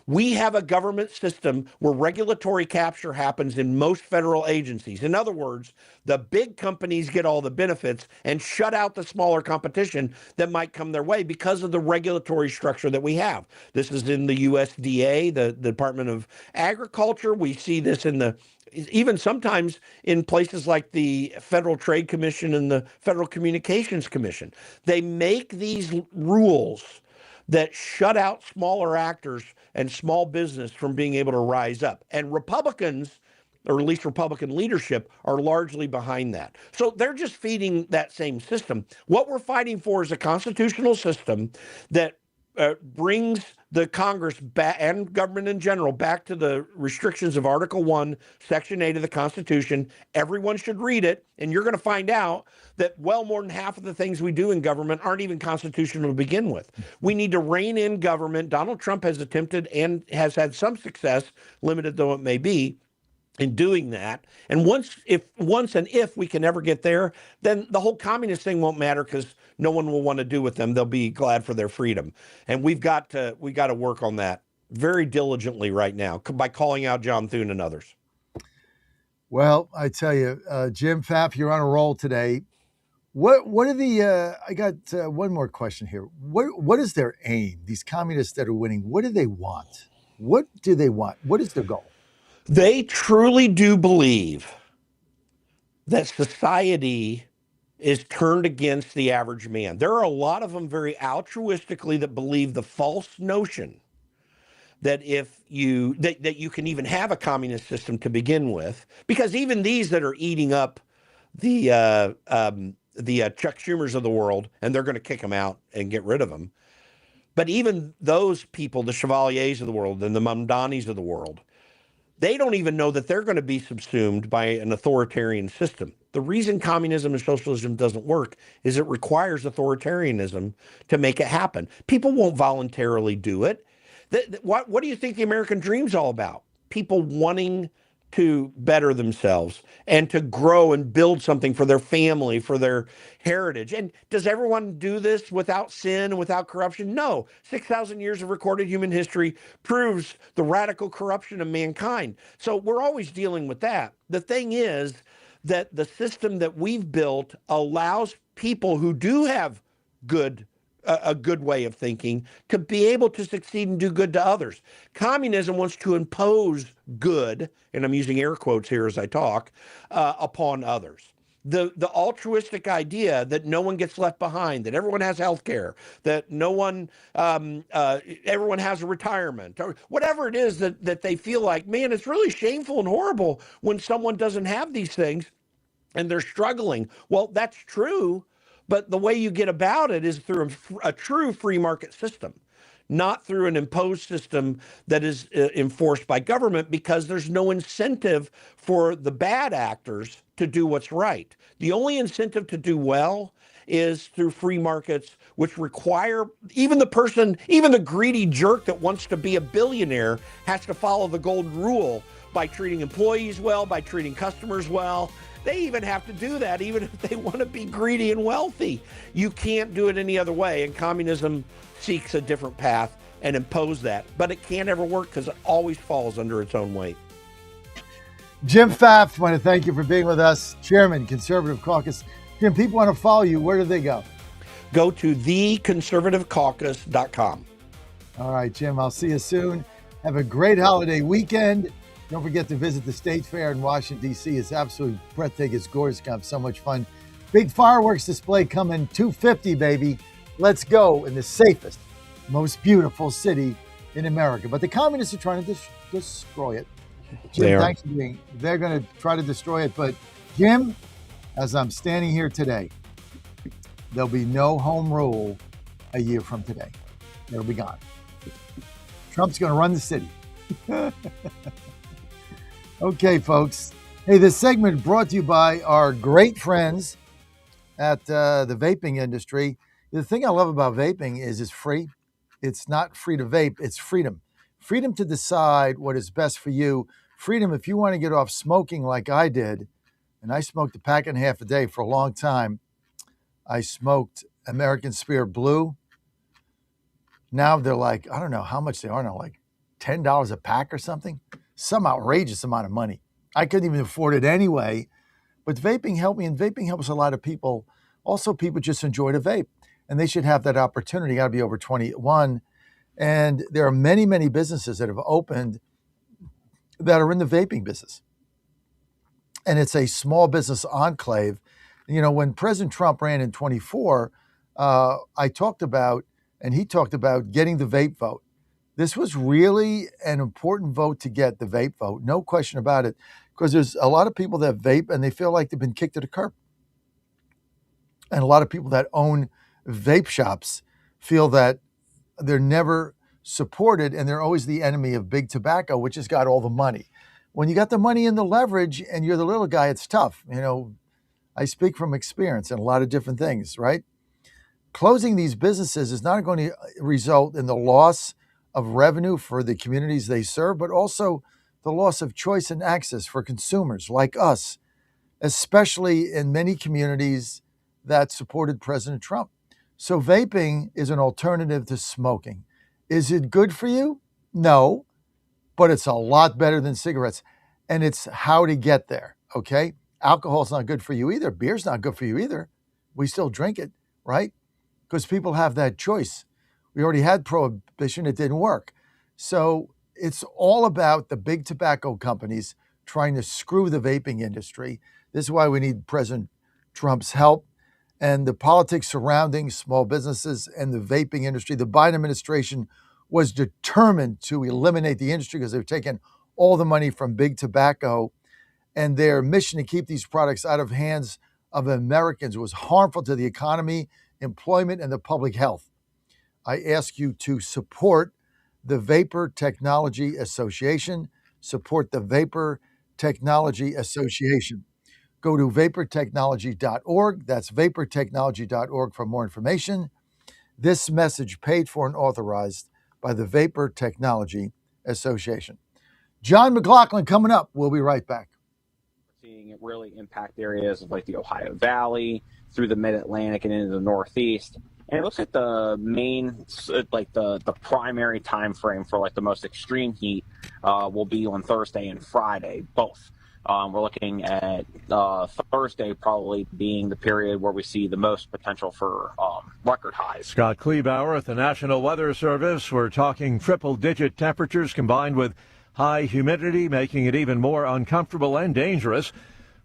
We have a government system where regulatory capture happens in most federal agencies. In other words, the big companies get all the benefits and shut out the smaller competition that might come their way because of the regulatory structure that we have. This is in the USDA, the Department of Agriculture. We see this even sometimes in places like the Federal Trade Commission and the Federal Communications Commission. They make these rules that shut out smaller actors and small business from being able to rise up. And Republicans, or at least Republican leadership, are largely behind that. So they're just feeding that same system. What we're fighting for is a constitutional system that brings the Congress back, and government in general, back to the restrictions of Article 1, Section 8 of the Constitution. Everyone should read it, and you're going to find out that well more than half of the things we do in government aren't even constitutional to begin with. We need to rein in government. Donald Trump has attempted and has had some success, limited though it may be, in doing that. And once and if we can ever get there, then the whole communist thing won't matter, because no one will want to do with them. They'll be glad for their freedom. And we got to work on that very diligently right now by calling out John Thune and others. Well, I tell you, Jim Pfaff, you're on a roll today. What are the? I got one more question here. What is their aim? These communists that are winning, what do they want? What do they want? What is their goal? They truly do believe that society is turned against the average man. There are a lot of them very altruistically that believe the false notion that if you that you can even have a communist system to begin with, because even these that are eating up the Chuck Schumers of the world, and they're going to kick them out and get rid of them. But even those people, the Chevaliers of the world and the Mamdanis of the world, they don't even know that they're going to be subsumed by an authoritarian system. The reason communism and socialism doesn't work is it requires authoritarianism to make it happen. People won't voluntarily do it. What do you think the American dream's all about? People wanting to better themselves and to grow and build something for their family, for their heritage. And does everyone do this without sin and without corruption? No. 6,000 years of recorded human history proves the radical corruption of mankind. So we're always dealing with that. The thing is that the system that we've built allows people who do have a good way of thinking to be able to succeed and do good to others. Communism wants to impose good, and I'm using air quotes here as I talk, upon others. The altruistic idea that no one gets left behind, that everyone has health care, that everyone has a retirement, or whatever it is that they feel like, man, it's really shameful and horrible when someone doesn't have these things and they're struggling. Well, that's true. But the way you get about it is through a true free market system, not through an imposed system that is enforced by government, because there's no incentive for the bad actors to do what's right. The only incentive to do well is through free markets, which require even the greedy jerk that wants to be a billionaire has to follow the golden rule by treating employees well, by treating customers well. They even have to do that, even if they want to be greedy and wealthy. You can't do it any other way, and communism seeks a different path and impose that. But it can't ever work because it always falls under its own weight. Jim Pfaff, I want to thank you for being with us, Chairman, Conservative Caucus. Jim, people want to follow you. Where do they go? Go to theconservativecaucus.com. All right, Jim, I'll see you soon. Have a great holiday weekend. Don't forget to visit the State Fair in Washington, D.C. It's absolutely breathtaking. It's gorgeous. It's going to have so much fun. Big fireworks display coming, 250, baby. Let's go in the safest, most beautiful city in America. But the communists are trying to destroy it. Jim, thanks for being. They're going to try to destroy it. But, Jim, as I'm standing here today, there'll be no home rule a year from today. It'll be gone. Trump's going to run the city. Okay, folks. Hey, this segment brought to you by our great friends at the vaping industry. The thing I love about vaping is it's free. It's not free to vape. It's freedom. Freedom to decide what is best for you. Freedom if you want to get off smoking like I did, and I smoked a pack and a half a day for a long time. I smoked American Spirit Blue. Now they're like, I don't know how much they are now, like $10 a pack or something. Some outrageous amount of money. I couldn't even afford it anyway. But vaping helped me, and vaping helps a lot of people. Also, people just enjoy to vape, and they should have that opportunity. You got to be over 21. And there are many, many businesses that have opened that are in the vaping business. And it's a small business enclave. You know, when President Trump ran in 24, I talked about, and he talked about getting the vape vote. This was really an important vote to get, the vape vote, no question about it, because there's a lot of people that vape and they feel like they've been kicked to the curb. And a lot of people that own vape shops feel that they're never supported and they're always the enemy of big tobacco, which has got all the money. When you got the money and the leverage and you're the little guy, it's tough. You know, I speak from experience in a lot of different things, right? Closing these businesses is not going to result in the loss of revenue for the communities they serve, but also the loss of choice and access for consumers like us, especially in many communities that supported President Trump. So vaping is an alternative to smoking. Is it good for you? No, but it's a lot better than cigarettes. And it's how to get there, okay? Alcohol's not good for you either. Beer's not good for you either. We still drink it, right? Because people have that choice. We already had prohibition. It didn't work. So It's all about the big tobacco companies trying to screw the vaping industry. This is why we need President Trump's help. And the politics surrounding small businesses and the vaping industry. The Biden administration was determined to eliminate the industry because they've taken all the money from big tobacco, and their mission to keep these products out of hands of Americans was harmful to the economy, employment, and the public health. I ask you to support the Vapor Technology Association. Support the Vapor Technology Association. Go to vaportechnology.org. That's vaportechnology.org for more information. This message paid for and authorized by the Vapor Technology Association. John McLaughlin coming up. We'll be right back. Seeing it really impact areas like the Ohio Valley, through the Mid-Atlantic and into the Northeast. And it looks like the main, like the primary time frame for like the most extreme heat will be on Thursday and Friday, both. We're looking at Thursday probably being the period where we see the most potential for record highs. Scott Kleebauer at the National Weather Service. We're talking triple-digit temperatures combined with high humidity, making it even more uncomfortable and dangerous.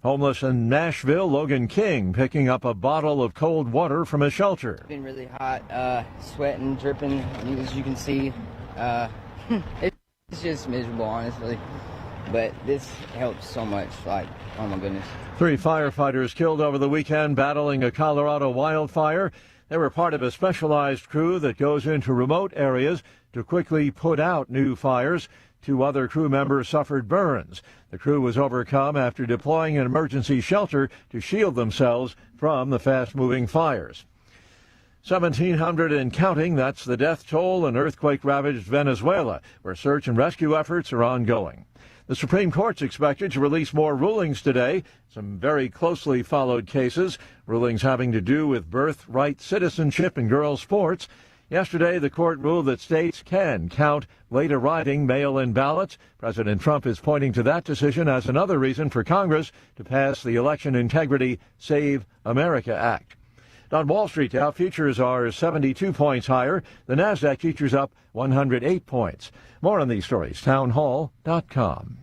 Homeless in Nashville, Logan King picking up a bottle of cold water from a shelter. It's been really hot, sweating, dripping, as you can see. It's just miserable, honestly. But this helps so much, like, oh my goodness. 3 firefighters killed over the weekend battling a Colorado wildfire. They were part of a specialized crew that goes into remote areas to quickly put out new fires. 2 other crew members suffered burns. The crew was overcome after deploying an emergency shelter to shield themselves from the fast-moving fires. 1,700 and counting, that's the death toll in earthquake-ravaged Venezuela, where search and rescue efforts are ongoing. The Supreme Court's expected to release more rulings today, some very closely followed cases, rulings having to do with birthright citizenship in girls' sports. Yesterday, the court ruled that states can count late-arriving mail-in ballots. President Trump is pointing to that decision as another reason for Congress to pass the Election Integrity Save America Act. On Wall Street, Dow futures are 72 points higher. The Nasdaq futures up 108 points. More on these stories, townhall.com.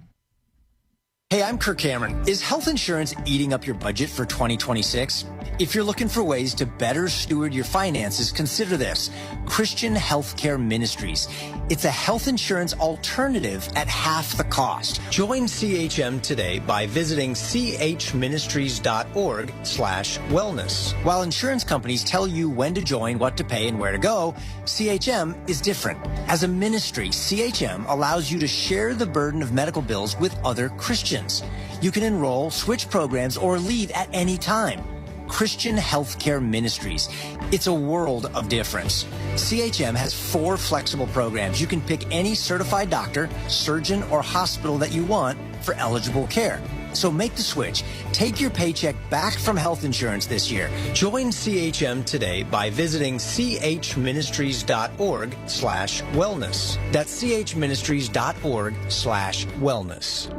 Hey, I'm Kirk Cameron. Is health insurance eating up your budget for 2026? If you're looking for ways to better steward your finances, consider this: Christian Healthcare Ministries. It's a health insurance alternative at half the cost. Join CHM today by visiting chministries.org/wellness. While insurance companies tell you when to join, what to pay, and where to go, CHM is different. As a ministry, CHM allows you to share the burden of medical bills with other Christians. You can enroll, switch programs, or leave at any time. Christian Healthcare Ministries. It's a world of difference. CHM has 4 flexible programs. You can pick any certified doctor, surgeon, or hospital that you want for eligible care. So make the switch. Take your paycheck back from health insurance this year. Join CHM today by visiting chministries.org/wellness. That's chministries.org/wellness.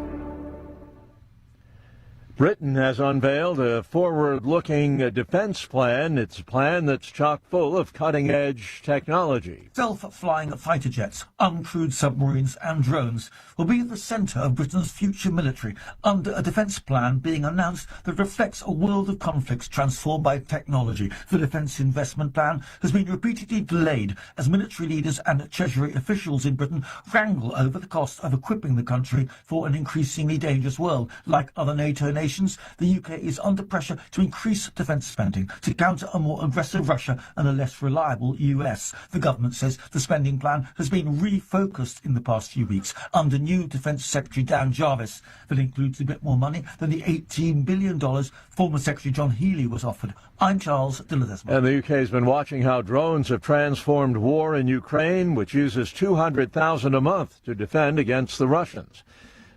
Britain has unveiled a forward-looking defense plan. It's a plan that's chock full of cutting-edge technology. Self-flying fighter jets, uncrewed submarines and drones will be at the centre of Britain's future military under a defence plan being announced that reflects a world of conflicts transformed by technology. The defence investment plan has been repeatedly delayed as military leaders and Treasury officials in Britain wrangle over the cost of equipping the country for an increasingly dangerous world. Like other NATO nations, the UK is under pressure to increase defence spending to counter a more aggressive Russia and a less reliable US. The government says the spending plan has been refocused in the past few weeks under new Defence Secretary Dan Jarvis. That includes a bit more money than the $18 billion former Secretary John Healey was offered. I'm Charles Dillard. And the UK has been watching how drones have transformed war in Ukraine, which uses $200,000 a month to defend against the Russians.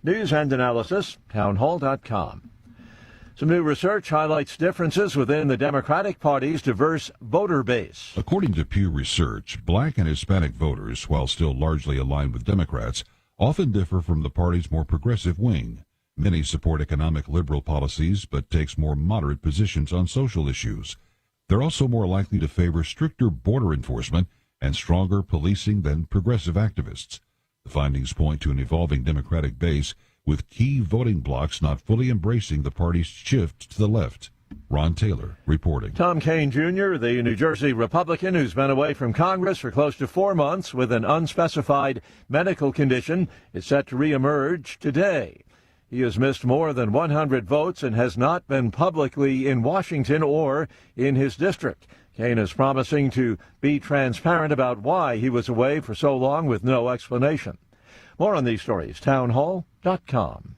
News and analysis, townhall.com. Some new research highlights differences within the Democratic Party's diverse voter base. According to Pew Research, black and Hispanic voters, while still largely aligned with Democrats, often differ from the party's more progressive wing. Many support economic liberal policies, but takes more moderate positions on social issues. They're also more likely to favor stricter border enforcement and stronger policing than progressive activists. The findings point to an evolving Democratic base with key voting blocs not fully embracing the party's shift to the left. Ron Taylor reporting. Tom Kean Jr., the New Jersey Republican who's been away from Congress for close to 4 months with an unspecified medical condition, is set to reemerge today. He has missed more than 100 votes and has not been publicly in Washington or in his district. Kean is promising to be transparent about why he was away for so long with no explanation. More on these stories, townhall.com.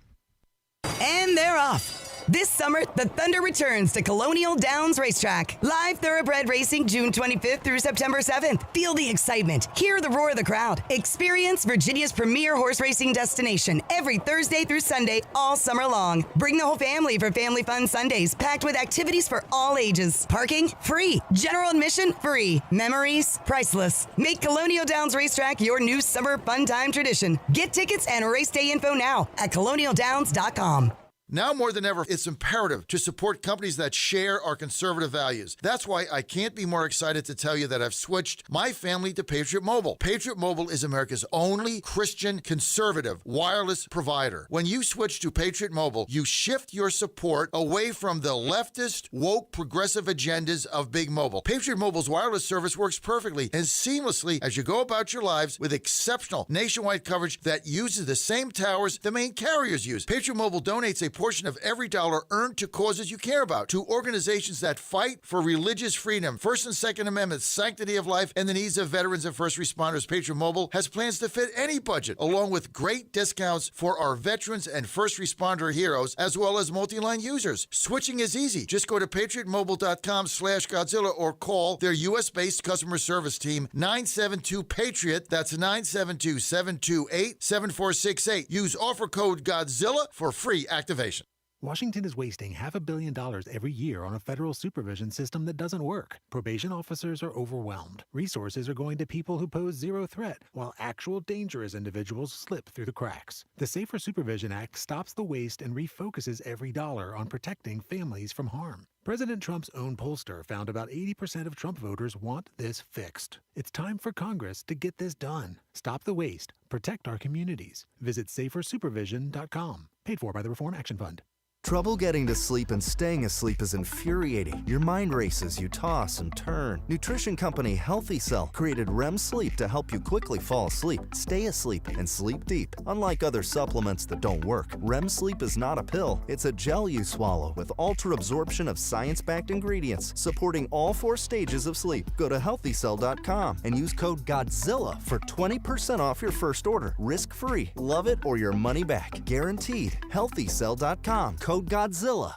And they're off. This summer, the Thunder returns to Colonial Downs Racetrack. Live thoroughbred racing June 25th through September 7th. Feel the excitement. Hear the roar of the crowd. Experience Virginia's premier horse racing destination every Thursday through Sunday all summer long. Bring the whole family for Family Fun Sundays, packed with activities for all ages. Parking? Free. General admission? Free. Memories? Priceless. Make Colonial Downs Racetrack your new summer fun time tradition. Get tickets and race day info now at colonialdowns.com. Now more than ever, it's imperative to support companies that share our conservative values. That's why I can't be more excited to tell you that I've switched my family to Patriot Mobile. Patriot Mobile is America's only Christian conservative wireless provider. When you switch to Patriot Mobile, you shift your support away from the leftist, woke, progressive agendas of Big Mobile. Patriot Mobile's wireless service works perfectly and seamlessly as you go about your lives with exceptional nationwide coverage that uses the same towers the main carriers use. Patriot Mobile donates a portion of every dollar earned to causes you care about, to organizations that fight for religious freedom, First and Second Amendments, sanctity of life, and the needs of veterans and first responders. Patriot Mobile has plans to fit any budget, along with great discounts for our veterans and first responder heroes, as well as multi-line users. Switching is easy. Just go to patriotmobile.com/Godzilla or call their U.S.-based customer service team, 972-PATRIOT. That's 972-728-7468. Use offer code Godzilla for free activation. Washington is wasting $500 million every year on a federal supervision system that doesn't work. Probation officers are overwhelmed. Resources are going to people who pose zero threat, while actual dangerous individuals slip through the cracks. The Safer Supervision Act stops the waste and refocuses every dollar on protecting families from harm. President Trump's own pollster found about 80% of Trump voters want this fixed. It's time for Congress to get this done. Stop the waste. Protect our communities. Visit safersupervision.com. Paid for by the Reform Action Fund. Trouble getting to sleep and staying asleep is infuriating. Your mind races, you toss and turn. Nutrition company Healthy Cell created REM sleep to help you quickly fall asleep, stay asleep, and sleep deep. Unlike other supplements that don't work, REM sleep is not a pill. It's a gel you swallow with ultra absorption of science-backed ingredients supporting all 4 stages of sleep. Go to healthycell.com and use code GODZILLA for 20% off your first order. Risk-free. Love it or your money back. Guaranteed. Healthycell.com. Code Godzilla.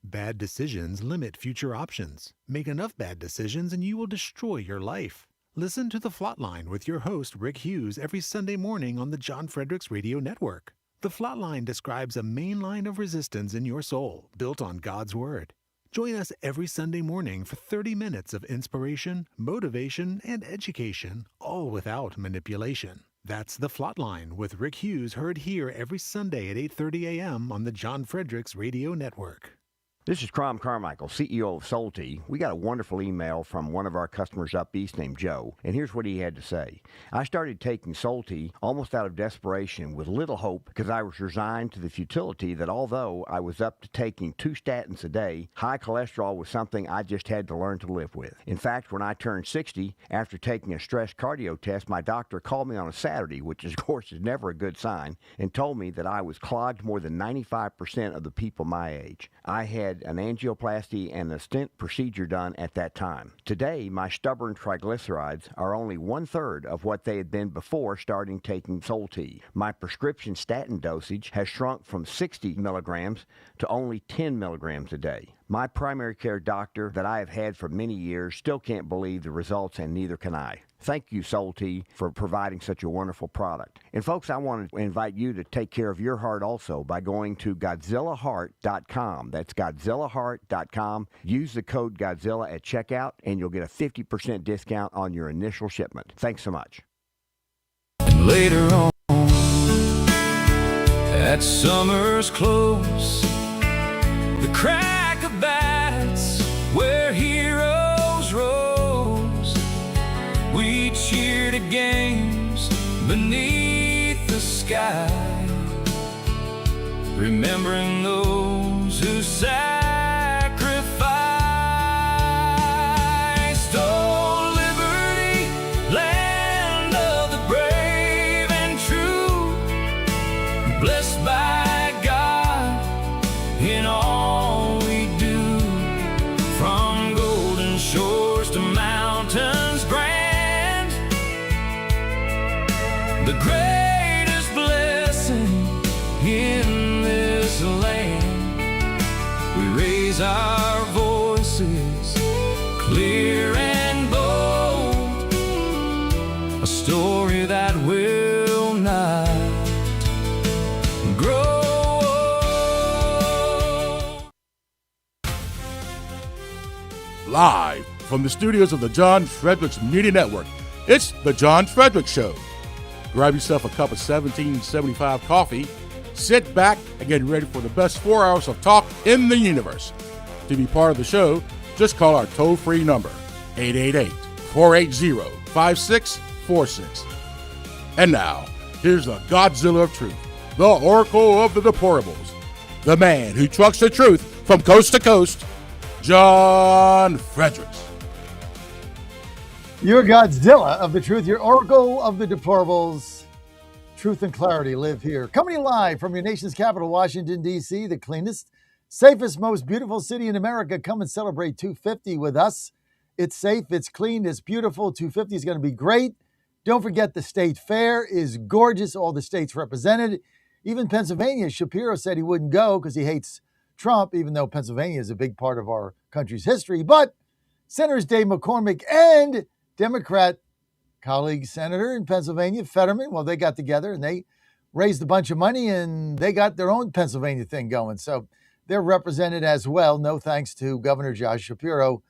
Bad decisions limit future options. Make enough bad decisions and you will destroy your life. Listen to The Flatline with your host, Rick Hughes, every Sunday morning on the John Fredericks Radio Network. The Flatline describes a main line of resistance in your soul, built on God's Word. Join us every Sunday morning for 30 minutes of inspiration, motivation, and education, all without manipulation. That's The Flatline with Rick Hughes, heard here every Sunday at 8:30 a.m. on the John Fredericks Radio Network. This is Crom Carmichael, CEO of Solti. We got a wonderful email from one of our customers up east named Joe, and here's what he had to say. I started taking Solti almost out of desperation with little hope because I was resigned to the futility that although I was up to taking 2 statins a day, high cholesterol was something I just had to learn to live with. In fact, when I turned 60, after taking a stress cardio test, my doctor called me on a Saturday, which of course is never a good sign, and told me that I was clogged more than 95% of the people my age. I had an angioplasty and a stent procedure done at that time. Today, my stubborn triglycerides are only 1/3 of what they had been before starting taking Solti. My prescription statin dosage has shrunk from 60 milligrams to only 10 milligrams a day. My primary care doctor that I have had for many years still can't believe the results, and neither can I. Thank you, Solti, for providing such a wonderful product. And folks, I want to invite you to take care of your heart also by going to GodzillaHeart.com. That's GodzillaHeart.com. Use the code Godzilla at checkout, and you'll get a 50% discount on your initial shipment. Thanks so much. And later on, at summer's close, the crack of bats where heroes rose. We cheered at games beneath sky, remembering those who sacrificed. Oh, liberty, land of the brave and true, blessed by God in all we do, from golden shores to mountains grand. The greatest blessing in this land, we raise our voices clear and bold, a story that will not grow old. Live from the studios of the John Fredericks Media Network, it's The John Fredericks Show. Grab yourself a cup of 1775 coffee, sit back, and get ready for the best 4 hours of talk in the universe. To be part of the show, just call our toll-free number, 888-480-5646. And now, here's the Godzilla of Truth, the Oracle of the Deplorables, the man who trucks the truth from coast to coast, John Fredericks. Your Godzilla of the truth, your Oracle of the Deplorables. Truth and clarity live here. Coming live from your nation's capital, Washington, D.C., the cleanest, safest, most beautiful city in America. Come and celebrate 250 with us. It's safe, it's clean, it's beautiful. 250 is going to be great. Don't forget the state fair is gorgeous. All the states represented. Even Pennsylvania, Shapiro said he wouldn't go because he hates Trump, even though Pennsylvania is a big part of our country's history. But Senators Dave McCormick and Democrat colleague senator in Pennsylvania, Fetterman, well, they got together and they raised a bunch of money and they got their own Pennsylvania thing going. So they're represented as well. No thanks to Governor Josh Shapiro.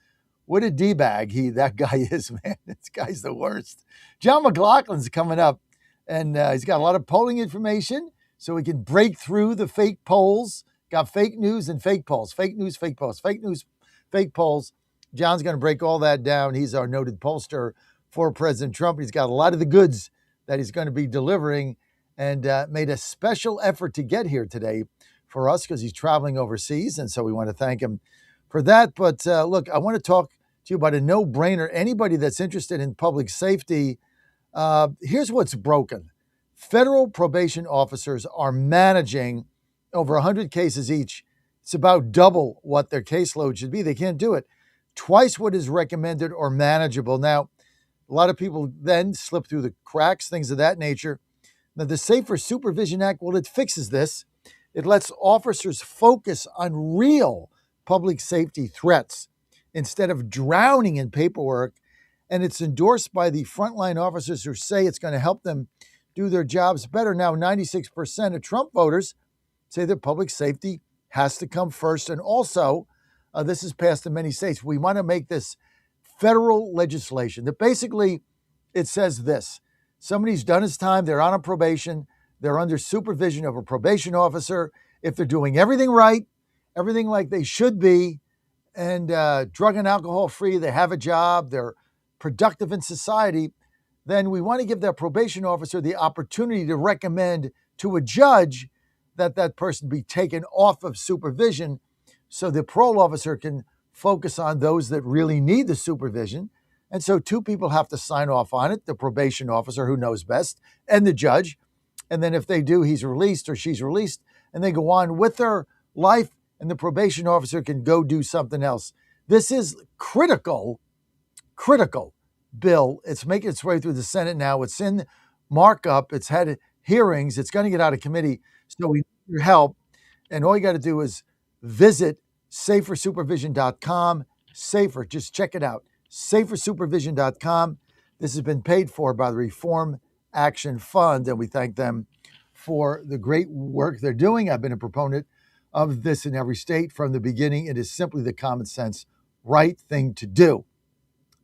What a D-bag that guy is, man. This guy's the worst. John McLaughlin's coming up, and he's got a lot of polling information so we can break through the fake polls. Got fake news and fake polls. Fake news, fake polls. Fake news, fake polls. John's going to break all that down. He's our noted pollster for President Trump. He's got a lot of the goods that he's going to be delivering, and made a special effort to get here today for us because he's traveling overseas, and so we want to thank him for that. But look, I want to talk to you about a no-brainer. Anybody that's interested in public safety, here's what's broken. Federal probation officers are managing over 100 cases each. It's about double what their caseload should be. They can't do it. Twice what is recommended or manageable. Now, a lot of people then slip through the cracks, things of that nature. Now, the Safer Supervision Act, well, it fixes this. It lets officers focus on real public safety threats instead of drowning in paperwork. And it's endorsed by the frontline officers who say it's going to help them do their jobs better. Now, 96% of Trump voters say that public safety has to come first. And also, this is passed in many states. We want to make this federal legislation that basically it says this. Somebody's done his time. They're on a probation. They're under supervision of a probation officer. If they're doing everything right, everything like they should be, and drug and alcohol free, they have a job, they're productive in society, then we want to give that probation officer the opportunity to recommend to a judge that that person be taken off of supervision so the parole officer can focus on those that really need the supervision. And so two people have to sign off on it, the probation officer who knows best and the judge. And then if they do, he's released or she's released, and they go on with their life, and the probation officer can go do something else. This is critical bill. It's making its way through the Senate now. It's in markup. It's had hearings. It's going to get out of committee. So we need your help. And all you got to do is visit safersupervision.com. Safer, just check it out. Safersupervision.com. This has been paid for by the Reform Action Fund, and we thank them for the great work they're doing. I've been a proponent of this in every state from the beginning. It is simply the common sense right thing to do.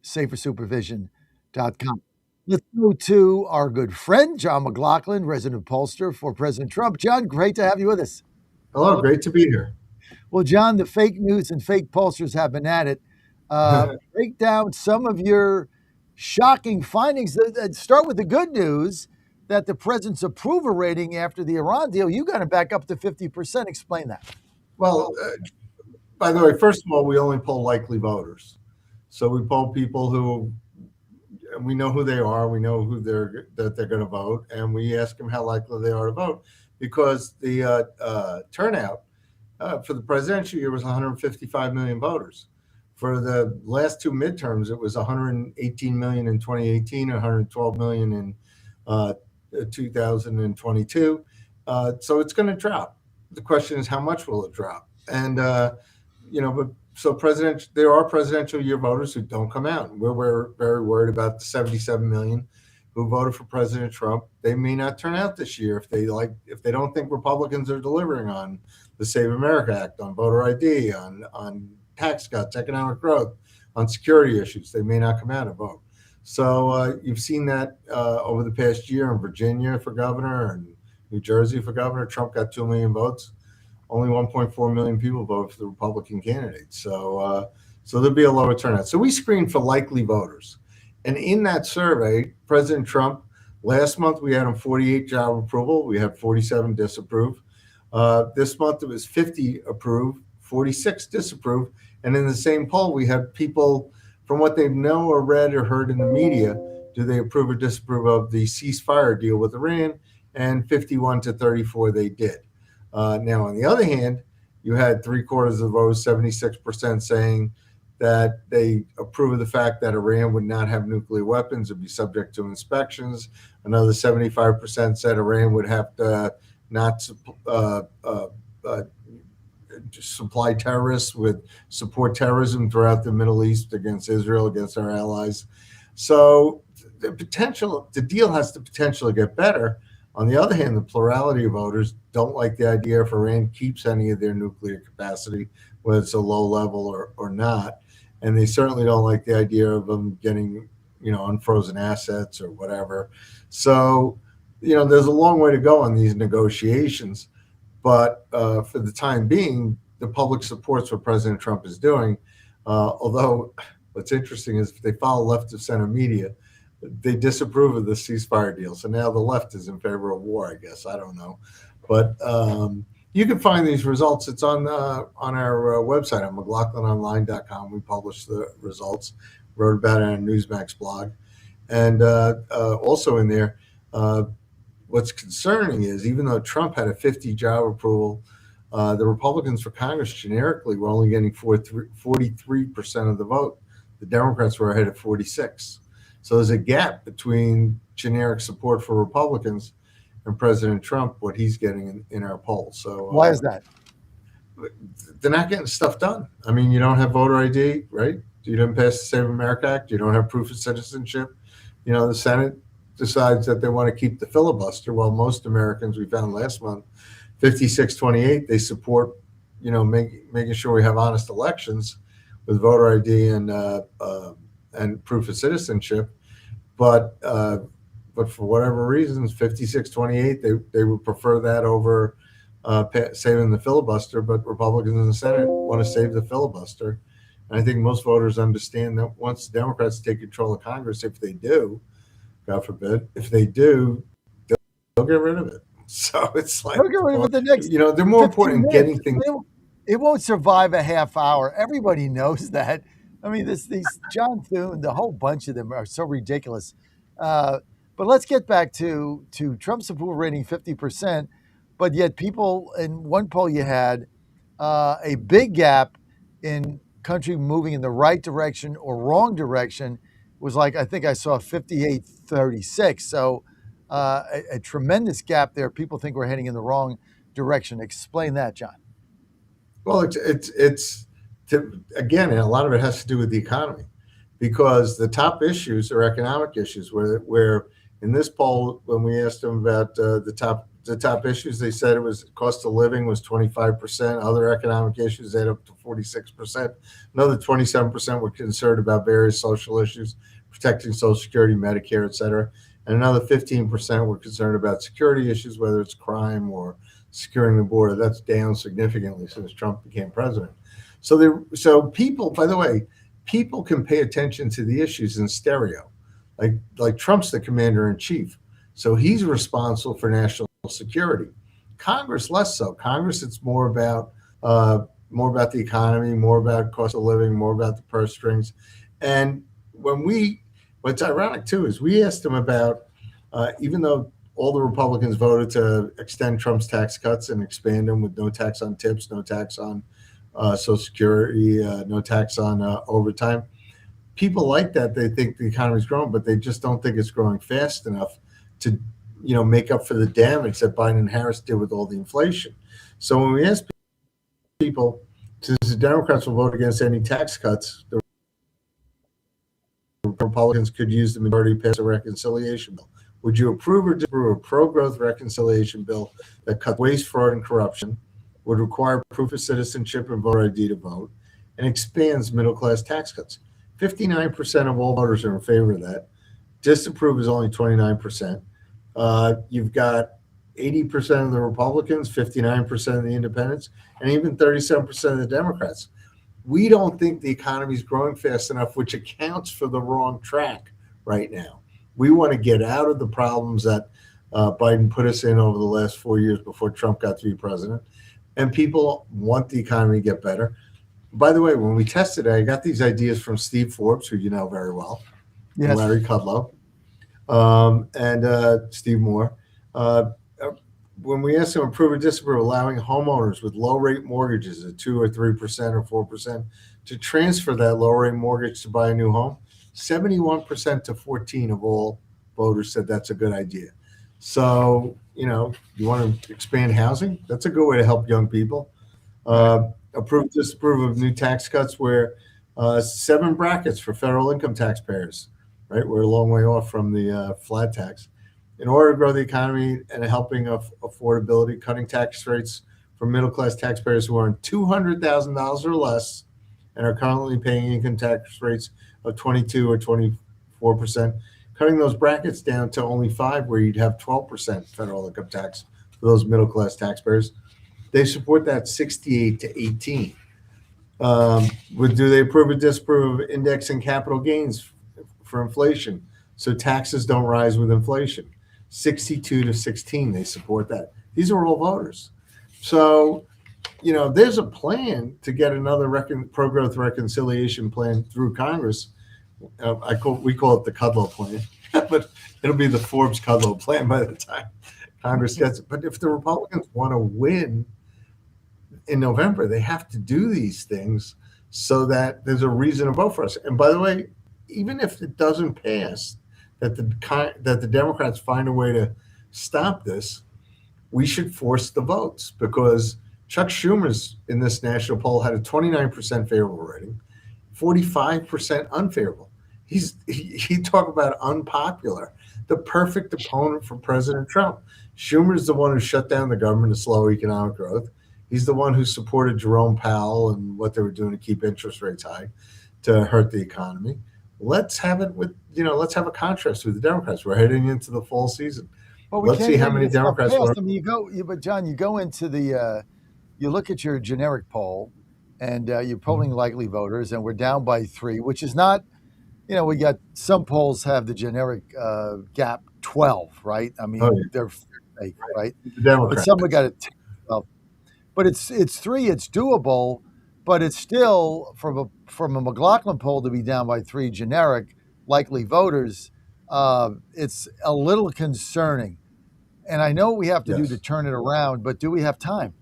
Safersupervision.com. Let's go to our good friend, John McLaughlin, resident pollster for President Trump. John, great to have you with us. Hello, great to be here. Well, John, the fake news and fake pollsters have been at it. Break down some of your shocking findings. Start with the good news. that the president's approval rating after the Iran deal, you got to back up to 50%. Explain that. Well, by the way, first of all, we only poll likely voters. So we poll people who we know who they are, we know that they're going to vote, and we ask them how likely they are to vote, because the turnout for the presidential year was 155 million voters. For the last two midterms, it was 118 million in 2018, 112 million in 2022. So it's going to drop. The question is, how much will it drop? And but so there are presidential year voters who don't come out. We're very worried about the 77 million who voted for President Trump. They may not turn out this year if they don't think Republicans are delivering on the Save America Act, on voter ID, on tax cuts, economic growth, on security issues. They may not come out and vote. So you've seen that over the past year in Virginia for governor and New Jersey for governor. Trump got 2 million votes. Only 1.4 million people voted for the Republican candidate. So there'll be a lower turnout. So we screened for likely voters. And in that survey, President Trump, last month we had him 48 job approval. We had 47 disapprove. This month it was 50 approve, 46 disapprove. And in the same poll, we had people from what they know or read or heard in the media, do they approve or disapprove of the ceasefire deal with Iran? And 51 to 34 they did. Now, on the other hand, you had 3/4 of the votes, 76% saying that they approve of the fact that Iran would not have nuclear weapons or be subject to inspections. Another 75% said Iran would have to not supply terrorists with support terrorism throughout the Middle East against Israel, against our allies. So the deal has the potential to get better. On the other hand, the plurality of voters don't like the idea if Iran keeps any of their nuclear capacity, whether it's a low level or not. And they certainly don't like the idea of them getting, unfrozen assets or whatever. So, there's a long way to go on these negotiations. But for the time being, the public supports what President Trump is doing. Although what's interesting is if they follow left of center media, they disapprove of the ceasefire deal. So now the left is in favor of war, I guess. I don't know. But you can find these results. It's on our website on McLaughlinOnline.com. We publish the results, wrote about it on Newsmax blog. And also in there, what's concerning is even though Trump had a 50 job approval, the Republicans for Congress generically were only getting 43% of the vote. The Democrats were ahead at 46. So there's a gap between generic support for Republicans and President Trump, what he's getting in our polls. So why is that? They're not getting stuff done. I mean, you don't have voter ID, right? You didn't pass the Save America Act. You don't have proof of citizenship. The Senate decides that they want to keep the filibuster. While most Americans, we found last month, 56-28, they support, making sure we have honest elections with voter ID and proof of citizenship. But for whatever reasons, 56-28, they would prefer that over saving the filibuster. But Republicans in the Senate want to save the filibuster. And I think most voters understand that once the Democrats take control of Congress, if they do, God forbid, if they do, they'll get rid of it. So it's like, they'll get rid of it the next, they're more important in getting things. It won't survive a half hour. Everybody knows that. I mean, these John Thune, the whole bunch of them are so ridiculous. But let's get back to Trump's approval rating 50%. But yet people, in one poll you had a big gap in country moving in the right direction or wrong direction was like, I think I saw 58-36. So a tremendous gap there. People think we're heading in the wrong direction. Explain that, John. Well, again, and a lot of it has to do with the economy, because the top issues are economic issues. Where in this poll, when we asked them about the top issues, they said it was cost of living was 25%. Other economic issues add up to 46%. Another 27% were concerned about various social issues, protecting Social Security, Medicare, et cetera. And another 15% were concerned about security issues, whether it's crime or securing the border. That's down significantly since Trump became president. So people, by the way, people can pay attention to the issues in stereo. Like Trump's the commander in chief. So he's responsible for national security. Congress less so. Congress, it's more about the economy, more about cost of living, more about the purse strings. And what's ironic too is we asked him about, even though all the Republicans voted to extend Trump's tax cuts and expand them with no tax on tips, no tax on Social Security, no tax on overtime. People like that. They think the economy's growing, but they just don't think it's growing fast enough to, make up for the damage that Biden and Harris did with all the inflation. So when we ask people, since the Democrats will vote against any tax cuts, the Republicans could use the majority to pass a reconciliation bill. Would you approve or disapprove a pro-growth reconciliation bill that cuts waste, fraud, and corruption, would require proof of citizenship and voter ID to vote, and expands middle-class tax cuts? 59% of all voters are in favor of that. Disapprove is only 29%. You've got 80% of the Republicans, 59% of the independents, and even 37% of the Democrats. We don't think the economy is growing fast enough, which accounts for the wrong track right now. We want to get out of the problems that Biden put us in over the last 4 years before Trump got to be president. And people want the economy to get better. By the way, when we tested it, I got these ideas from Steve Forbes, who you know very well, Yes. Larry Kudlow, and Steve Moore. When we asked them to approve or disapprove allowing homeowners with low-rate mortgages at 2 or 3% or 4% to transfer that low-rate mortgage to buy a new home, 71% to 14% of all voters said that's a good idea. So, you want to expand housing? That's a good way to help young people. Approve, disapprove of new tax cuts where 7 brackets for federal income taxpayers, right? We're a long way off from the flat tax. In order to grow the economy and helping of affordability, cutting tax rates for middle-class taxpayers who earn $200,000 or less and are currently paying income tax rates of 22 or 24%, cutting those brackets down to only 5, where you'd have 12% federal income tax for those middle-class taxpayers. They support that 68 to 18. Do they approve or disapprove of indexing capital gains for inflation so taxes don't rise with inflation? 62 to 16, they support that. These are all voters. So, there's a plan to get another pro-growth reconciliation plan through Congress. We call it the Kudlow plan, but it'll be the Forbes-Kudlow plan by the time Congress gets it. But if the Republicans want to win in November, they have to do these things so that there's a reason to vote for us. And by the way, even if it doesn't pass, that the Democrats find a way to stop this, we should force the votes, because Chuck Schumer's in this national poll had a 29% favorable rating, 45% unfavorable. He talk about unpopular, the perfect opponent for President Trump. Schumer's the one who shut down the government to slow economic growth. He's the one who supported Jerome Powell and what they were doing to keep interest rates high to hurt the economy. Let's have it let's have a contrast with the Democrats. We're heading into the fall season. But let's see how many Democrats. But John, you go into you look at your generic poll, and you're polling likely voters, and we're down by 3, which is not, we got some polls have the generic gap 12, right? I mean, they're fake, right? The Democrats. But some have got it 12. But it's 3, it's doable, but it's still from a McLaughlin poll to be down by 3 generic likely voters. It's a little concerning. And I know what we have to do to turn it around, but do we have time?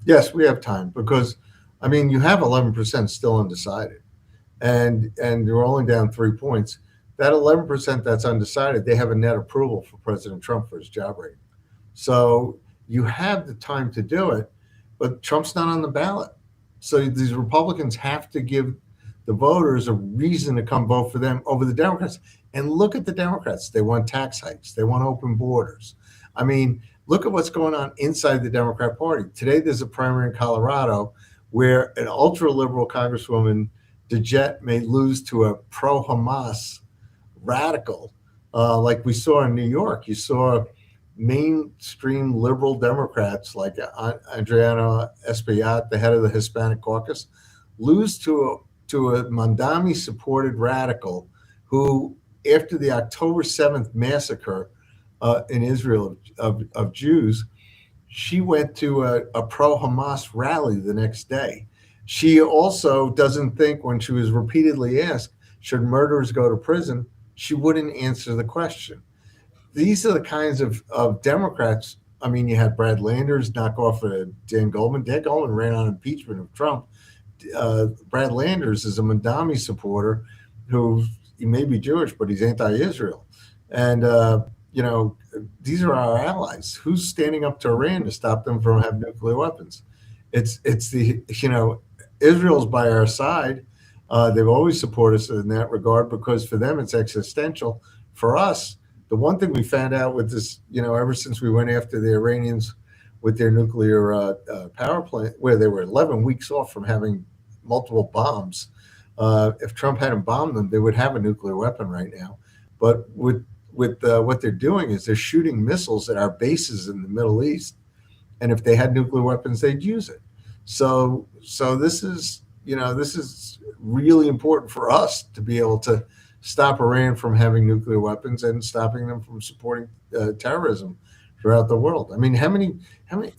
Yes, we have time, because, you have 11% still undecided, and they're only down 3 points. That 11% that's undecided, they have a net approval for President Trump for his job rating. So you have the time to do it, but Trump's not on the ballot. So these Republicans have to give the voters a reason to come vote for them over the Democrats. And look at the Democrats. They want tax hikes. They want open borders. Look at what's going on inside the Democrat Party. Today, there's a primary in Colorado where an ultra-liberal Congresswoman, DeJette, may lose to a pro-Hamas radical, like we saw in New York. You saw mainstream liberal Democrats like Adriana Espaillat, the head of the Hispanic caucus, lose to a Mondami-supported radical who after the October 7th massacre in Israel of Jews, she went to a pro-Hamas rally the next day. She also doesn't think, when she was repeatedly asked, should murderers go to prison, she wouldn't answer the question. These are the kinds of Democrats. I mean, you had Brad Landers knock off Dan Goldman. Dan Goldman ran on impeachment of Trump. Brad Landers is a Mandami supporter who, he may be Jewish, but he's anti-Israel. And, these are our allies. Who's standing up to Iran to stop them from having nuclear weapons? It's Israel's by our side. They've always supported us in that regard, because for them it's existential. For us, the one thing we found out with this, ever since we went after the Iranians with their nuclear power plant, where they were 11 weeks off from having multiple bombs. If Trump hadn't bombed them, they would have a nuclear weapon right now. But with what they're doing is they're shooting missiles at our bases in the Middle East, and if they had nuclear weapons, they'd use it. So this is really important for us to be able to stop Iran from having nuclear weapons and stopping them from supporting terrorism throughout the world. I mean, how many?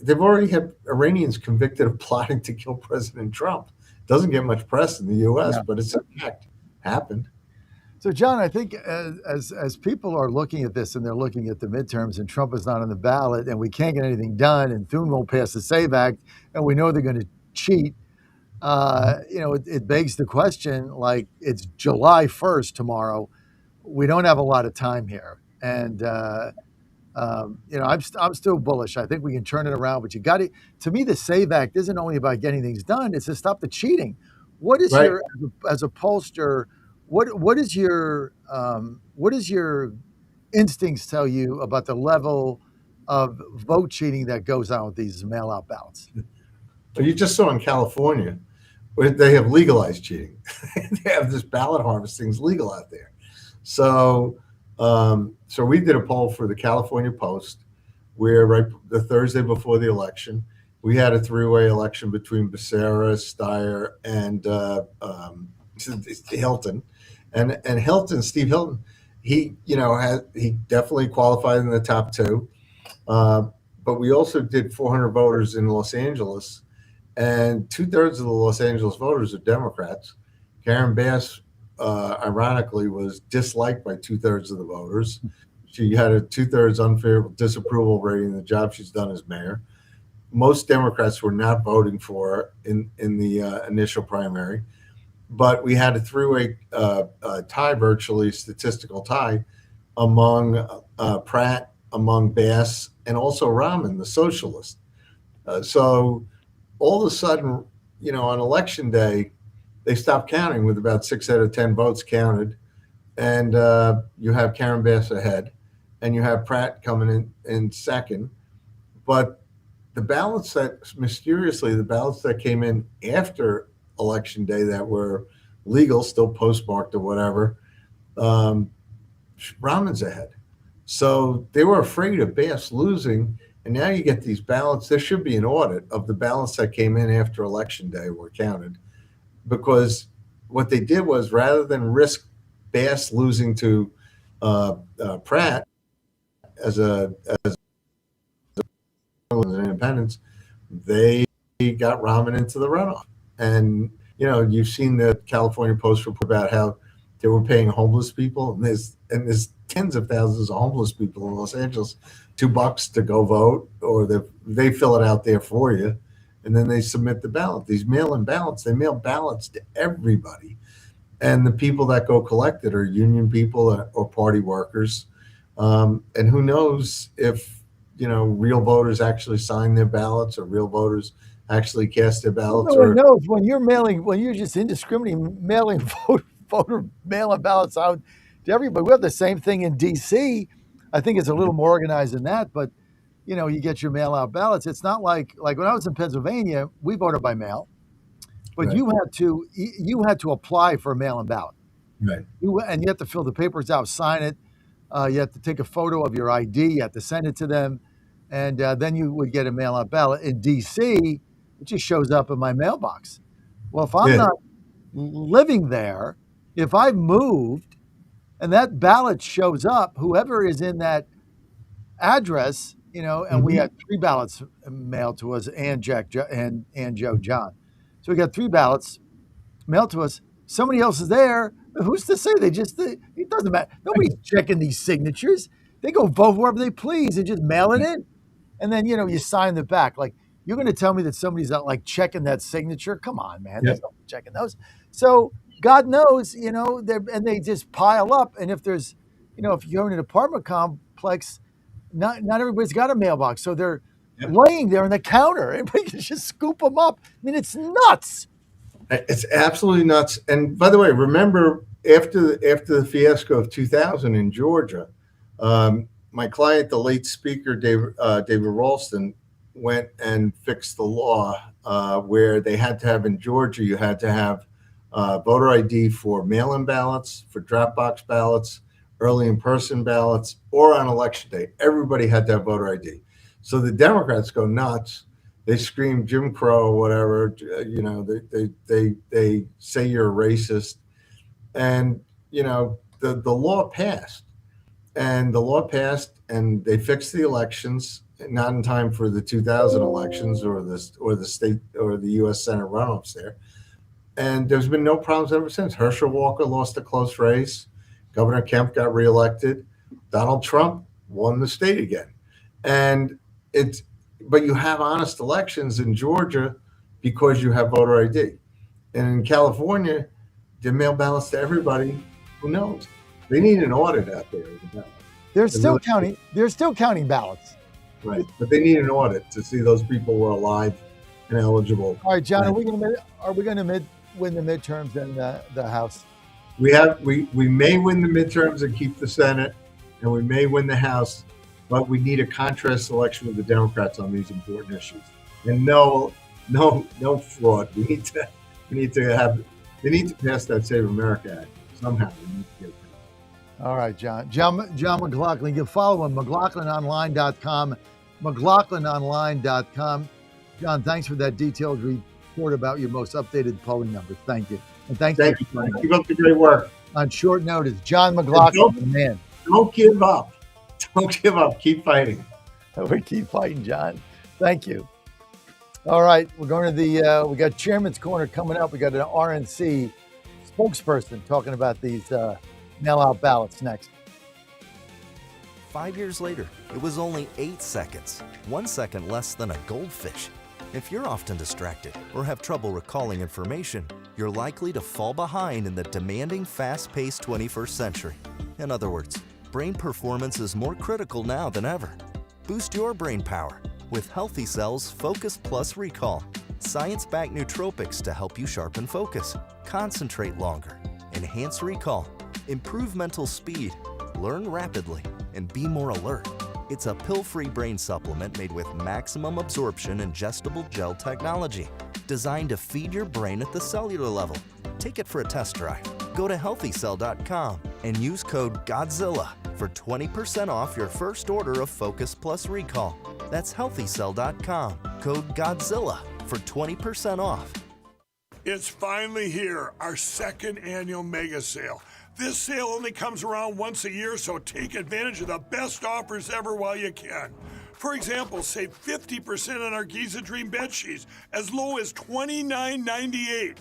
They've already had Iranians convicted of plotting to kill President Trump. Doesn't get much press in the U.S., but it's in fact happened. So, John, I think as people are looking at this and they're looking at the midterms and Trump is not on the ballot and we can't get anything done and Thune won't pass the SAVE Act and we know they're going to cheat, it begs the question, like, it's July 1st tomorrow. We don't have a lot of time here. And, I'm still bullish. I think we can turn it around, but you got to me, the SAVE Act isn't only about getting things done, it's to stop the cheating. What is your, as a pollster, what is your instincts tell you about the level of vote cheating that goes on with these mail-out ballots? Well, you just saw in California where they have legalized cheating. They have this ballot harvesting's legal out there. So we did a poll for the California Post where right the Thursday before the election, we had a three-way election between Becerra, Steyer, and Hilton. And Hilton, Steve Hilton, he definitely qualified in the top two. But we also did 400 voters in Los Angeles, and 2/3 of the Los Angeles voters are Democrats. Karen Bass, ironically, was disliked by 2/3 of the voters. She had a 2/3 unfavorable disapproval rating in the job she's done as mayor. Most Democrats were not voting for her in the initial primary. But we had a three-way tie, virtually statistical tie, among Pratt, among Bass, and also Rahman, the socialist. So all of a sudden, on election day, they stopped counting with about 6 out of 10 votes counted. And you have Karen Bass ahead, and you have Pratt coming in second. But the ballots that came in after election day that were legal, still postmarked or whatever, Rahman's ahead. So they were afraid of Bass losing, and now you get these ballots. There should be an audit of the ballots that came in after election day were counted, because what they did was, rather than risk Bass losing to Pratt as an independent, they got Rahman into the runoff. And you've seen the California Post report about how they were paying homeless people, and there's tens of thousands of homeless people in Los Angeles $2 to go vote, or they fill it out there for you, and then they submit the ballot. These mail-in ballots, they mail ballots to everybody, and the people that go collect it are union people or party workers, and who knows if real voters actually sign their ballots, or real voters actually cast their ballots. No one knows when you're just indiscriminately mailing voter mail-in ballots out to everybody. We have the same thing in D.C. I think it's a little more organized than that, but you get your mail-out ballots. It's not like when I was in Pennsylvania, we voted by mail, but right. you had to apply for a mail-in ballot. Right. You have to fill the papers out, sign it. You have to take a photo of your ID. You have to send it to them, and then you would get a mail-out ballot. In D.C., it just shows up in my mailbox. Well, if I'm not living there, if I've moved and that ballot shows up, whoever is in that address, and we had 3 ballots mailed to us and Joe John. So we got 3 ballots mailed to us. Somebody else is there. Who's to say it doesn't matter. Nobody's checking these signatures. They go vote wherever they please and just mail it in. And then, you sign the back. Like, you're going to tell me that somebody's not like checking that signature? Come on, man. There's nobody checking those. So God knows, and they just pile up. And if there's, if you're in an apartment complex, not everybody's got a mailbox. So they're laying there on the counter. Everybody can just scoop them up. I mean, it's nuts. It's absolutely nuts. And by the way, remember after the fiasco of 2000 in Georgia, my client, the late speaker, David Ralston, went and fixed the law where they had to have in Georgia, you had to have voter ID for mail-in ballots, for drop box ballots, early in-person ballots, or on election day. Everybody had to have voter ID. So the Democrats go nuts. They scream Jim Crow, whatever. They say you're a racist, and the law passed, and they fixed the elections, not in time for the 2000 elections or the state or the U.S. Senate runoffs there. And there's been no problems ever since. Herschel Walker lost a close race. Governor Kemp got reelected. Donald Trump won the state again. But you have honest elections in Georgia because you have voter ID. And in California, they mail ballots to everybody. Who knows? They need an audit out there. They're still counting ballots. Right, but they need an audit to see those people were alive and eligible. All right, John, are we going to win the midterms in the House? We may win the midterms and keep the Senate, and we may win the House, but we need a contrast election with the Democrats on these important issues. And no fraud. They need to pass that Save America Act somehow. We need to get it. All right, John McLaughlin. You can follow him, McLaughlinOnline.com, McLaughlinOnline.com. John, thanks for that detailed report about your most updated polling numbers. Thank you. And thank you. Keep up the great work. On short notice, John McLaughlin, the man. Don't give up. Don't give up. Keep fighting. We keep fighting, John. Thank you. All right, we're going to we got Chairman's Corner coming up. We got an RNC spokesperson talking about these mail-out ballots next. 5 years later, it was only 8 seconds, 1 second less than a goldfish. If you're often distracted or have trouble recalling information, you're likely to fall behind in the demanding, fast-paced 21st century. In other words, brain performance is more critical now than ever. Boost your brain power with Healthy Cell's Focus Plus Recall. Science-backed nootropics to help you sharpen focus, concentrate longer, enhance recall, improve mental speed, learn rapidly, and be more alert. It's a pill-free brain supplement made with maximum absorption ingestible gel technology, designed to feed your brain at the cellular level. Take it for a test drive. Go to healthycell.com and use code GODZILLA for 20% off your first order of Focus Plus Recall. That's healthycell.com, code GODZILLA for 20% off. It's finally here, our second annual mega sale. This sale only comes around once a year, so take advantage of the best offers ever while you can. For example, save 50% on our Giza Dream bed sheets, as low as $29.98.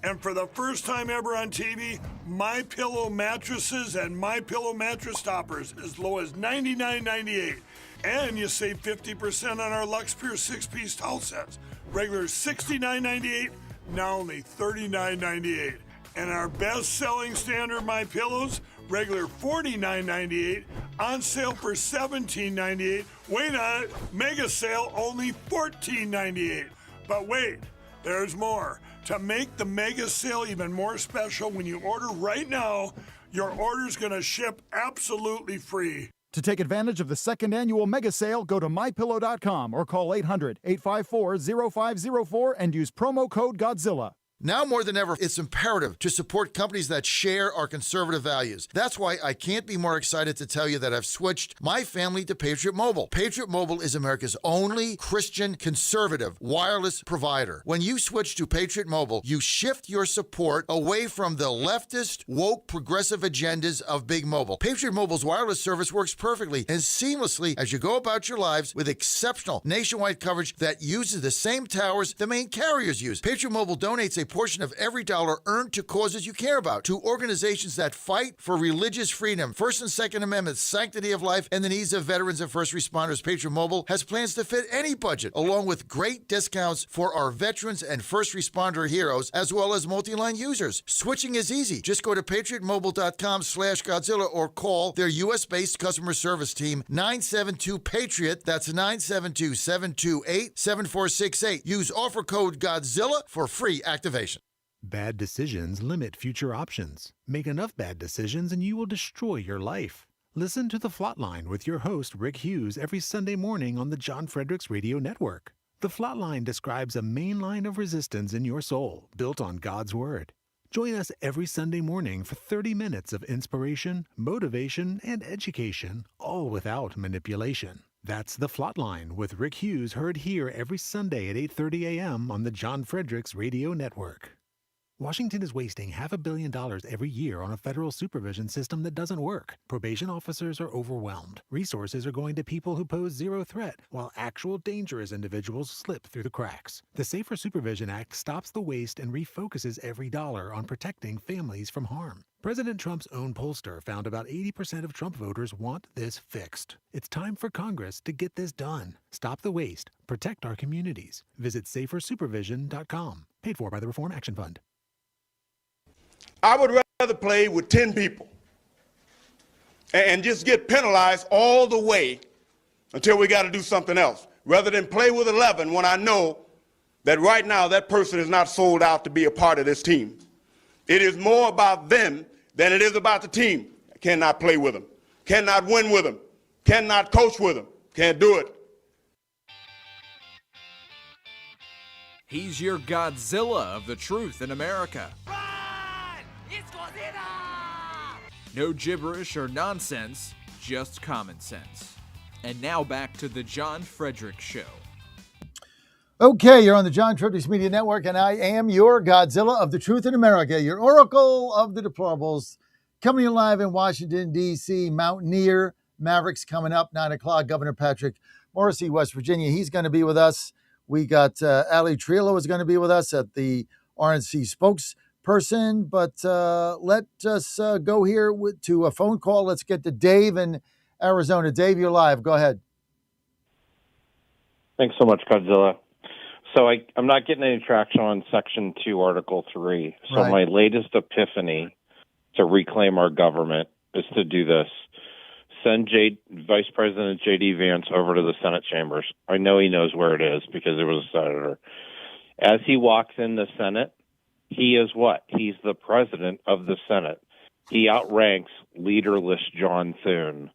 And for the first time ever on TV, MyPillow mattresses and MyPillow mattress toppers, as low as $99.98. And you save 50% on our Lux Pure 6-piece towel sets. Regular $69.98, now only $39.98. And our best-selling standard MyPillows, regular $49.98, on sale for $17.98. Wait on it, mega sale only $14.98. But wait, there's more. To make the mega sale even more special, when you order right now, your order's gonna ship absolutely free. To take advantage of the second annual mega sale, go to MyPillow.com or call 800-854-0504 and use promo code GODZILLA. Now more than ever, it's imperative to support companies that share our conservative values. That's why I can't be more excited to tell you that I've switched my family to Patriot Mobile. Patriot Mobile is America's only Christian conservative wireless provider. When you switch to Patriot Mobile, you shift your support away from the leftist, woke, progressive agendas of Big Mobile. Patriot Mobile's wireless service works perfectly and seamlessly as you go about your lives with exceptional nationwide coverage that uses the same towers the main carriers use. Patriot Mobile donates a portion of every dollar earned to causes you care about, to organizations that fight for religious freedom, First and Second Amendments, sanctity of life, and the needs of veterans and first responders. Patriot Mobile has plans to fit any budget, along with great discounts for our veterans and first responder heroes, as well as multi-line users. Switching is easy. Just go to patriotmobile.com/Godzilla or call their U.S.-based customer service team, 972-PATRIOT. That's 972-728-7468. Use offer code Godzilla for free activation. Bad decisions limit future options. Make enough bad decisions and you will destroy your life. Listen to The Flatline with your host, Rick Hughes, every Sunday morning on the John Fredericks Radio Network. The Flatline describes a main line of resistance in your soul, built on God's Word. Join us every Sunday morning for 30 minutes of inspiration, motivation, and education, all without manipulation. That's The Flatline with Rick Hughes, heard here every Sunday at 8:30 a.m. on the John Fredericks Radio Network. Washington is wasting $500 million every year on a federal supervision system that doesn't work. Probation officers are overwhelmed. Resources are going to people who pose zero threat, while actual dangerous individuals slip through the cracks. The Safer Supervision Act stops the waste and refocuses every dollar on protecting families from harm. President Trump's own pollster found about 80% of Trump voters want this fixed. It's time for Congress to get this done. Stop the waste. Protect our communities. Visit safersupervision.com. Paid for by the Reform Action Fund. I would rather play with 10 people and just get penalized all the way until we got to do something else, rather than play with 11 when I know that right now that person is not sold out to be a part of this team. It is more about them than it is about the team. I cannot play with them, cannot win with them, cannot coach with them, can't do it. He's your Godzilla of the truth in America. No gibberish or nonsense, just common sense. And now back to the John Fredericks Show. Okay, you're on the John Fredericks Media Network, and I am your Godzilla of the truth in America, your oracle of the deplorables, coming to you live in Washington, D.C. Mountaineer Mavericks coming up, 9 o'clock. Governor Patrick Morrisey, West Virginia, he's going to be with us. We got Ali Trillo is going to be with us at the RNC spokesperson, but let us go here to a phone call. Let's get to Dave in Arizona. Dave, you're live. Go ahead. Thanks so much, Godzilla. So I'm not getting any traction on Section 2, Article 3. So Right. my latest epiphany to reclaim our government is to do this. Send Vice President J.D. Vance over to the Senate chambers. I know he knows where it is because he was a senator. As he walks in the Senate, he is what? He's the president of the Senate. He outranks leaderless John Thune.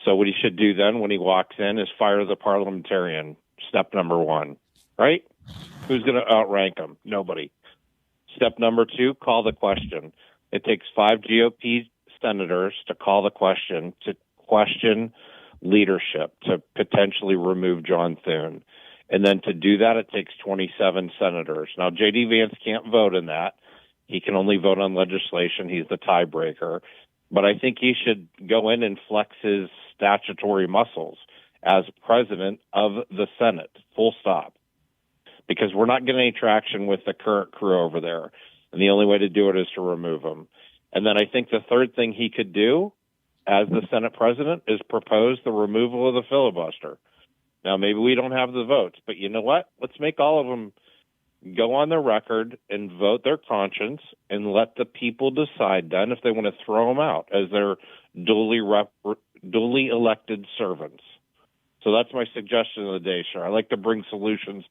So what he should do then when he walks in is fire the parliamentarian. Step number one, right? Who's going to outrank him? Nobody. Step number two, call the question. It takes 5 GOP senators to call the question, to question leadership, to potentially remove John Thune. And then to do that, it takes 27 senators. Now, J.D. Vance can't vote in that. He can only vote on legislation. He's the tiebreaker. But I think he should go in and flex his statutory muscles as president of the Senate, full stop. Because we're not getting any traction with the current crew over there. And the only way to do it is to remove him. And then I think the third thing he could do as the Senate president is propose the removal of the filibuster. Now, maybe we don't have the votes, but you know what? Let's make all of them go on their record and vote their conscience and let the people decide then if they want to throw them out as their duly elected servants. So that's my suggestion of the day, sir. I like to bring solutions,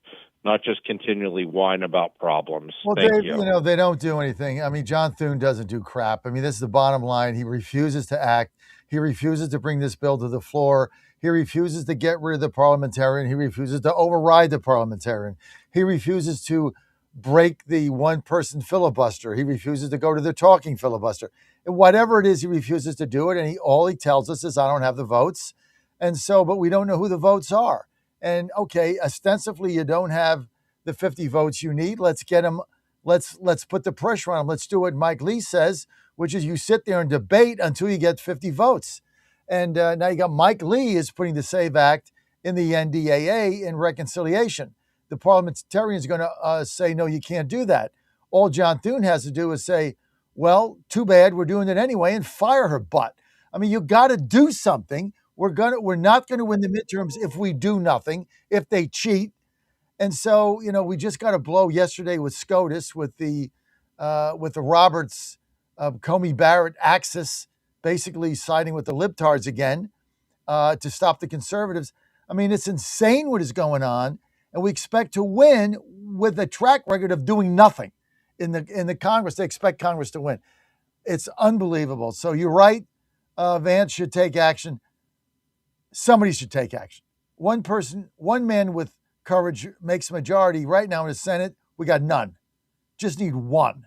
not just continually whine about problems. Well, Thank Dave, you. they don't do anything. I mean, John Thune doesn't do crap. I mean, this is the bottom line. He refuses to act. He refuses to bring this bill to the floor. He refuses to get rid of the parliamentarian. He refuses to override the parliamentarian. He refuses to break the one-person filibuster. He refuses to go to the talking filibuster. And whatever it is, he refuses to do it. And all he tells us is, I don't have the votes. And so, but we don't know who the votes are. And okay, ostensibly you don't have the 50 votes you need. Let's get them. Let's put the pressure on them. Let's do what Mike Lee says, which is you sit there and debate until you get 50 votes. And now you got Mike Lee is putting the SAVE Act in the NDAA in reconciliation. The parliamentarians are going to say, no, you can't do that. All John Thune has to do is say, well, too bad, we're doing it anyway, and fire her butt. I mean, you got to do something. We're not going to win the midterms if we do nothing, if they cheat. And so, we just got a blow yesterday with SCOTUS, with the Roberts, Comey Barrett axis, basically siding with the libtards again to stop the conservatives. I mean, it's insane what is going on, and we expect to win with a track record of doing nothing in the Congress. They expect Congress to win. It's unbelievable. So you're right. Vance should take action. Somebody should take action. One man with courage makes a majority. Right now in the Senate, we got none. Just need one,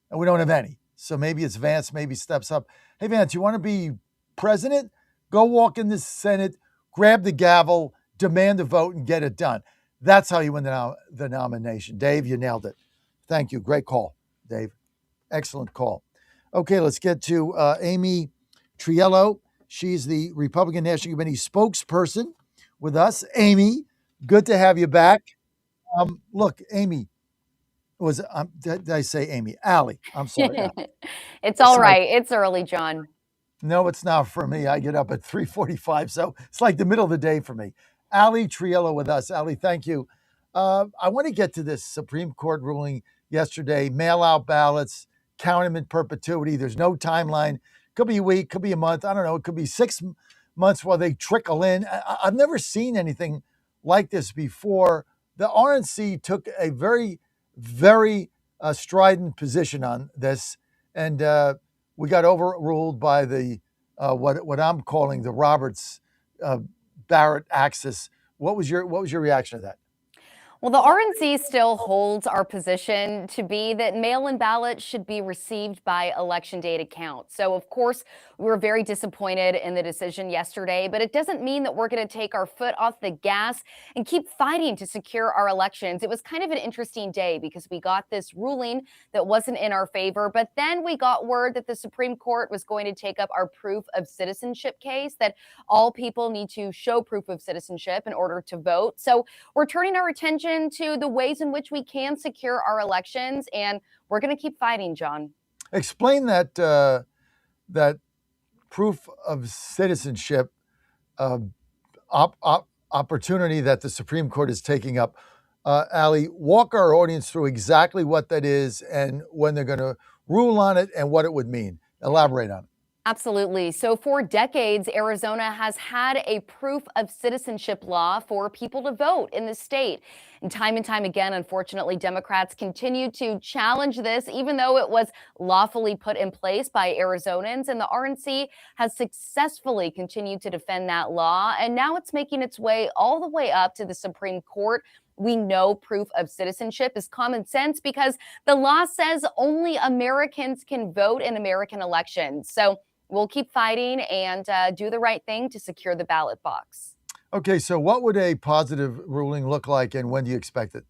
and we don't have any. So maybe it's Vance. Maybe steps up. Hey, Vance, you want to be president? Go walk in the Senate, grab the gavel, demand a vote, and get it done. That's how you win the nomination. Dave, you nailed it. Thank you. Great call, Dave. Excellent call. Okay, let's get to Amy Triello. She's the Republican National Committee spokesperson with us. Amy, good to have you back. Look, Amy, did I say Amy? Allie, I'm sorry. It's all right. It's early, John. No, it's not for me. I get up at 3:45, so it's like the middle of the day for me. Allie Triello with us. Allie, thank you. I want to get to this Supreme Court ruling yesterday, mail-out ballots, count them in perpetuity. There's no timeline. Could be a week, could be a month. I don't know. It could be 6 months while they trickle in. I've never seen anything like this before. The RNC took a very, very strident position on this, and we got overruled by the what I'm calling the Roberts Barrett axis. What was your reaction to that? Well, the RNC still holds our position to be that mail-in ballots should be received by election day to count. So, of course, we were very disappointed in the decision yesterday, but it doesn't mean that we're going to take our foot off the gas and keep fighting to secure our elections. It was kind of an interesting day because we got this ruling that wasn't in our favor, but then we got word that the Supreme Court was going to take up our proof of citizenship case, that all people need to show proof of citizenship in order to vote. So we're turning our attention to the ways in which we can secure our elections, and we're going to keep fighting, John. Explain that proof of citizenship opportunity that the Supreme Court is taking up. Allie, walk our audience through exactly what that is and when they're going to rule on it and what it would mean. Elaborate on it. Absolutely. So for decades, Arizona has had a proof of citizenship law for people to vote in the state. And time again, unfortunately, Democrats continue to challenge this, even though it was lawfully put in place by Arizonans. And the RNC has successfully continued to defend that law. And now it's making its way all the way up to the Supreme Court. We know proof of citizenship is common sense because the law says only Americans can vote in American elections. So we'll keep fighting and do the right thing to secure the ballot box. Okay, so what would a positive ruling look like and when do you expect it?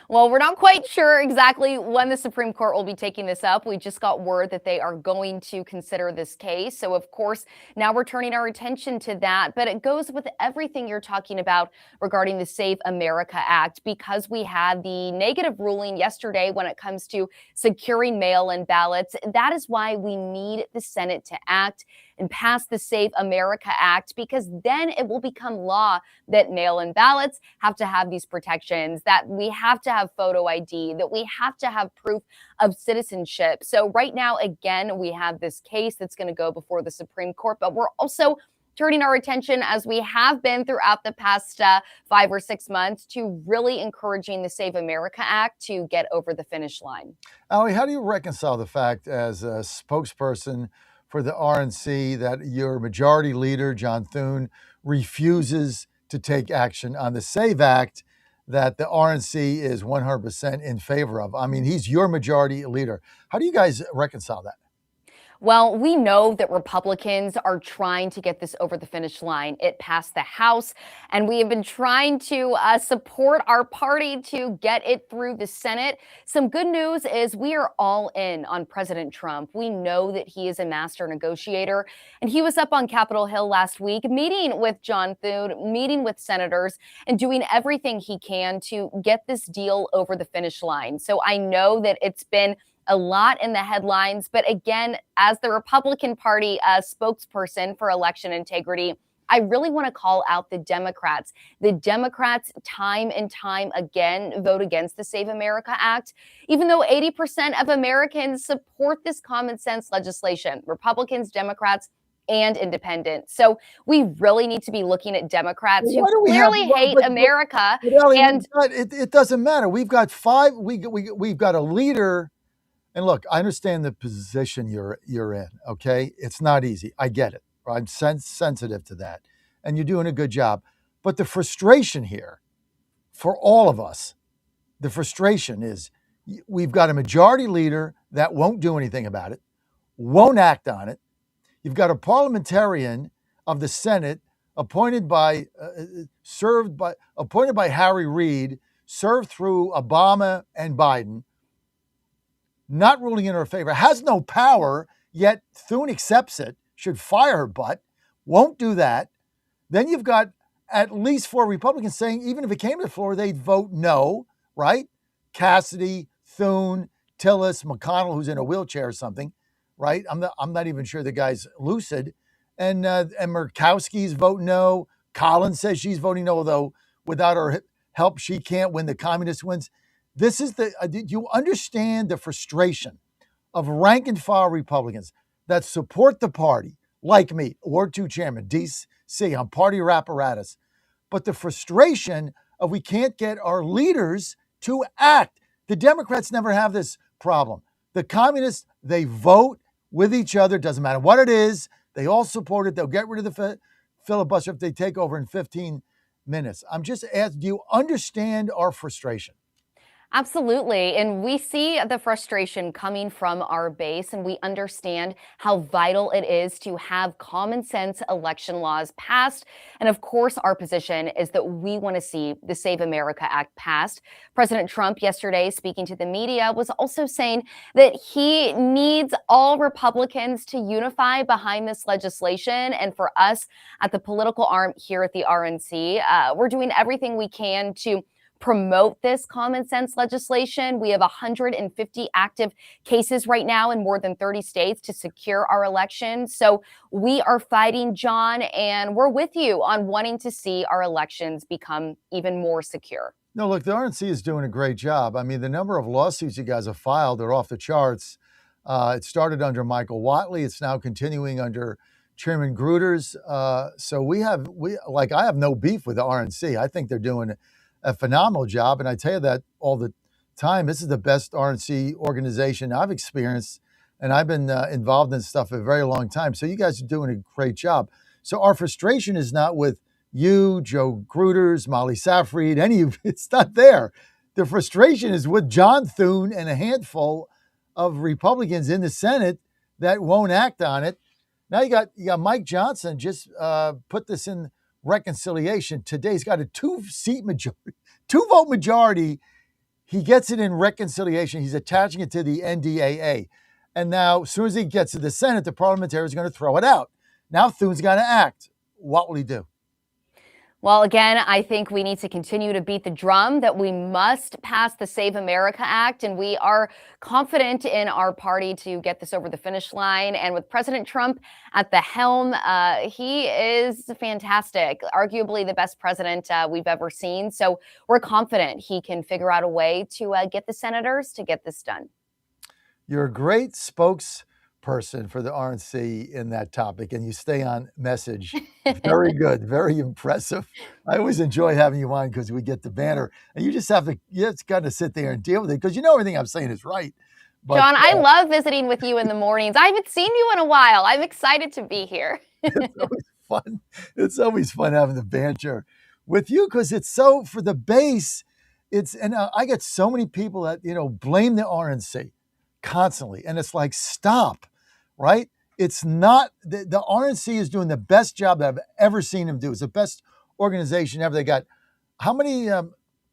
Well, we're not quite sure exactly when the Supreme Court will be taking this up. We just got word that they are going to consider this case. So, of course, now we're turning our attention to that. But it goes with everything you're talking about regarding the Save America Act, because we had the negative ruling yesterday when it comes to securing mail-in ballots. That is why we need the Senate to act and pass the Save America Act, because then it will become law that mail-in ballots have to have these protections, that we have to have photo ID, that we have to have proof of citizenship. So right now, again, we have this case that's going to go before the Supreme Court, but we're also turning our attention, as we have been throughout the past 5 or 6 months, to really encouraging the Save America Act to get over the finish line. Allie, how do you reconcile the fact as a spokesperson for the RNC that your majority leader, John Thune, refuses to take action on the SAVE Act that the RNC is 100% in favor of. I mean, he's your majority leader. How do you guys reconcile that? Well, we know that Republicans are trying to get this over the finish line. It passed the House, and we have been trying to support our party to get it through the Senate. Some good news is we are all in on President Trump. We know that he is a master negotiator, and he was up on Capitol Hill last week meeting with John Thune, meeting with senators, and doing everything he can to get this deal over the finish line. So I know that it's been a lot in the headlines. But again, as the Republican Party spokesperson for election integrity, I really want to call out the Democrats. The Democrats, time and time again, vote against the Save America Act, even though 80% of Americans support this common sense legislation. Republicans, Democrats, and independents. So we really need to be looking at Democrats who clearly hate America. And it doesn't matter. We've got five. We've got a leader. And look, I understand the position you're in, okay? It's not easy. I get it. I'm sensitive to that. And you're doing a good job. But the frustration here for all of us, the frustration is we've got a majority leader that won't do anything about it, won't act on it. You've got a parliamentarian of the Senate appointed by Harry Reid, served through Obama and Biden, not ruling in her favor, has no power, yet Thune accepts it, should fire her butt, won't do that. Then you've got at least 4 Republicans saying even if it came to the floor, they'd vote no, right? Cassidy, Thune, Tillis, McConnell, who's in a wheelchair or something, right? I'm not even sure the guy's lucid. And Murkowski's vote no. Collins says she's voting no, although without her help, she can't win. The communist wins. This is do you understand the frustration of rank and file Republicans that support the party, like me, Ward 2 Chairman, DC, I'm party apparatus, but the frustration of we can't get our leaders to act. The Democrats never have this problem. The communists, they vote with each other, doesn't matter what it is, they all support it, they'll get rid of the filibuster if they take over in 15 minutes. I'm just asking, do you understand our frustration? Absolutely. And we see the frustration coming from our base, and we understand how vital it is to have common sense election laws passed. And of course, our position is that we want to see the Save America Act passed. President Trump yesterday, speaking to the media, was also saying that he needs all Republicans to unify behind this legislation. And for us at the political arm here at the RNC, we're doing everything we can to promote this common sense legislation. We have 150 active cases right now in more than 30 states to secure our elections. So we are fighting, John, and we're with you on wanting to see our elections become even more secure. No, look, the RNC is doing a great job. I mean, the number of lawsuits you guys have filed are off the charts. It started under Michael Whatley. It's now continuing under Chairman Gruters. So I have no beef with the RNC. I think they're doing a phenomenal job. And I tell you that all the time. This is the best RNC organization I've experienced. And I've been involved in stuff a very long time. So you guys are doing a great job. So our frustration is not with you, Joe Gruters, Molly Safried, any of it's not there. The frustration is with John Thune and a handful of Republicans in the Senate that won't act on it. Now you got Mike Johnson just put this in reconciliation today. He's got a 2-vote majority. He gets it in reconciliation. He's attaching it to the NDAA. And now, as soon as he gets to the Senate, the parliamentarians are going to throw it out. Now Thune's got to act. What will he do? Well, again, I think we need to continue to beat the drum that we must pass the Save America Act, and we are confident in our party to get this over the finish line. And with President Trump at the helm, he is fantastic, arguably the best president we've ever seen. So we're confident he can figure out a way to get the senators to get this done. You're a great spokesperson for the RNC in that topic, and you stay on message. Very good, very impressive. I always enjoy having you on because we get the banner, and you just got to sit there and deal with it because you know everything I'm saying is right. But, John, I love visiting with you in the mornings. I haven't seen you in a while. I'm excited to be here. It's always fun. It's always fun having the banter with you because it's so, for the base, I get so many people that, blame the RNC constantly. And it's like, stop, right? It's not, the RNC is doing the best job that I've ever seen them do. It's the best organization ever. They got how many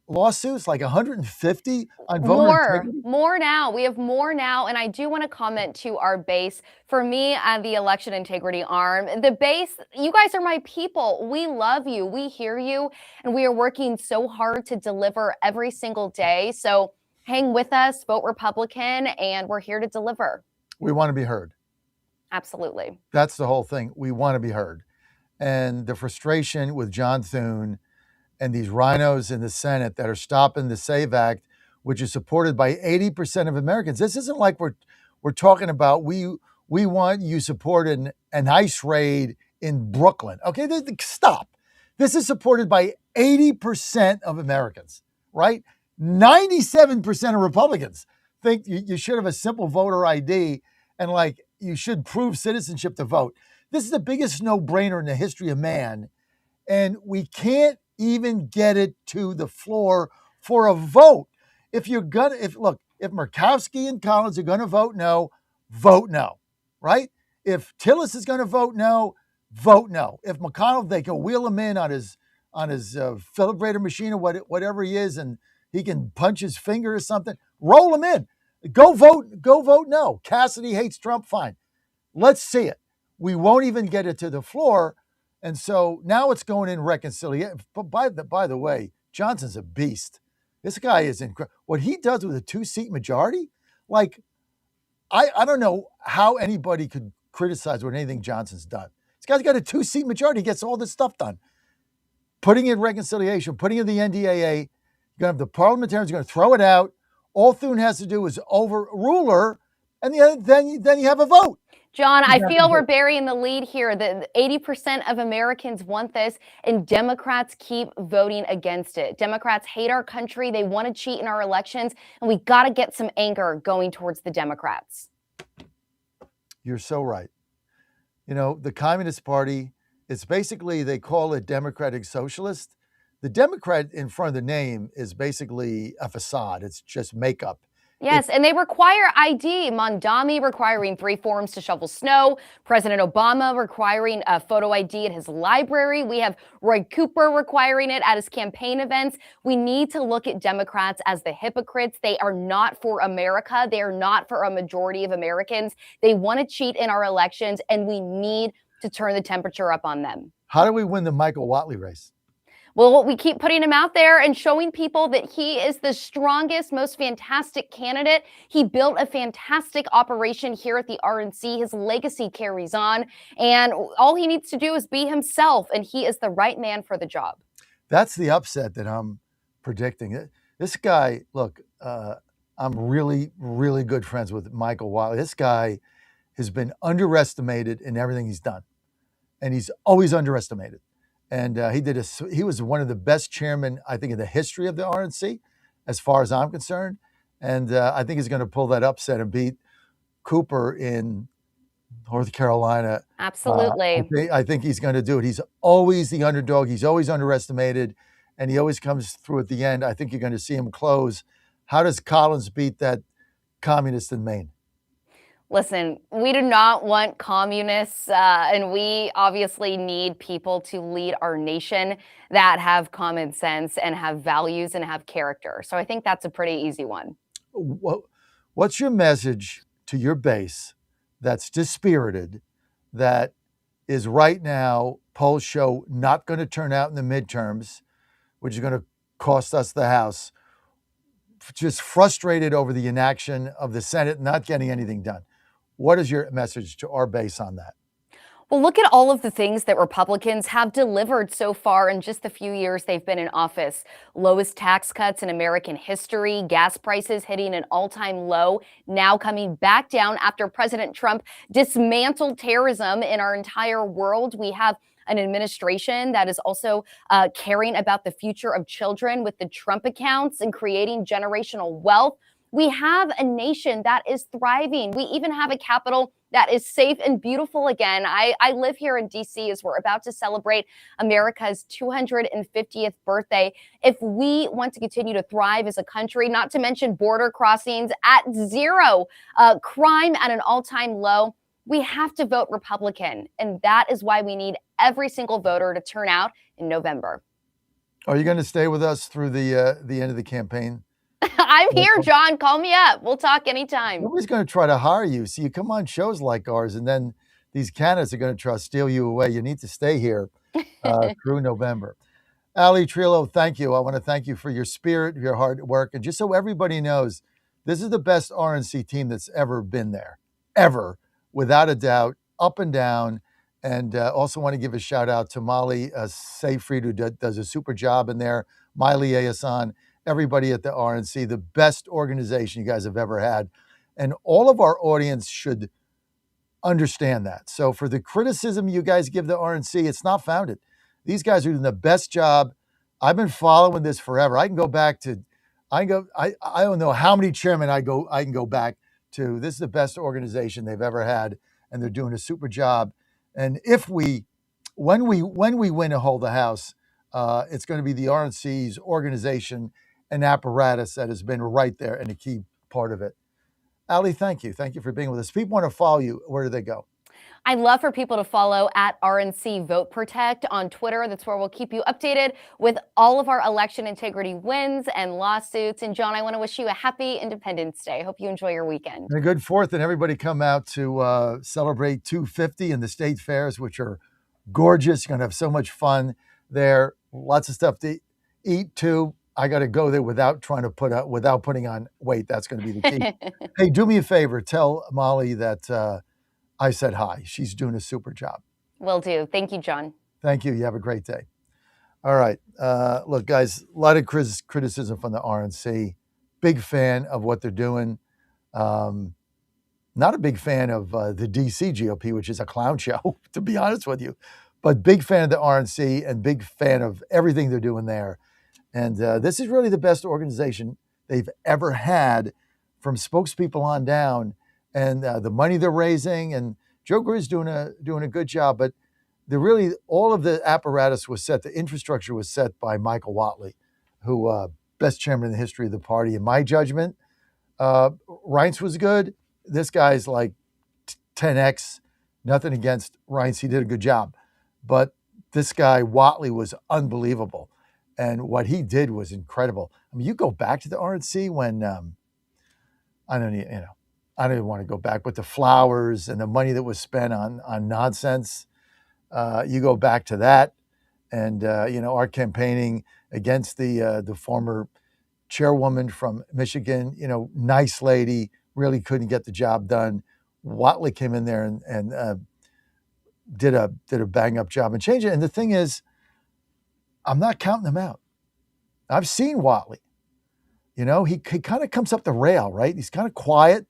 lawsuits? Like 150 on voter integrity? More now. We have more now. And I do want to comment to our base. For me, the election integrity arm, the base, you guys are my people. We love you. We hear you. And we are working so hard to deliver every single day. So hang with us, vote Republican, and we're here to deliver. We want to be heard. Absolutely. That's the whole thing. We want to be heard. And the frustration with John Thune and these rhinos in the Senate that are stopping the SAVE Act, which is supported by 80% of Americans. This isn't like we're talking about we want you supporting an ICE raid in Brooklyn. Okay, stop. This is supported by 80% of Americans, right? 97% of Republicans think you should have a simple voter ID and like you should prove citizenship to vote. This is the biggest no-brainer in the history of man. And we can't even get it to the floor for a vote. If Murkowski and Collins are going to vote no, right? If Tillis is going to vote no. If McConnell, they can wheel him in on his filibrator machine or whatever he is, and he can punch his finger or something, roll him in. Go vote no. Cassidy hates Trump, fine. Let's see it. We won't even get it to the floor. And so now it's going in reconciliation. But by the way, Johnson's a beast. This guy is incredible. What he does with a 2-seat majority, like, I don't know how anybody could criticize what anything Johnson's done. This guy's got a 2-seat majority. He gets all this stuff done. Putting in reconciliation, putting in the NDAA, you're going to have the parliamentarians going to throw it out. All Thune has to do is overrule her, and then you have a vote. John, I feel we're burying the lead here. The 80% of Americans want this, and Democrats keep voting against it. Democrats hate our country. They want to cheat in our elections, and we got to get some anger going towards the Democrats. You're so right. The Communist Party, it's basically, they call it Democratic Socialist. The Democrat in front of the name is basically a facade. It's just makeup. Yes, and they require ID. Mondami requiring 3 forms to shovel snow. President Obama requiring a photo ID at his library. We have Roy Cooper requiring it at his campaign events. We need to look at Democrats as the hypocrites. They are not for America. They are not for a majority of Americans. They want to cheat in our elections, and we need to turn the temperature up on them. How do we win the Michael Whatley race? Well, we keep putting him out there and showing people that he is the strongest, most fantastic candidate. He built a fantastic operation here at the RNC. His legacy carries on, and all he needs to do is be himself, and he is the right man for the job. That's the upset that I'm predicting. This guy, look, I'm really, really good friends with Michael Whatley. This guy has been underestimated in everything he's done, and he's always underestimated. And he was one of the best chairmen, I think, in the history of the RNC, as far as I'm concerned. And I think he's going to pull that upset and beat Cooper in North Carolina. Absolutely. I think he's going to do it. He's always the underdog. He's always underestimated, and he always comes through at the end. I think you're going to see him close. How does Collins beat that communist in Maine? Listen, we do not want communists, and we obviously need people to lead our nation that have common sense and have values and have character. So I think that's a pretty easy one. What's your message to your base that's dispirited, that is right now, polls show, not going to turn out in the midterms, which is going to cost us the House, just frustrated over the inaction of the Senate not getting anything done? What is your message to our base on that? Well, look at all of the things that Republicans have delivered so far in just the few years they've been in office. Lowest tax cuts in American history, gas prices hitting an all-time low, now coming back down after President Trump dismantled terrorism in our entire world. We have an administration that is also caring about the future of children with the Trump accounts and creating generational wealth. We have a nation that is thriving. We even have a capital that is safe and beautiful again. I live here in DC as we're about to celebrate America's 250th birthday. If we want to continue to thrive as a country, not to mention border crossings at zero, crime at an all-time low, we have to vote Republican. And that is why we need every single voter to turn out in November. Are you going to stay with us through the end of the campaign? I'm here, John. Call me up. We'll talk anytime. Nobody's going to try to hire you. See, you come on shows like ours, and then these candidates are going to try to steal you away. You need to stay here through November. Ali Trillo, thank you. I want to thank you for your spirit, your hard work. And just so everybody knows, this is the best RNC team that's ever been there, ever, without a doubt, up and down. And also want to give a shout out to Molly Seyfried, who does a super job in there, my liaison, everybody at the RNC, the best organization you guys have ever had. And all of our audience should understand that. So for the criticism you guys give the RNC, it's not founded. These guys are doing the best job. I've been following this forever. I can go back to, I don't know how many chairmen I can go back to. This is the best organization they've ever had, and they're doing a super job. And when we win and hold the House, it's going to be the RNC's organization and apparatus that has been right there and a key part of it. Ali, thank you. Thank you for being with us. If people want to follow you, where do they go? I'd love for people to follow at RNC Vote Protect on Twitter. That's where we'll keep you updated with all of our election integrity wins and lawsuits. And John, I want to wish you a happy Independence Day. I hope you enjoy your weekend. And a good 4th, and everybody come out to celebrate 250 in the state fairs, which are gorgeous. You're going to have so much fun there. Lots of stuff to eat too. I got to go there without putting on weight. That's going to be the key. Hey, do me a favor. Tell Molly that I said hi. She's doing a super job. Will do. Thank you, John. Thank you. You have a great day. All right. Look, guys, a lot of criticism from the RNC. Big fan of what they're doing. Not a big fan of the DC GOP, which is a clown show, to be honest with you. But big fan of the RNC and big fan of everything they're doing there. And this is really the best organization they've ever had, from spokespeople on down, and the money they're raising. And Joe Grier's doing a good job. But all of the apparatus was set, the infrastructure was set by Michael Whatley, who best chairman in the history of the party, in my judgment. Reince was good. This guy's like 10x. Nothing against Reince. He did a good job. But this guy, Whatley, was unbelievable. And what he did was incredible. I mean, you go back to the RNC when, I don't even want to go back, but the flowers and the money that was spent on nonsense, you go back to that. And, our campaigning against the former chairwoman from Michigan, nice lady, really couldn't get the job done. Whatley came in there and did a bang up job and changed it. And the thing is, I'm not counting them out. I've seen Whatley. He kind of comes up the rail, right? He's kind of quiet.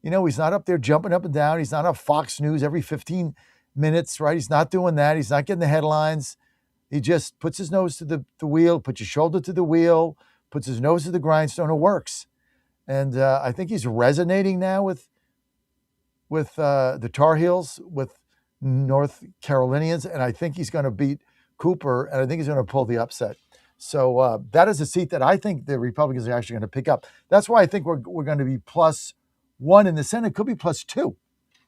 He's not up there jumping up and down. He's not on Fox News every 15 minutes, right? He's not doing that. He's not getting the headlines. He just puts his nose to the wheel, puts his shoulder to the wheel, puts his nose to the grindstone, and works. And I think he's resonating now with the Tar Heels, with North Carolinians, and I think he's going to beat Cooper, and I think he's going to pull the upset. So that is a seat that I think the Republicans are actually going to pick up. That's why I think we're going to be +1 in the Senate. Could be +2.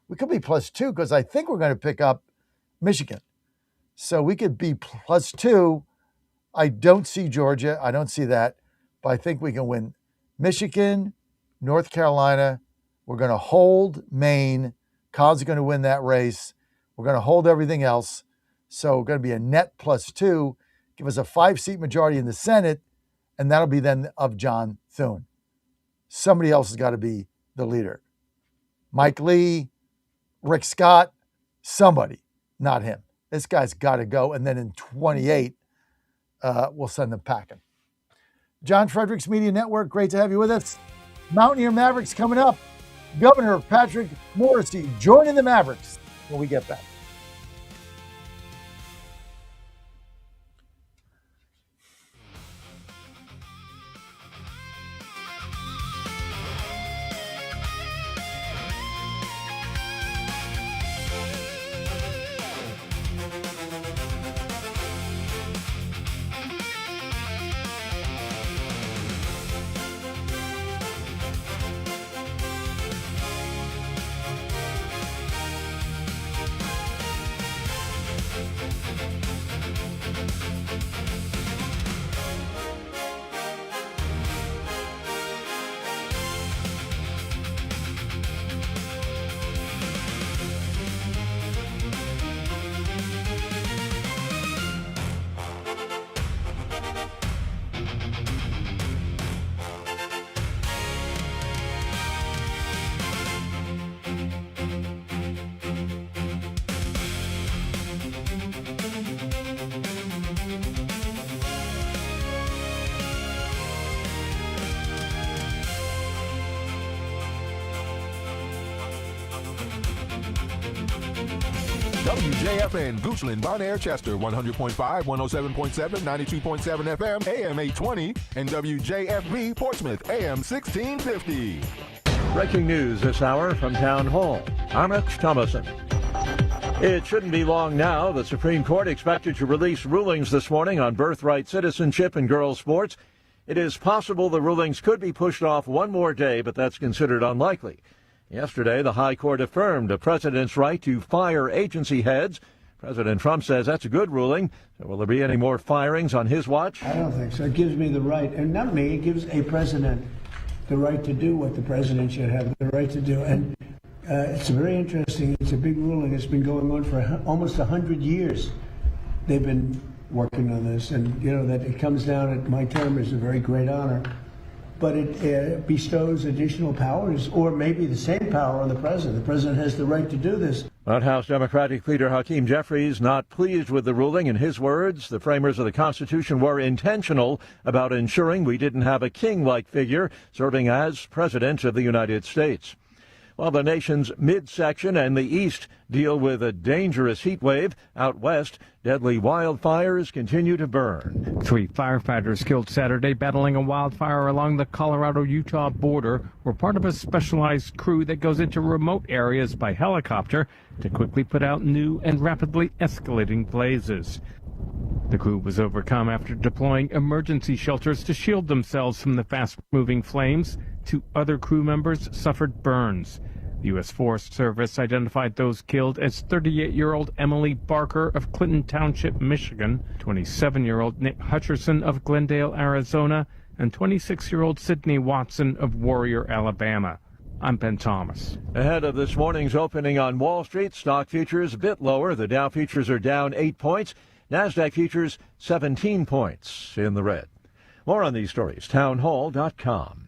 We could be +2 because I think we're going to pick up Michigan. So we could be +2. I don't see Georgia. I don't see that. But I think we can win Michigan, North Carolina. We're going to hold Maine. Colin's going to win that race. We're going to hold everything else. So we're going to be a net +2, give us a 5-seat majority in the Senate, and that'll be then of John Thune. Somebody else has got to be the leader. Mike Lee, Rick Scott, somebody, not him. This guy's got to go, and then in 28, we'll send them packing. John Fredericks Media Network, great to have you with us. Mountaineer Mavericks coming up. Governor Patrick Morrisey joining the Mavericks when we get back. WJFN, Goochland, Bonaire, Chester, 100.5, 107.7, 92.7 FM, AM 820, and WJFB, Portsmouth, AM 1650. Breaking news this hour from Town Hall. I'm Rich Thomason. It shouldn't be long now. The Supreme Court expected to release rulings this morning on birthright citizenship in girls' sports. It is possible the rulings could be pushed off one more day, but that's considered unlikely. Yesterday, the High Court affirmed the president's right to fire agency heads. President Trump says that's a good ruling. So will there be any more firings on his watch? I don't think so. It gives me the right, and not me, it gives a president the right to do what the president should have the right to do. And it's very interesting. It's a big ruling. It's been going on for almost 100 years. They've been working on this, and you know that it comes down at my term is a very great honor. But it bestows additional powers, or maybe the same power on the president. The president has the right to do this. White House Democratic leader Hakeem Jeffries not pleased with the ruling. In his words, the framers of the Constitution were intentional about ensuring we didn't have a king-like figure serving as President of the United States. While the nation's midsection and the east deal with a dangerous heat wave, out west, deadly wildfires continue to burn. 3 firefighters killed Saturday battling a wildfire along the Colorado-Utah border were part of a specialized crew that goes into remote areas by helicopter to quickly put out new and rapidly escalating blazes. The crew was overcome after deploying emergency shelters to shield themselves from the fast-moving flames. 2 other crew members suffered burns. The U.S. Forest Service identified those killed as 38-year-old Emily Barker of Clinton Township, Michigan, 27-year-old Nick Hutcherson of Glendale, Arizona, and 26-year-old Sydney Watson of Warrior, Alabama. I'm Ben Thomas. Ahead of this morning's opening on Wall Street, stock futures a bit lower. The Dow futures are down 8 points. NASDAQ futures 17 points in the red. More on these stories, townhall.com.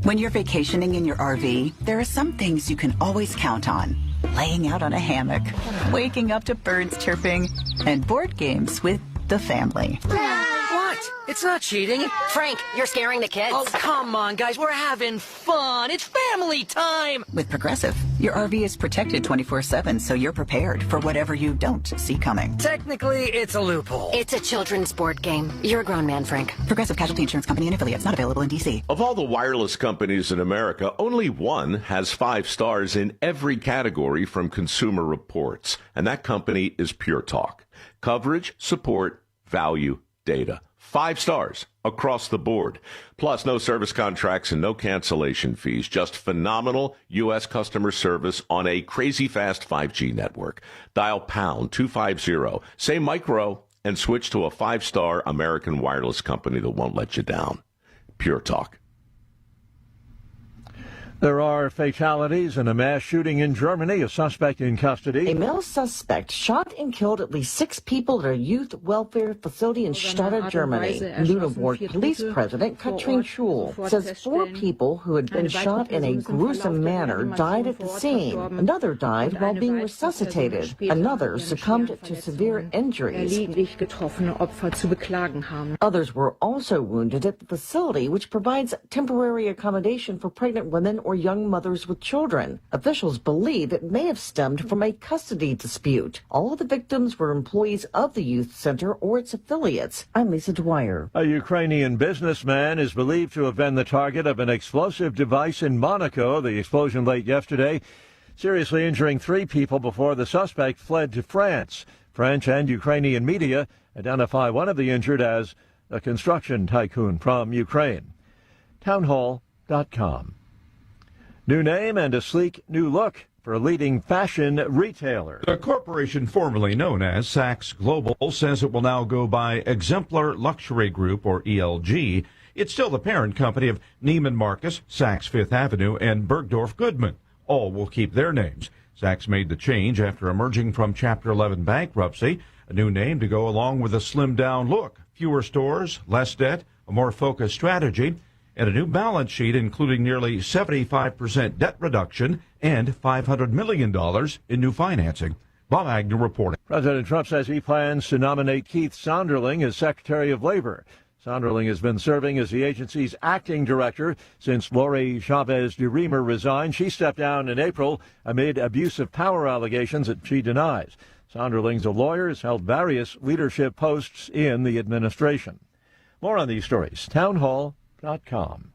When you're vacationing in your RV, there are some things you can always count on. Laying out on a hammock, waking up to birds chirping, and board games with the family. What? It's not cheating. Frank, you're scaring the kids. Oh, come on, guys. We're having fun. It's family time. With Progressive, your RV is protected 24/7, so you're prepared for whatever you don't see coming. Technically, it's a loophole. It's a children's board game. You're a grown man, Frank. Progressive Casualty Insurance Company and affiliates, not available in D.C. Of all the wireless companies in America, only one has 5 stars in every category from Consumer Reports, and that company is Pure Talk. Coverage, support, value, data. 5 stars across the board. Plus, no service contracts and no cancellation fees. Just phenomenal U.S. customer service on a crazy fast 5G network. Dial pound 250, say micro, and switch to a 5-star American wireless company that won't let you down. Pure Talk. There are fatalities in a mass shooting in Germany, a suspect in custody. A male suspect shot and killed at least 6 people at a youth welfare facility in Stade, Germany. Lüneburg Police President Katrin Schul says 4 people who had been shot in a gruesome manner died at the scene. Another died while being resuscitated. Another succumbed to severe injuries. Others were also wounded at the facility, which provides temporary accommodation for pregnant women or young mothers with children. Officials believe it may have stemmed from a custody dispute. All of the victims were employees of the youth center or its affiliates. I'm Lisa Dwyer. A Ukrainian businessman is believed to have been the target of an explosive device in Monaco. The explosion late yesterday, seriously injuring 3 people before the suspect fled to France. French and Ukrainian media identify one of the injured as a construction tycoon from Ukraine. Townhall.com. New name and a sleek new look for a leading fashion retailer. The corporation formerly known as Saks Global says it will now go by Exemplar Luxury Group, or ELG. It's still the parent company of Neiman Marcus, Saks Fifth Avenue, and Bergdorf Goodman. All will keep their names. Saks made the change after emerging from Chapter 11 bankruptcy. A new name to go along with a slimmed-down look. Fewer stores, less debt, a more focused strategy, and a new balance sheet including nearly 75% debt reduction and $500 million in new financing. Bob Agnew reporting. President Trump says he plans to nominate Keith Sonderling as Secretary of Labor. Sonderling has been serving as the agency's acting director since Lori Chavez de Remer resigned. She stepped down in April amid abusive power allegations that she denies. Sonderling's a lawyer, has held various leadership posts in the administration. More on these stories, townhall.com.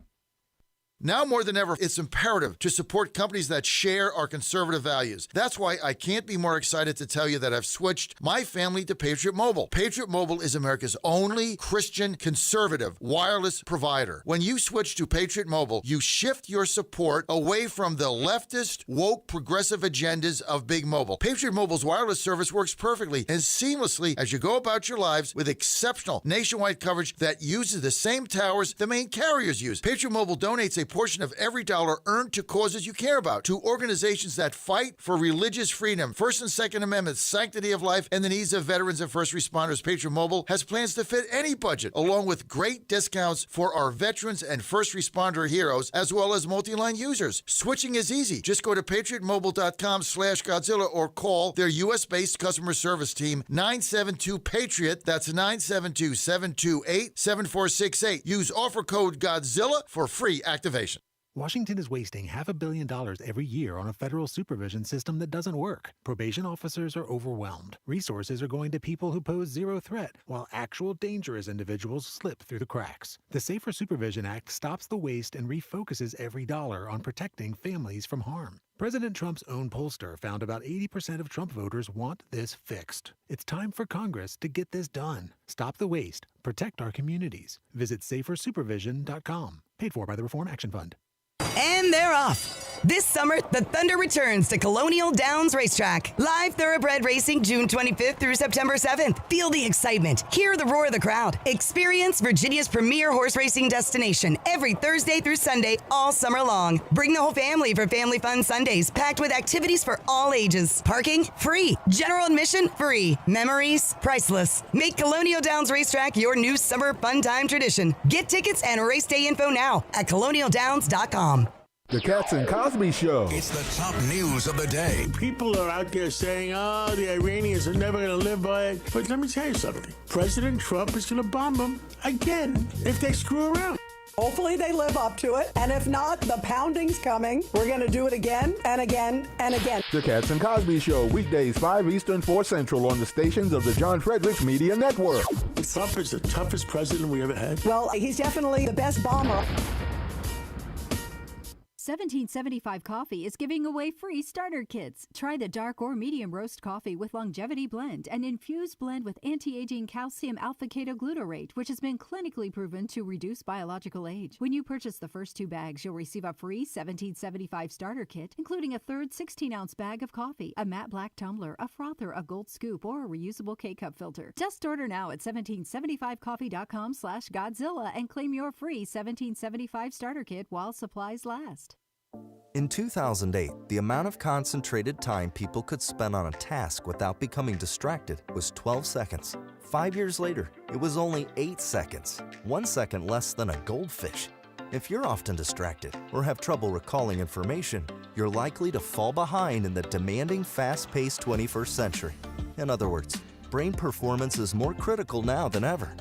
Now more than ever, it's imperative to support companies that share our conservative values. That's why I can't be more excited to tell you that I've switched my family to Patriot Mobile. Patriot Mobile is America's only Christian conservative wireless provider. When you switch to Patriot Mobile, you shift your support away from the leftist, woke, progressive agendas of Big Mobile. Patriot Mobile's wireless service works perfectly and seamlessly as you go about your lives with exceptional nationwide coverage that uses the same towers the main carriers use. Patriot Mobile donates a portion of every dollar earned to causes you care about, to organizations that fight for religious freedom, First and Second Amendments, sanctity of life, and the needs of veterans and first responders. Patriot Mobile has plans to fit any budget, along with great discounts for our veterans and first responder heroes, as well as multi-line users. Switching is easy. Just go to patriotmobile.com/Godzilla or call their U.S.-based customer service team, 972-PATRIOT. That's 972-728-7468. Use offer code Godzilla for free activation. Washington is wasting $500 million every year on a federal supervision system that doesn't work. Probation officers are overwhelmed. Resources are going to people who pose zero threat, while actual dangerous individuals slip through the cracks. The Safer Supervision Act stops the waste and refocuses every dollar on protecting families from harm. President Trump's own pollster found about 80% of Trump voters want this fixed. It's time for Congress to get this done. Stop the waste. Protect our communities. Visit safersupervision.com. Paid for by the Reform Action Fund. And they're off. This summer, the Thunder returns to Colonial Downs Racetrack. Live thoroughbred racing June 25th through September 7th. Feel the excitement. Hear the roar of the crowd. Experience Virginia's premier horse racing destination every Thursday through Sunday all summer long. Bring the whole family for Family Fun Sundays, packed with activities for all ages. Parking? Free. General admission? Free. Memories? Priceless. Make Colonial Downs Racetrack your new summer fun time tradition. Get tickets and race day info now at colonialdowns.com. The Cats and Cosby Show. It's the top news of the day. People are out there saying, oh, the Iranians are never going to live by it. But let me tell you something. President Trump is going to bomb them again if they screw around. Hopefully they live up to it. And if not, the pounding's coming. We're going to do it again and again and again. The Cats and Cosby Show, weekdays 5 Eastern, 4 Central on the stations of the John Fredericks Media Network. Trump is the toughest president we ever had. Well, he's definitely the best bomber. 1775 Coffee is giving away free starter kits. Try the dark or medium roast coffee with longevity blend, an infused blend with anti-aging calcium alpha-ketoglutarate, which has been clinically proven to reduce biological age. When you purchase the first 2 bags, you'll receive a free 1775 starter kit, including a third 16-ounce bag of coffee, a matte black tumbler, a frother, a gold scoop, or a reusable K-cup filter. Just order now at 1775coffee.com/Godzilla and claim your free 1775 starter kit while supplies last. In 2008, the amount of concentrated time people could spend on a task without becoming distracted was 12 seconds. 5 years later, it was only 8 seconds, 1 second less than a goldfish. If you're often distracted or have trouble recalling information, you're likely to fall behind in the demanding, fast-paced 21st century. In other words, brain performance is more critical now than ever.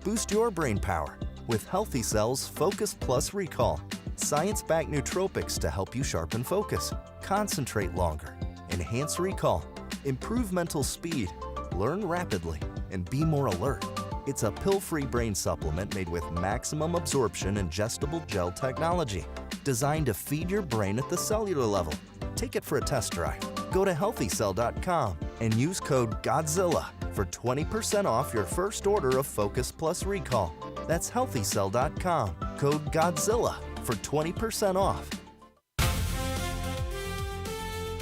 Boost your brain power with Healthy Cell's Focus Plus Recall. Science-backed nootropics to help you sharpen focus, concentrate longer, enhance recall, improve mental speed, learn rapidly, and be more alert. It's a pill-free brain supplement made with maximum absorption ingestible gel technology, designed to feed your brain at the cellular level. Take it for a test drive. Go to healthycell.com and use code GODZILLA for 20% off your first order of Focus Plus Recall. That's healthycell.com, code GODZILLA for 20% off.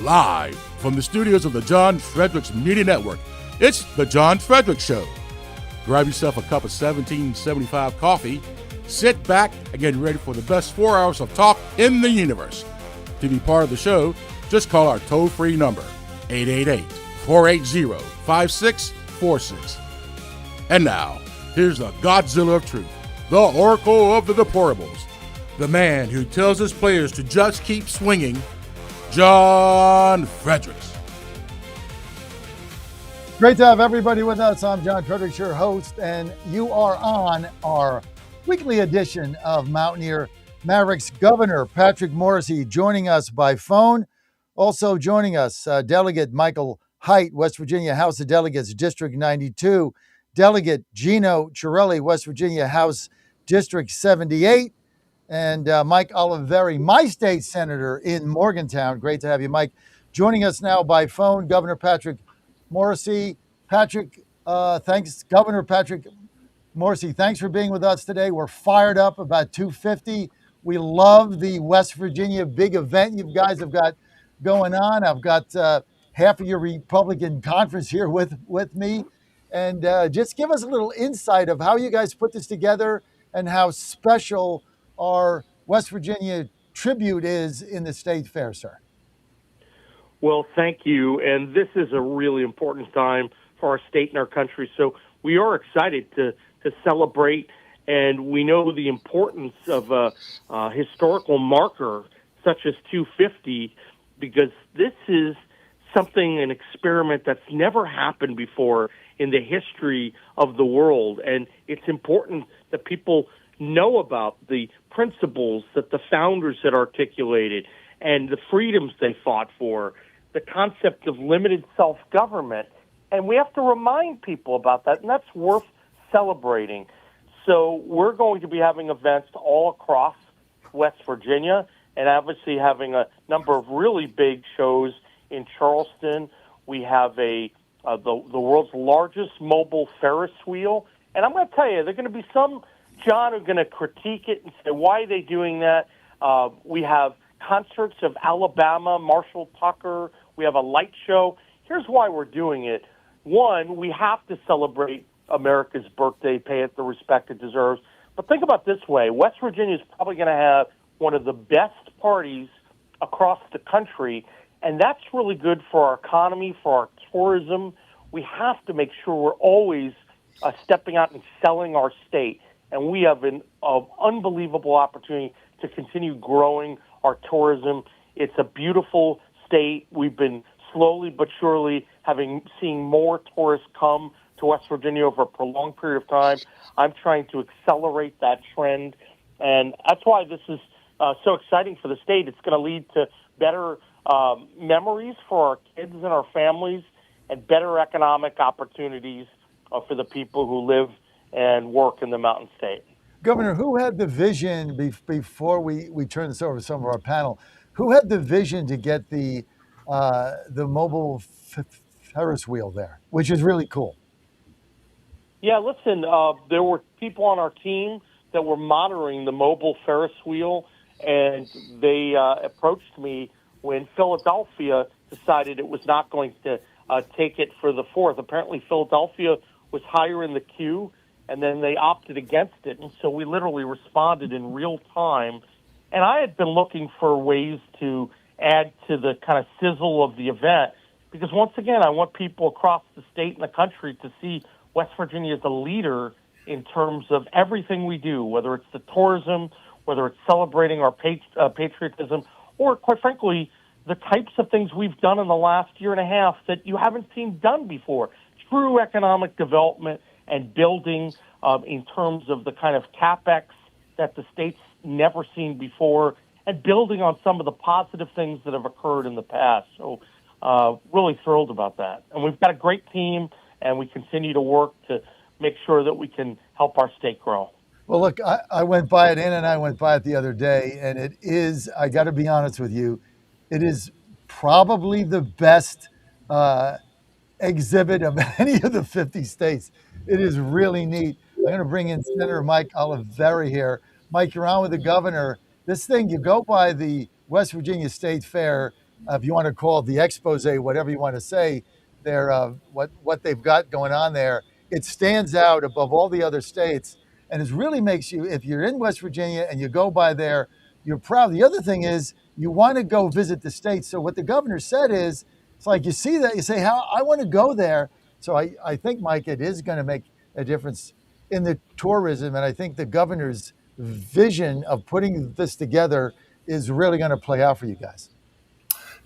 Live from the studios of the John Fredericks Media Network, it's the John Fredericks Show. Grab yourself a cup of 1775 coffee, sit back, and get ready for the best 4 hours of talk in the universe. To be part of the show, just call our toll-free number, 888-480-5646. And now, here's the Godzilla of Truth, the Oracle of the Deplorables, the man who tells his players to just keep swinging, John Fredericks. Great to have everybody with us. I'm John Fredericks, your host, and you are on our weekly edition of Mountaineer Mavericks. Governor Patrick Morrisey joining us by phone. Also joining us, Delegate Michael Haidt, West Virginia House of Delegates, District 92. Delegate Gino Chiarelli, West Virginia House District 78. And Mike Oliveri, my state senator in Morgantown. Great to have you, Mike. Joining us now by phone, Governor Patrick Morrisey. Patrick, thanks. Governor Patrick Morrisey, thanks for being with us today. We're fired up about 250. We love the West Virginia big event you guys have got going on. I've got half of your Republican conference here with me. And just give us a little insight of how you guys put this together and how special our West Virginia tribute is in the state fair, sir. Well, thank you. And this is a really important time for our state and our country. So we are excited to celebrate, and we know the importance of a historical marker such as 250, because this is something, an experiment that's never happened before in the history of the world. And it's important that people know about the principles that the founders had articulated and the freedoms they fought for, the concept of limited self-government. And we have to remind people about that, and that's worth celebrating. So we're going to be having events all across West Virginia and obviously having a number of really big shows in Charleston. We have the world's largest mobile Ferris wheel. And I'm going to tell you, there are going to be some, John, who are going to critique it and say, why are they doing that? We have concerts of Alabama, Marshall Tucker. We have a light show. Here's why we're doing it. One, we have to celebrate America's birthday, pay it the respect it deserves. But think about it this way. West Virginia is probably going to have one of the best parties across the country, and that's really good for our economy, for our tourism. We have to make sure we're always stepping out and selling our state, and we have an unbelievable opportunity to continue growing our tourism. It's a beautiful state. We've been slowly but surely seeing more tourists come to West Virginia over a prolonged period of time. I'm trying to accelerate that trend, and that's why this is so exciting for the state. It's going to lead to better memories for our kids and our families and better economic opportunities for the people who live and work in the Mountain State. Governor, who had the vision before we turn this over to some of our panel? Who had the vision to get the mobile Ferris wheel there, which is really cool? Yeah, listen, there were people on our team that were monitoring the mobile Ferris wheel, and they approached me when Philadelphia decided it was not going to take it for the 4th. Apparently, Philadelphia was higher in the queue, and then they opted against it. And so we literally responded in real time. And I had been looking for ways to add to the kind of sizzle of the event, because once again, I want people across the state and the country to see West Virginia as a leader in terms of everything we do, whether it's the tourism, whether it's celebrating our patriotism, or quite frankly, the types of things we've done in the last year and a half that you haven't seen done before. True economic development and building in terms of the kind of CapEx that the state's never seen before, and building on some of the positive things that have occurred in the past. So really thrilled about that. And we've got a great team, and we continue to work to make sure that we can help our state grow. Well, look, I went by it, Ann and I went by it the other day, and it is, I got to be honest with you, it is probably the best exhibit of any of the 50 states. It is really neat. I'm going to bring in Senator Mike Oliveri here. Mike, you're on with the governor. This thing, you go by the West Virginia State Fair, if you want to call it the expose, whatever you want to say, there, what they've got going on there, it stands out above all the other states, and it really makes you, if you're in West Virginia and you go by there, you're proud. The other thing is you want to go visit the state. So what the governor said is, it's like you see that, you say, how I want to go there. So I think, Mike, it is going to make a difference in the tourism, and I think the governor's vision of putting this together is really going to play out for you guys.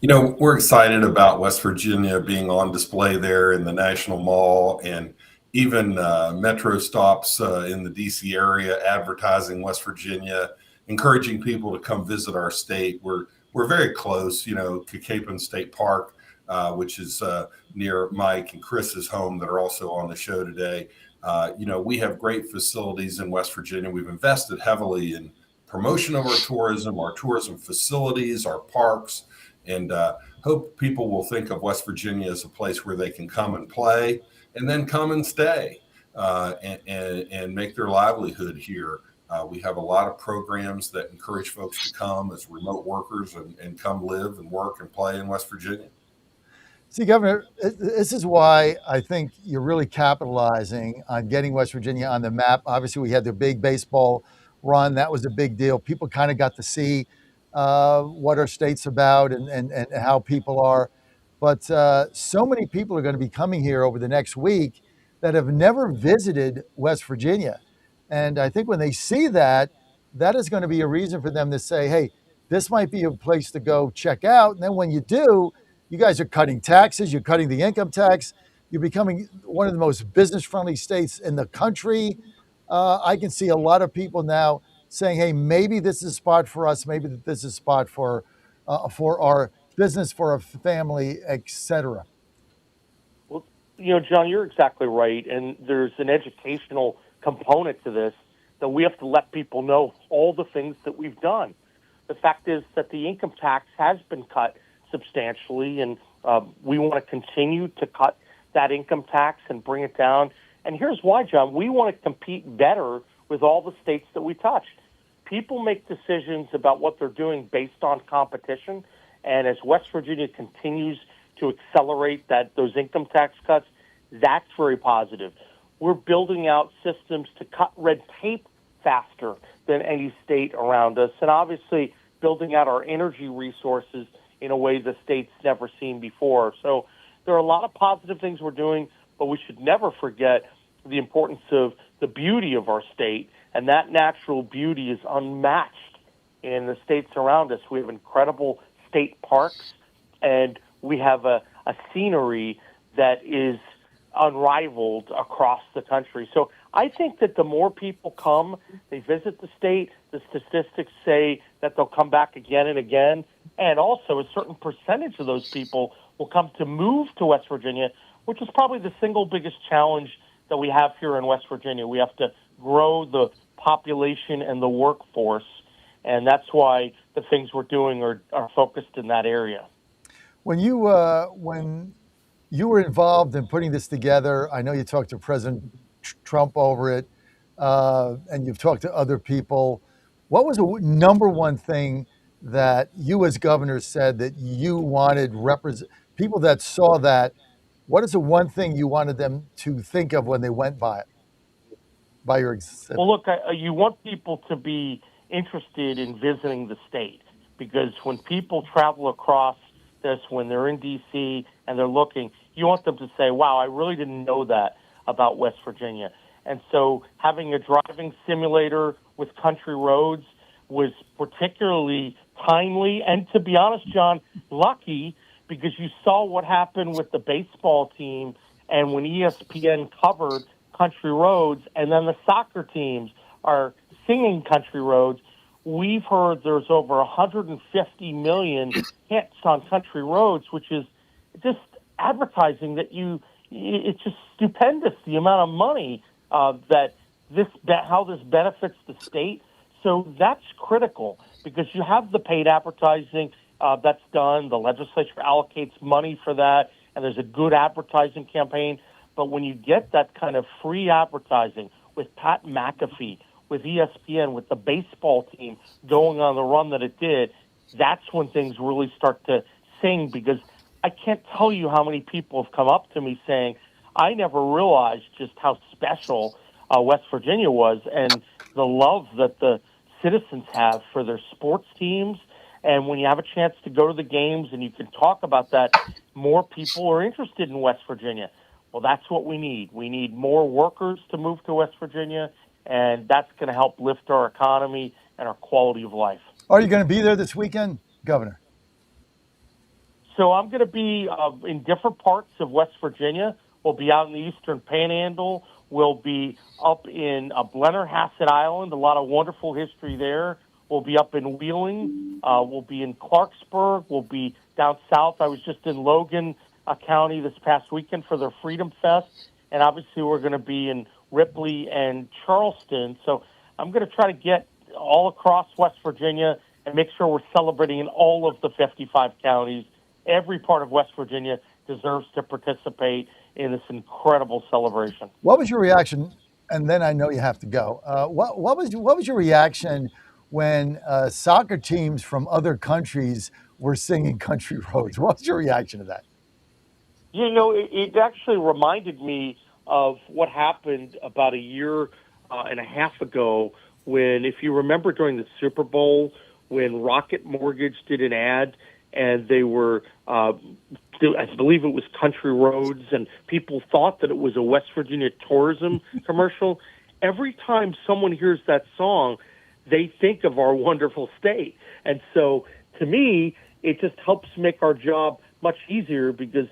We're excited about West Virginia being on display there in the National Mall, and even metro stops in the DC area advertising West Virginia, encouraging people to come visit our state. We're very close, Cacapen State Park, which is near Mike and Chris's home that are also on the show today. We have great facilities in West Virginia. We've invested heavily in promotion of our tourism facilities, our parks, and hope people will think of West Virginia as a place where they can come and play and then come and stay and make their livelihood here. We have a lot of programs that encourage folks to come as remote workers and come live and work and play in West Virginia. See, Governor, this is why I think you're really capitalizing on getting West Virginia on the map. Obviously, we had the big baseball run. That was a big deal. People kind of got to see what our state's about and how people are. But so many people are going to be coming here over the next week that have never visited West Virginia. And I think when they see that, that is going to be a reason for them to say, hey, this might be a place to go check out. And then when you do, you guys are cutting taxes, you're cutting the income tax, you're becoming one of the most business-friendly states in the country. I can see a lot of people now saying, hey, maybe this is a spot for us, maybe this is a spot for our business, for our family, etc. Well, John, you're exactly right. And there's an educational component to this that we have to let people know all the things that we've done. The fact is that the income tax has been cut substantially, and we want to continue to cut that income tax and bring it down. And here's why, John. We want to compete better with all the states that we touch. People make decisions about what they're doing based on competition, and as West Virginia continues to accelerate those income tax cuts, that's very positive. We're building out systems to cut red tape faster than any state around us, and obviously building out our energy resources in a way the state's never seen before. So there are a lot of positive things we're doing, but we should never forget the importance of the beauty of our state, and that natural beauty is unmatched in the states around us. We have incredible state parks, and we have a scenery that is unrivaled across the country. So I think that the more people come, they visit the state, the statistics say that they'll come back again and again. And also a certain percentage of those people will come to move to West Virginia, which is probably the single biggest challenge that we have here in West Virginia. We have to grow the population and the workforce, and that's why the things we're doing are focused in that area. When you were involved in putting this together, I know you talked to President Trump over it, and you've talked to other people. What was the number one thing that you as governor said that you wanted people that saw that? What is the one thing you wanted them to think of when they went by it? By your exhibit? Well, look, you want people to be interested in visiting the state, because when people travel across this, when they're in D.C. and they're looking, you want them to say, wow, I really didn't know that about West Virginia. And so having a driving simulator with country roads was particularly timely and, to be honest, John, lucky, because you saw what happened with the baseball team and when ESPN covered country roads, and then the soccer teams are singing country roads. We've heard there's over 150 million hits on country roads, which is just advertising that it's just stupendous, the amount of money how this benefits the state. So that's critical, because you have the paid advertising that's done. The legislature allocates money for that, and there's a good advertising campaign. But when you get that kind of free advertising with Pat McAfee, with ESPN, with the baseball team going on the run that it did, that's when things really start to sing, because I can't tell you how many people have come up to me saying, I never realized just how special West Virginia was, and the love that the citizens have for their sports teams. And when you have a chance to go to the games and you can talk about that, more people are interested in West Virginia. Well, that's what we need. We need more workers to move to West Virginia, and that's going to help lift our economy and our quality of life. Are you going to be there this weekend, Governor? So I'm going to be in different parts of West Virginia. We'll be out in the Eastern Panhandle. We'll be up in Blennerhassett Island, a lot of wonderful history there. We'll be up in Wheeling. We'll be in Clarksburg. We'll be down south. I was just in Logan County this past weekend for their Freedom Fest. And obviously we're going to be in Ripley and Charleston. So I'm going to try to get all across West Virginia and make sure we're celebrating in all of the 55 counties. Every part of West Virginia deserves to participate in this incredible celebration. What was your reaction? And then I know you have to go. What was your reaction when soccer teams from other countries were singing Country Roads? What was your reaction to that? You know, it actually reminded me of what happened about a year and a half ago when, if you remember, during the Super Bowl, when Rocket Mortgage did an ad and they were, I believe it was Country Roads, and people thought that it was a West Virginia tourism commercial. Every time someone hears that song, they think of our wonderful state. And so, to me, it just helps make our job much easier because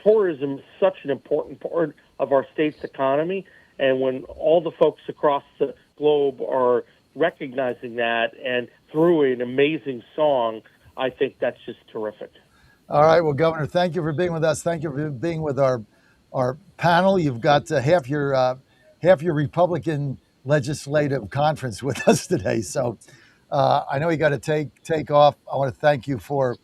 tourism is such an important part of our state's economy. And when all the folks across the globe are recognizing that and through an amazing song, I think that's just terrific. All right. Well, Governor, thank you for being with us. Thank you for being with our panel. You've got half your Republican legislative conference with us today. So I know you got to take off. I want to thank you for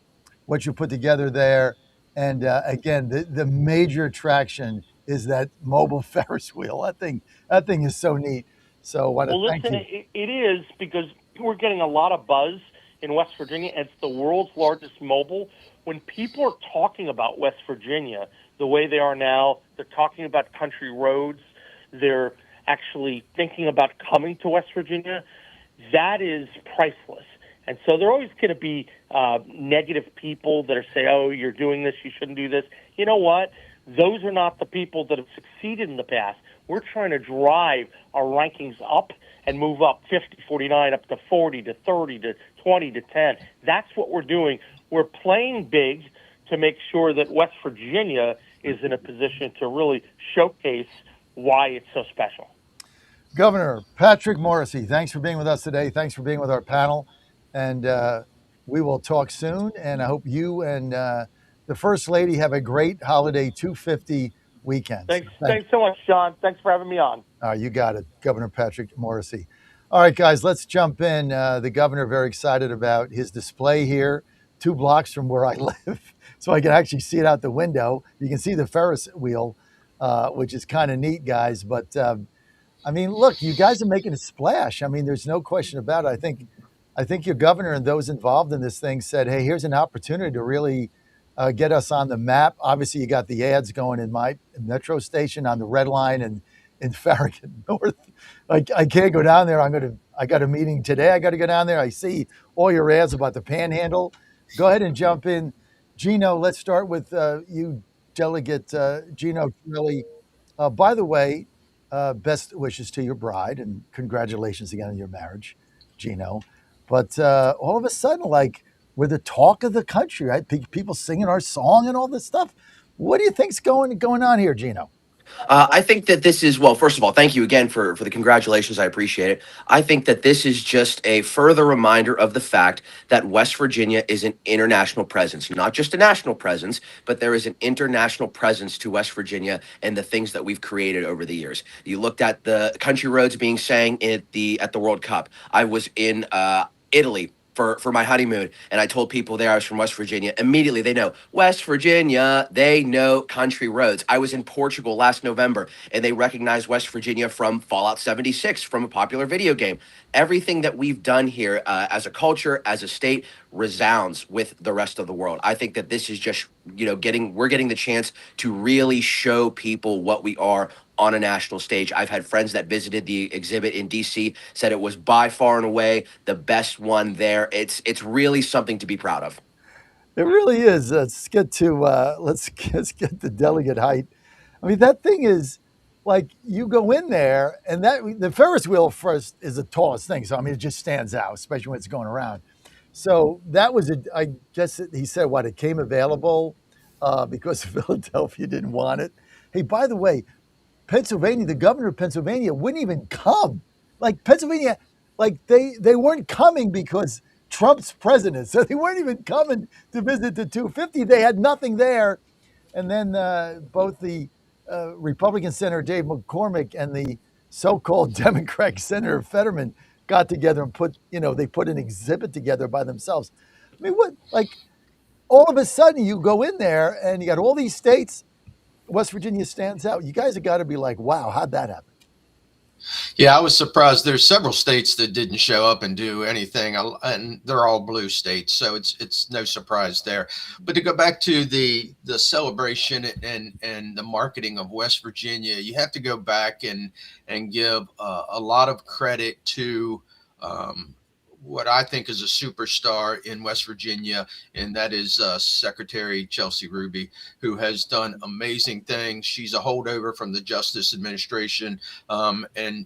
what you put together there. And again, the major attraction is that mobile Ferris wheel. That thing is so neat. So I want to thank you. It is, because we're getting a lot of buzz in West Virginia. It's the world's largest mobile. When people are talking about West Virginia the way they are now, they're talking about country roads. They're actually thinking about coming to West Virginia. That is priceless. And so there are always going to be negative people that are saying, oh, you're doing this, you shouldn't do this. You know what? Those are not the people that have succeeded in the past. We're trying to drive our rankings up and move up 50, 49, up to 40, to 30, to 20, to 10. That's what we're doing. We're playing big to make sure that West Virginia is in a position to really showcase why it's so special. Governor Patrick Morrisey, thanks for being with us today. Thanks for being with our panel. And we will talk soon. And I hope you and the First Lady have a great holiday 250 weekend. Thanks so much, Sean. Thanks for having me on. You got it, Governor Patrick Morrisey. All right, guys, let's jump in. The governor very excited about his display here, 2 blocks from where I live, so I can actually see it out the window. You can see the Ferris wheel, which is kind of neat, guys. But I mean, look, you guys are making a splash. I mean, there's no question about it. I think your governor and those involved in this thing said, hey, here's an opportunity to really get us on the map. Obviously, you got the ads going in my metro station on the Red Line and in Farragut North. I can't go down there. I got a meeting today. I got to go down there. I see all your ads about the Panhandle. Go ahead and jump in. Gino, let's start with you, Delegate Gino Trelli. By the way, best wishes to your bride and congratulations again on your marriage, Gino. But all of a sudden, like, we're the talk of the country, right? People singing our song and all this stuff. What do you think's going on here, Gino? I think that this is, well, first of all, thank you again for the congratulations. I appreciate it. I think that this is just a further reminder of the fact that West Virginia is an international presence, not just a national presence, but there is an international presence to West Virginia and the things that we've created over the years. You looked at the country roads being sang at the World Cup. I was in Italy for my honeymoon, and I told people there I was from West Virginia. Immediately, they know West Virginia. They know country roads. I was in Portugal last November, and they recognized West Virginia from Fallout 76, from a popular video game. Everything that we've done here as a culture, as a state, resounds with the rest of the world. I think that this is just, we're getting the chance to really show people what we are on a national stage. I've had friends that visited the exhibit in DC, said it was by far and away the best one there. It's really something to be proud of. It really is. Let's get the delegate height. I mean, that thing is like, you go in there and the Ferris wheel first is the tallest thing. So, I mean, it just stands out, especially when it's going around. So that was I guess he said what it came available because Philadelphia didn't want it. Hey, by the way, Pennsylvania, the governor of Pennsylvania wouldn't even come. Like Pennsylvania, like they weren't coming because Trump's president, so they weren't even coming to visit the 250. They had nothing there, and then both the Republican Senator Dave McCormick and the so-called Democratic Senator Fetterman got together and they put an exhibit together by themselves. I mean, what, like, all of a sudden you go in there and you got all these states. West Virginia stands out. You guys have got to be like, wow, how'd that happen? Yeah, I was surprised. There's several states that didn't show up and do anything, and they're all blue states, so it's no surprise there. But to go back to the celebration and the marketing of West Virginia, you have to go back and give a lot of credit to what I think is a superstar in West Virginia, and that is Secretary Chelsea Ruby, who has done amazing things. She's a holdover from the Justice Administration, and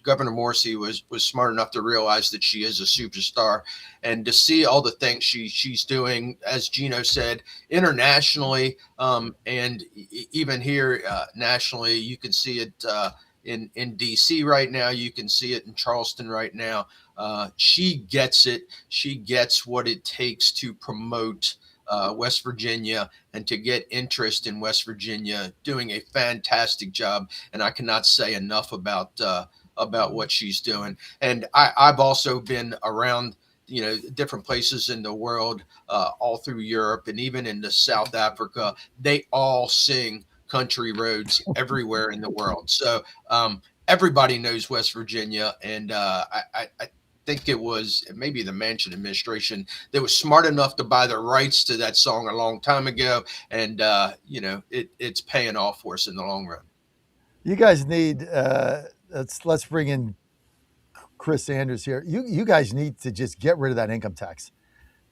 Governor Morrissey was smart enough to realize that she is a superstar, and to see all the things she's doing, as Gino said, internationally, and even here nationally. You can see it in DC right now. You can see it in Charleston right now. She gets it. She gets what it takes to promote West Virginia and to get interest in West Virginia, doing a fantastic job. And I cannot say enough about what she's doing. And I've also been around, different places in the world, all through Europe and even into South Africa. They all sing country roads everywhere in the world. So everybody knows West Virginia. And I think it was maybe the Manchin administration that was smart enough to buy the rights to that song a long time ago. And, it's paying off for us in the long run. You guys need, let's bring in Chris Sanders here. You guys need to just get rid of that income tax,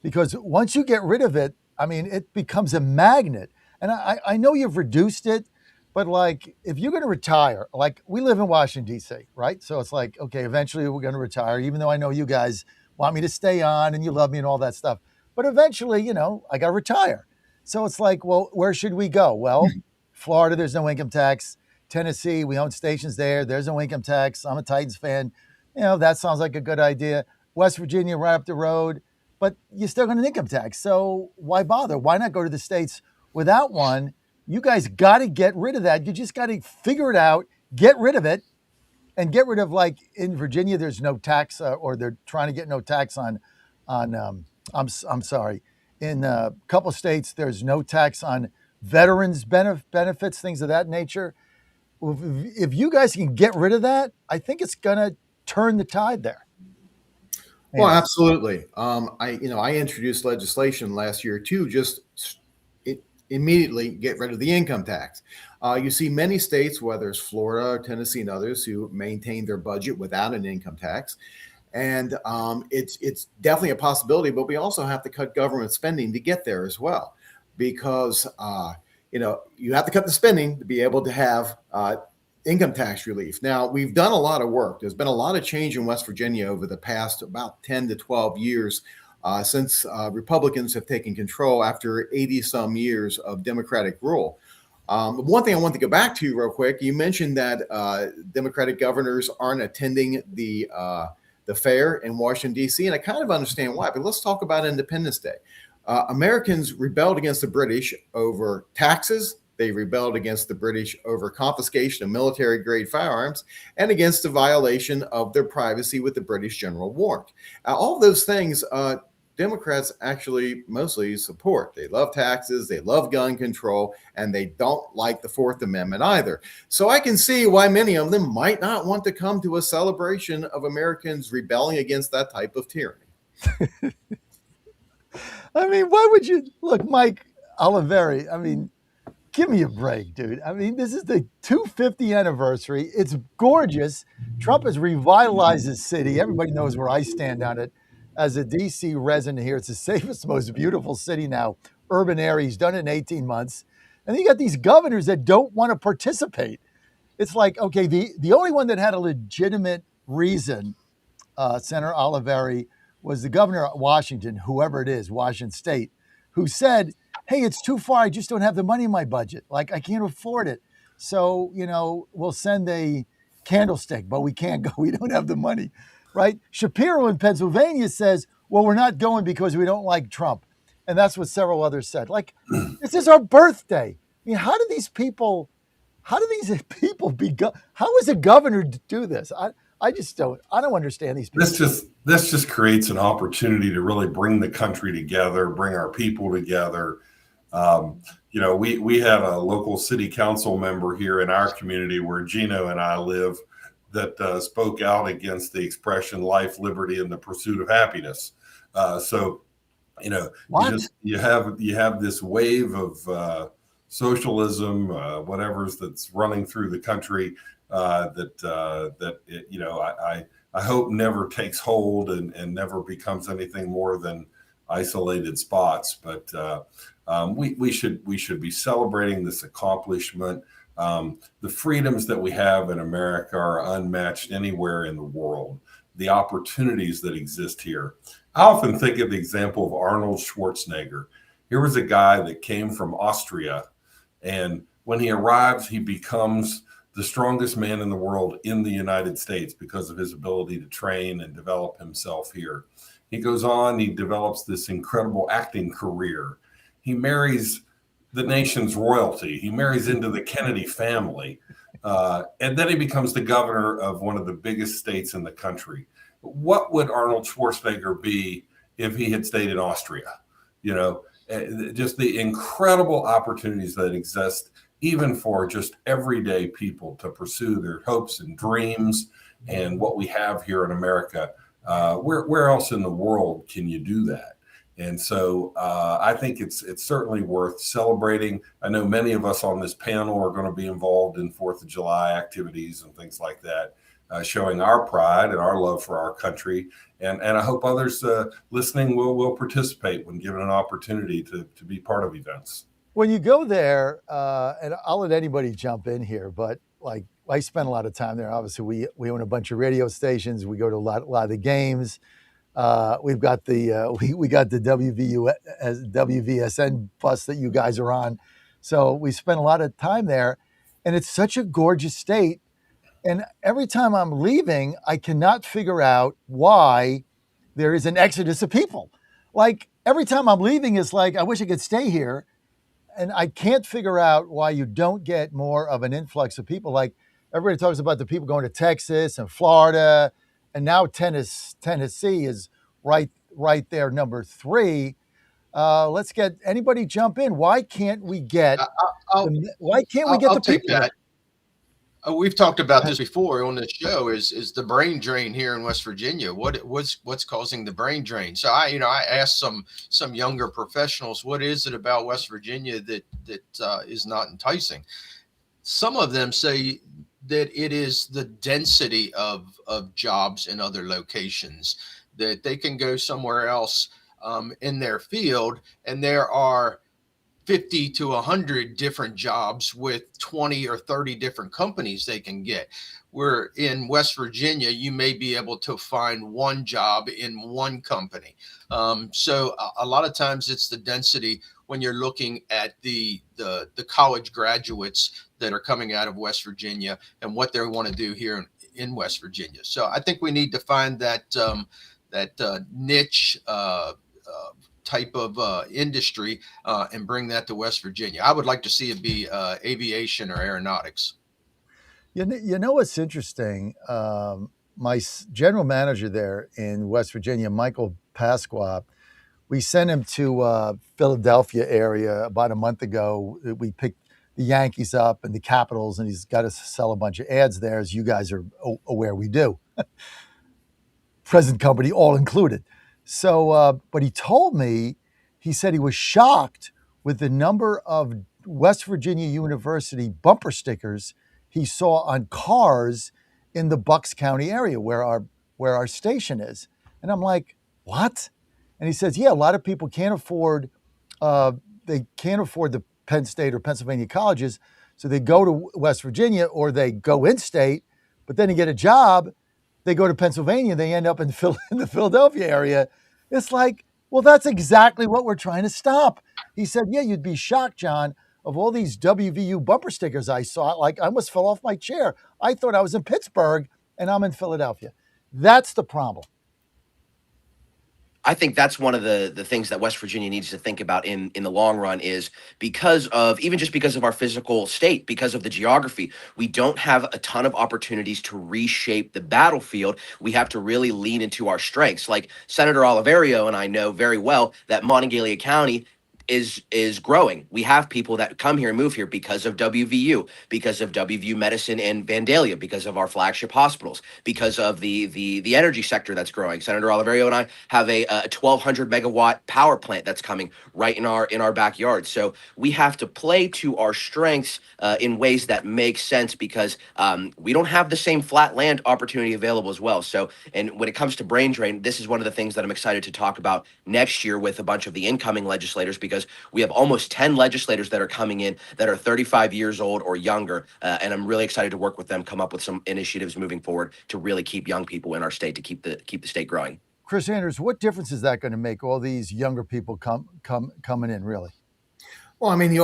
because once you get rid of it, I mean, it becomes a magnet. And I know you've reduced it, but like, if you're going to retire, like we live in Washington, D.C., right? So it's like, okay, eventually we're going to retire, even though I know you guys want me to stay on and you love me and all that stuff. But eventually, I got to retire. So it's like, well, where should we go? Well, Florida, there's no income tax. Tennessee, we own stations there. There's no income tax. I'm a Titans fan. That sounds like a good idea. West Virginia, right up the road, but you still got an income tax. So why bother? Why not go to the states without one? You guys got to get rid of that. You just got to figure it out, get rid of it, and get rid of, like, in Virginia, there's no tax, or they're trying to get no tax on I'm sorry. In a couple of states, there's no tax on veterans benefits, things of that nature. If you guys can get rid of that, I think it's going to turn the tide there. Well, absolutely. I introduced legislation last year to just immediately get rid of the income tax. You see many states, whether it's Florida, Tennessee, and others, who maintain their budget without an income tax. And it's definitely a possibility, but we also have to cut government spending to get there as well, because you have to cut the spending to be able to have income tax relief. Now, we've done a lot of work. There's been a lot of change in West Virginia over the past about 10 to 12 years since Republicans have taken control after 80 some years of Democratic rule. One thing I want to go back to real quick, you mentioned that Democratic governors aren't attending the fair in Washington, D.C., and I kind of understand why, but let's talk about Independence Day. Americans rebelled against the British over taxes. They rebelled against the British over confiscation of military-grade firearms and against the violation of their privacy with the British general warrant. All those things Democrats actually mostly support. They love taxes, they love gun control, and they don't like the Fourth Amendment either. So I can see why many of them might not want to come to a celebration of Americans rebelling against that type of tyranny. I mean, why would you look, Mike Oliveri? I mean, give me a break, dude. I mean, this is the 250th anniversary. It's gorgeous. Trump has revitalized the city. Everybody knows where I stand on it. As a DC resident here, it's the safest, most beautiful city now. Urban area. He's done it in 18 months. And then you got these governors that don't want to participate. It's like, okay, the only one that had a legitimate reason, Senator Oliveri, was the governor of Washington, whoever it is, Washington State, who said, hey, it's too far. I just don't have the money in my budget. Like, I can't afford it. So, we'll send a candlestick, but we can't go. We don't have the money, right? Shapiro in Pennsylvania says, well, we're not going because we don't like Trump. And that's what several others said. Like, this is our birthday. I mean, how do these people how is a governor to do this? I don't understand these people. This just creates an opportunity to really bring the country together, bring our people together. We have a local city council member here in our community where Gino and I live that spoke out against the expression life, liberty, and the pursuit of happiness. You have this wave of socialism, that's running through the country I hope never takes hold and never becomes anything more than isolated spots. But we should be celebrating this accomplishment. The freedoms that we have in America are unmatched anywhere in the world. The opportunities that exist here. I often think of the example of Arnold Schwarzenegger. Here was a guy that came from Austria, and when he arrives, he becomes the strongest man in the world in the United States because of his ability to train and develop himself here. He goes on, he develops this incredible acting career. He marries the nation's royalty. He marries into the Kennedy family. And then he becomes the governor of one of the biggest states in the country. What would Arnold Schwarzenegger be if he had stayed in Austria? Just the incredible opportunities that exist, even for just everyday people to pursue their hopes and dreams and what we have here in America. Where else in the world can you do that? And so I think it's certainly worth celebrating. I know many of us on this panel are going to be involved in 4th of July activities and things like that, showing our pride and our love for our country. And I hope others listening will participate when given an opportunity to be part of events. When you go there, and I'll let anybody jump in here, but like I spend a lot of time there. Obviously, we own a bunch of radio stations. We go to a lot of the games. We've got we got the WVSN bus that you guys are on. So we spend a lot of time there, and it's such a gorgeous state. And every time I'm leaving, I cannot figure out why there is an exodus of people. Like every time I'm leaving, it's like, I wish I could stay here. And I can't figure out why you don't get more of an influx of people. Like everybody talks about the people going to Texas and Florida, and now Tennessee is right there, number 3. Let's get anybody jump in. Why can't we get? The people? That. We've talked about this before on this show. Is the brain drain here in West Virginia? What's causing the brain drain? So I asked some younger professionals, what is it about West Virginia that is not enticing? Some of them say that it is the density of jobs in other locations, that they can go somewhere else in their field, and there are 50 to 100 different jobs with 20 or 30 different companies they can get. Where in West Virginia, you may be able to find one job in one company. So a lot of times it's the density when you're looking at the college graduates that are coming out of West Virginia and what they want to do here in West Virginia. So I think we need to find that niche type of industry and bring that to West Virginia. I would like to see it be aviation or aeronautics. You know what's interesting? My general manager there in West Virginia, Michael Pasqua, we sent him to Philadelphia area about a month ago. We picked the Yankees up and the Capitals, and he's got to sell a bunch of ads there, as you guys are aware we do. Present company, all included. So, but he told me, he said he was shocked with the number of West Virginia University bumper stickers he saw on cars in the Bucks County area where our station is. And I'm like, what? And he says, yeah, a lot of people can't afford the Penn State or Pennsylvania colleges. So they go to West Virginia or they go in state, but then to get a job, they go to Pennsylvania, they end up in the Philadelphia area. It's like, well, that's exactly what we're trying to stop. He said, yeah, you'd be shocked, John, of all these WVU bumper stickers I saw. Like, I almost fell off my chair. I thought I was in Pittsburgh and I'm in Philadelphia. That's the problem. I think that's one of the things that West Virginia needs to think about in the long run is because of even just because of our physical state, because of the geography, we don't have a ton of opportunities to reshape the battlefield. We have to really lean into our strengths. Like Senator Oliverio and I know very well that Monongalia County is growing. We have people that come here and move here because of WVU, because of WVU Medicine and Vandalia, because of our flagship hospitals, because of the energy sector that's growing. Senator Oliverio and I have a 1,200 megawatt power plant that's coming right in our backyard. So we have to play to our strengths in ways that make sense because we don't have the same flat land opportunity available as well. So, and when it comes to brain drain, this is one of the things that I'm excited to talk about next year with a bunch of the incoming legislators, because we have almost 10 legislators that are coming in that are 35 years old or younger. And I'm really excited to work with them, come up with some initiatives moving forward to really keep young people in our state, to keep the state growing. Chris Anders, what difference is that going to make, all these younger people coming in, really? Well, I mean,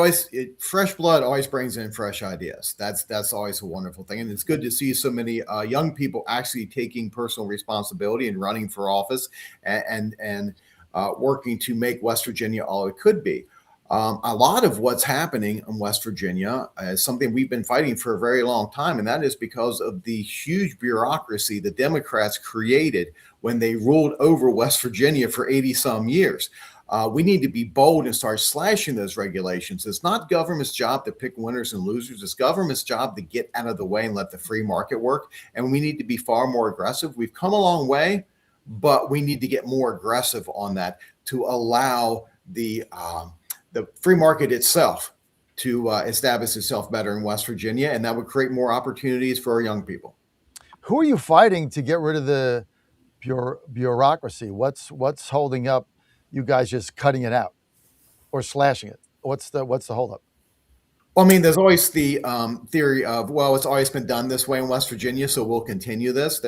fresh blood always brings in fresh ideas. That's always a wonderful thing. And it's good to see so many young people actually taking personal responsibility and running for office and working to make West Virginia all it could be. A lot of what's happening in West Virginia is something we've been fighting for a very long time, and that is because of the huge bureaucracy the Democrats created when they ruled over West Virginia for 80-some years. We need to be bold and start slashing those regulations. It's not government's job to pick winners and losers. It's government's job to get out of the way and let the free market work, and we need to be far more aggressive. We've come a long way, but we need to get more aggressive on that to allow the free market itself to establish itself better in West Virginia, and that would create more opportunities for our young people. Who are you fighting to get rid of the bureaucracy? What's holding up you guys just cutting it out or slashing it? What's the holdup? Well, I mean, there's always the theory of, well, it's always been done this way in West Virginia, so we'll continue this.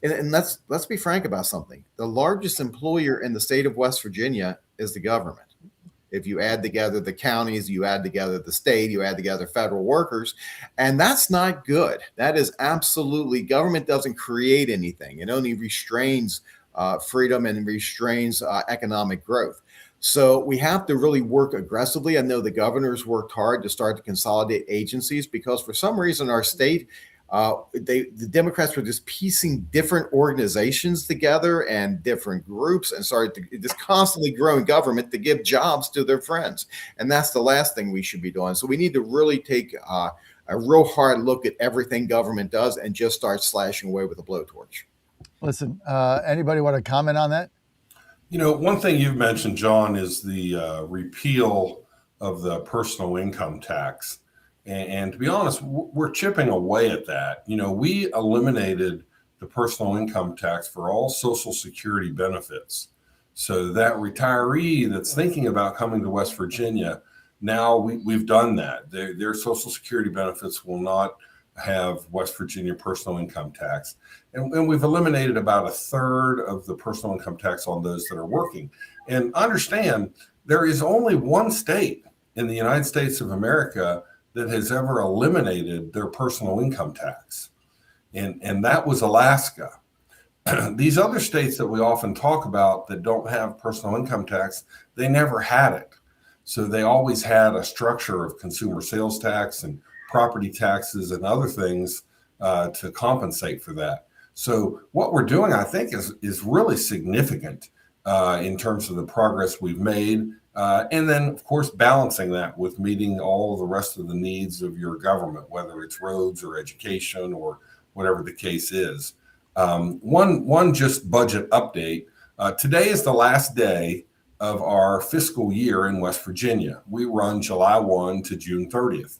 And let's be frank about something. The largest employer in the state of West Virginia is the government. If you add together the counties, you add together the state, you add together federal workers, and that's not good. That is absolutely, government doesn't create anything. It only restrains freedom and restrains economic growth. So we have to really work aggressively. I know the governor's worked hard to start to consolidate agencies because for some reason our state, the Democrats were just piecing different organizations together and different groups and started to just constantly growing government to give jobs to their friends. And that's the last thing we should be doing. So we need to really take a real hard look at everything government does and just start slashing away with a blowtorch. Listen, Anybody want to comment on that? You know, one thing you've mentioned, John, is the repeal of the personal income tax. And to be honest, we're chipping away at that. You know, we eliminated the personal income tax for all Social Security benefits. So that retiree that's thinking about coming to West Virginia, now we've done that. Their Social Security benefits will not have West Virginia personal income tax. And we've eliminated about a third of the personal income tax on those that are working. And understand, there is only one state in the United States of America that has ever eliminated their personal income tax. And that was Alaska. These other states that we often talk about that don't have personal income tax, they never had it. So they always had a structure of consumer sales tax and property taxes and other things to compensate for that. So what we're doing, I think, is really significant in terms of the progress we've made. And then, of course, balancing that with meeting all the rest of the needs of your government, whether it's roads or education or whatever the case is. One just budget update. Today is the last day of our fiscal year in West Virginia. We run July 1 to June 30th.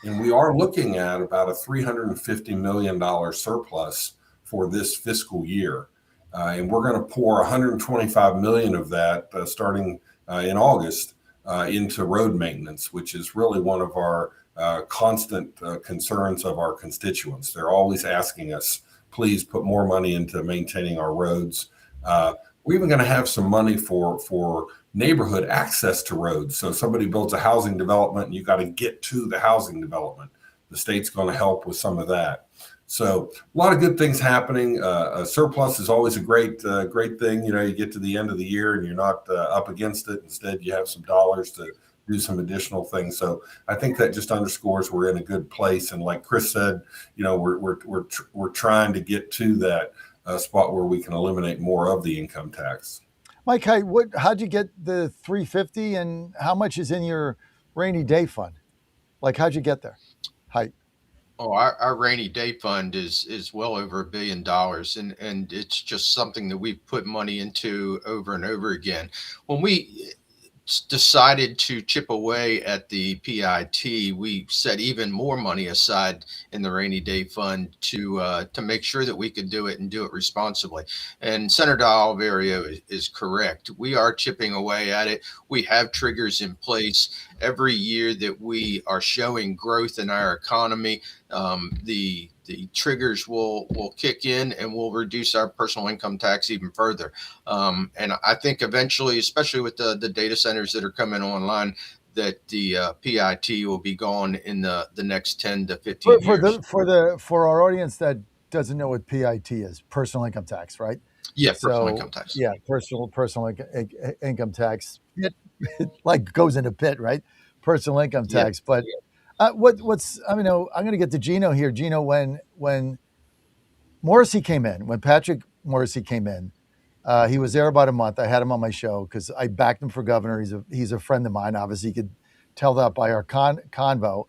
And we are looking at about a $350 million surplus for this fiscal year. And we're going to pour $125 million of that starting in August into road maintenance, which is really one of our constant concerns of our constituents. They're always asking us, please put more money into maintaining our roads. We're even going to have some money for neighborhood access to roads. So if somebody builds a housing development and you got to get to the housing development, the state's going to help with some of that. So a lot of good things happening. A surplus is always a great thing. You know, you get to the end of the year and you're not up against it. Instead, you have some dollars to do some additional things. So I think that just underscores we're in a good place. And like Chris said, you know, we're trying to get to that spot where we can eliminate more of the income tax. Mike, how'd you get the $350 and how much is in your rainy day fund? Like, how'd you get there? Height. Oh, our rainy day fund is well over $1 billion, and it's just something that we've put money into over and over again. When we decided to chip away at the PIT, we set even more money aside in the rainy day fund to make sure that we could do it and do it responsibly. And Senator Oliverio is correct. We are chipping away at it. We have triggers in place every year that we are showing growth in our economy. The triggers will kick in and will reduce our personal income tax even further. And I think eventually, especially with the data centers that are coming online, that the PIT will be gone in the next 10 to 15 years. For our audience that doesn't know what PIT is, personal income tax, right? Yeah, personal income tax. Yeah, personal income tax. It like goes in a pit, right? Personal income tax, but. I'm going to get to Gino here. Gino, when Morrissey came in, when Patrick Morrissey came in, he was there about a month. I had him on my show because I backed him for governor. He's a friend of mine. Obviously, you could tell that by our convo.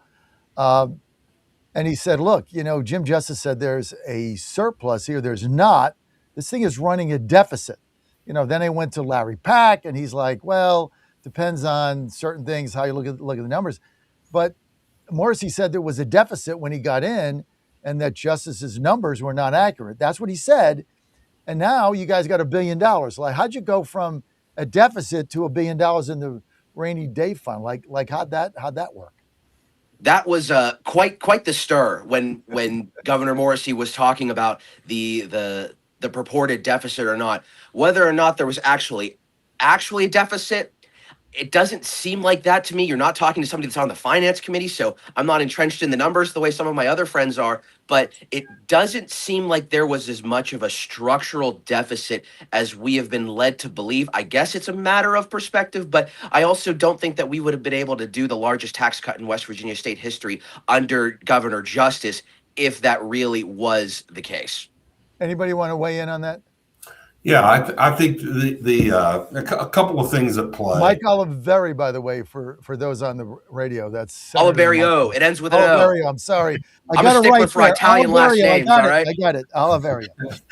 And he said, look, you know, Jim Justice said there's a surplus here. There's not. This thing is running a deficit. You know, then I went to Larry Pack, and he's like, well, depends on certain things, how you look at the numbers. But Morrissey said there was a deficit when he got in and that Justice's numbers were not accurate. That's what he said. And now you guys got $1 billion. Like, how'd you go from a deficit to $1 billion in the rainy day fund? Like how'd that work? That was quite the stir when Governor Morrissey was talking about the purported deficit or not. Whether or not there was actually a deficit, it doesn't seem like that to me. You're not talking to somebody that's on the finance committee, so I'm not entrenched in the numbers the way some of my other friends are, but it doesn't seem like there was as much of a structural deficit as we have been led to believe. I guess it's a matter of perspective, but I also don't think that we would have been able to do the largest tax cut in West Virginia state history under Governor Justice if that really was the case. Anybody want to weigh in on that? Yeah, I think a couple of things at play. Mike Oliveri, by the way, for those on the radio, that's Oliverio. It ends with an O. Oliverio. I'm sorry. I'm a stickler for Italian last names. All right, I got it. Oliverio.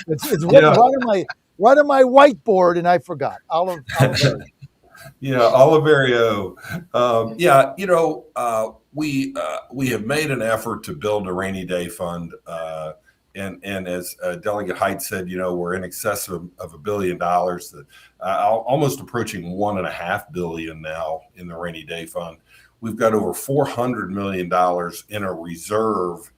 It's right on my whiteboard, and I forgot. Oliverio. Yeah, Oliverio. We have made an effort to build a rainy day fund. And as Delegate Height said, you know, we're in excess of $1 billion, almost approaching $1.5 billion now in the rainy day fund. We've got over $400 million in a reserve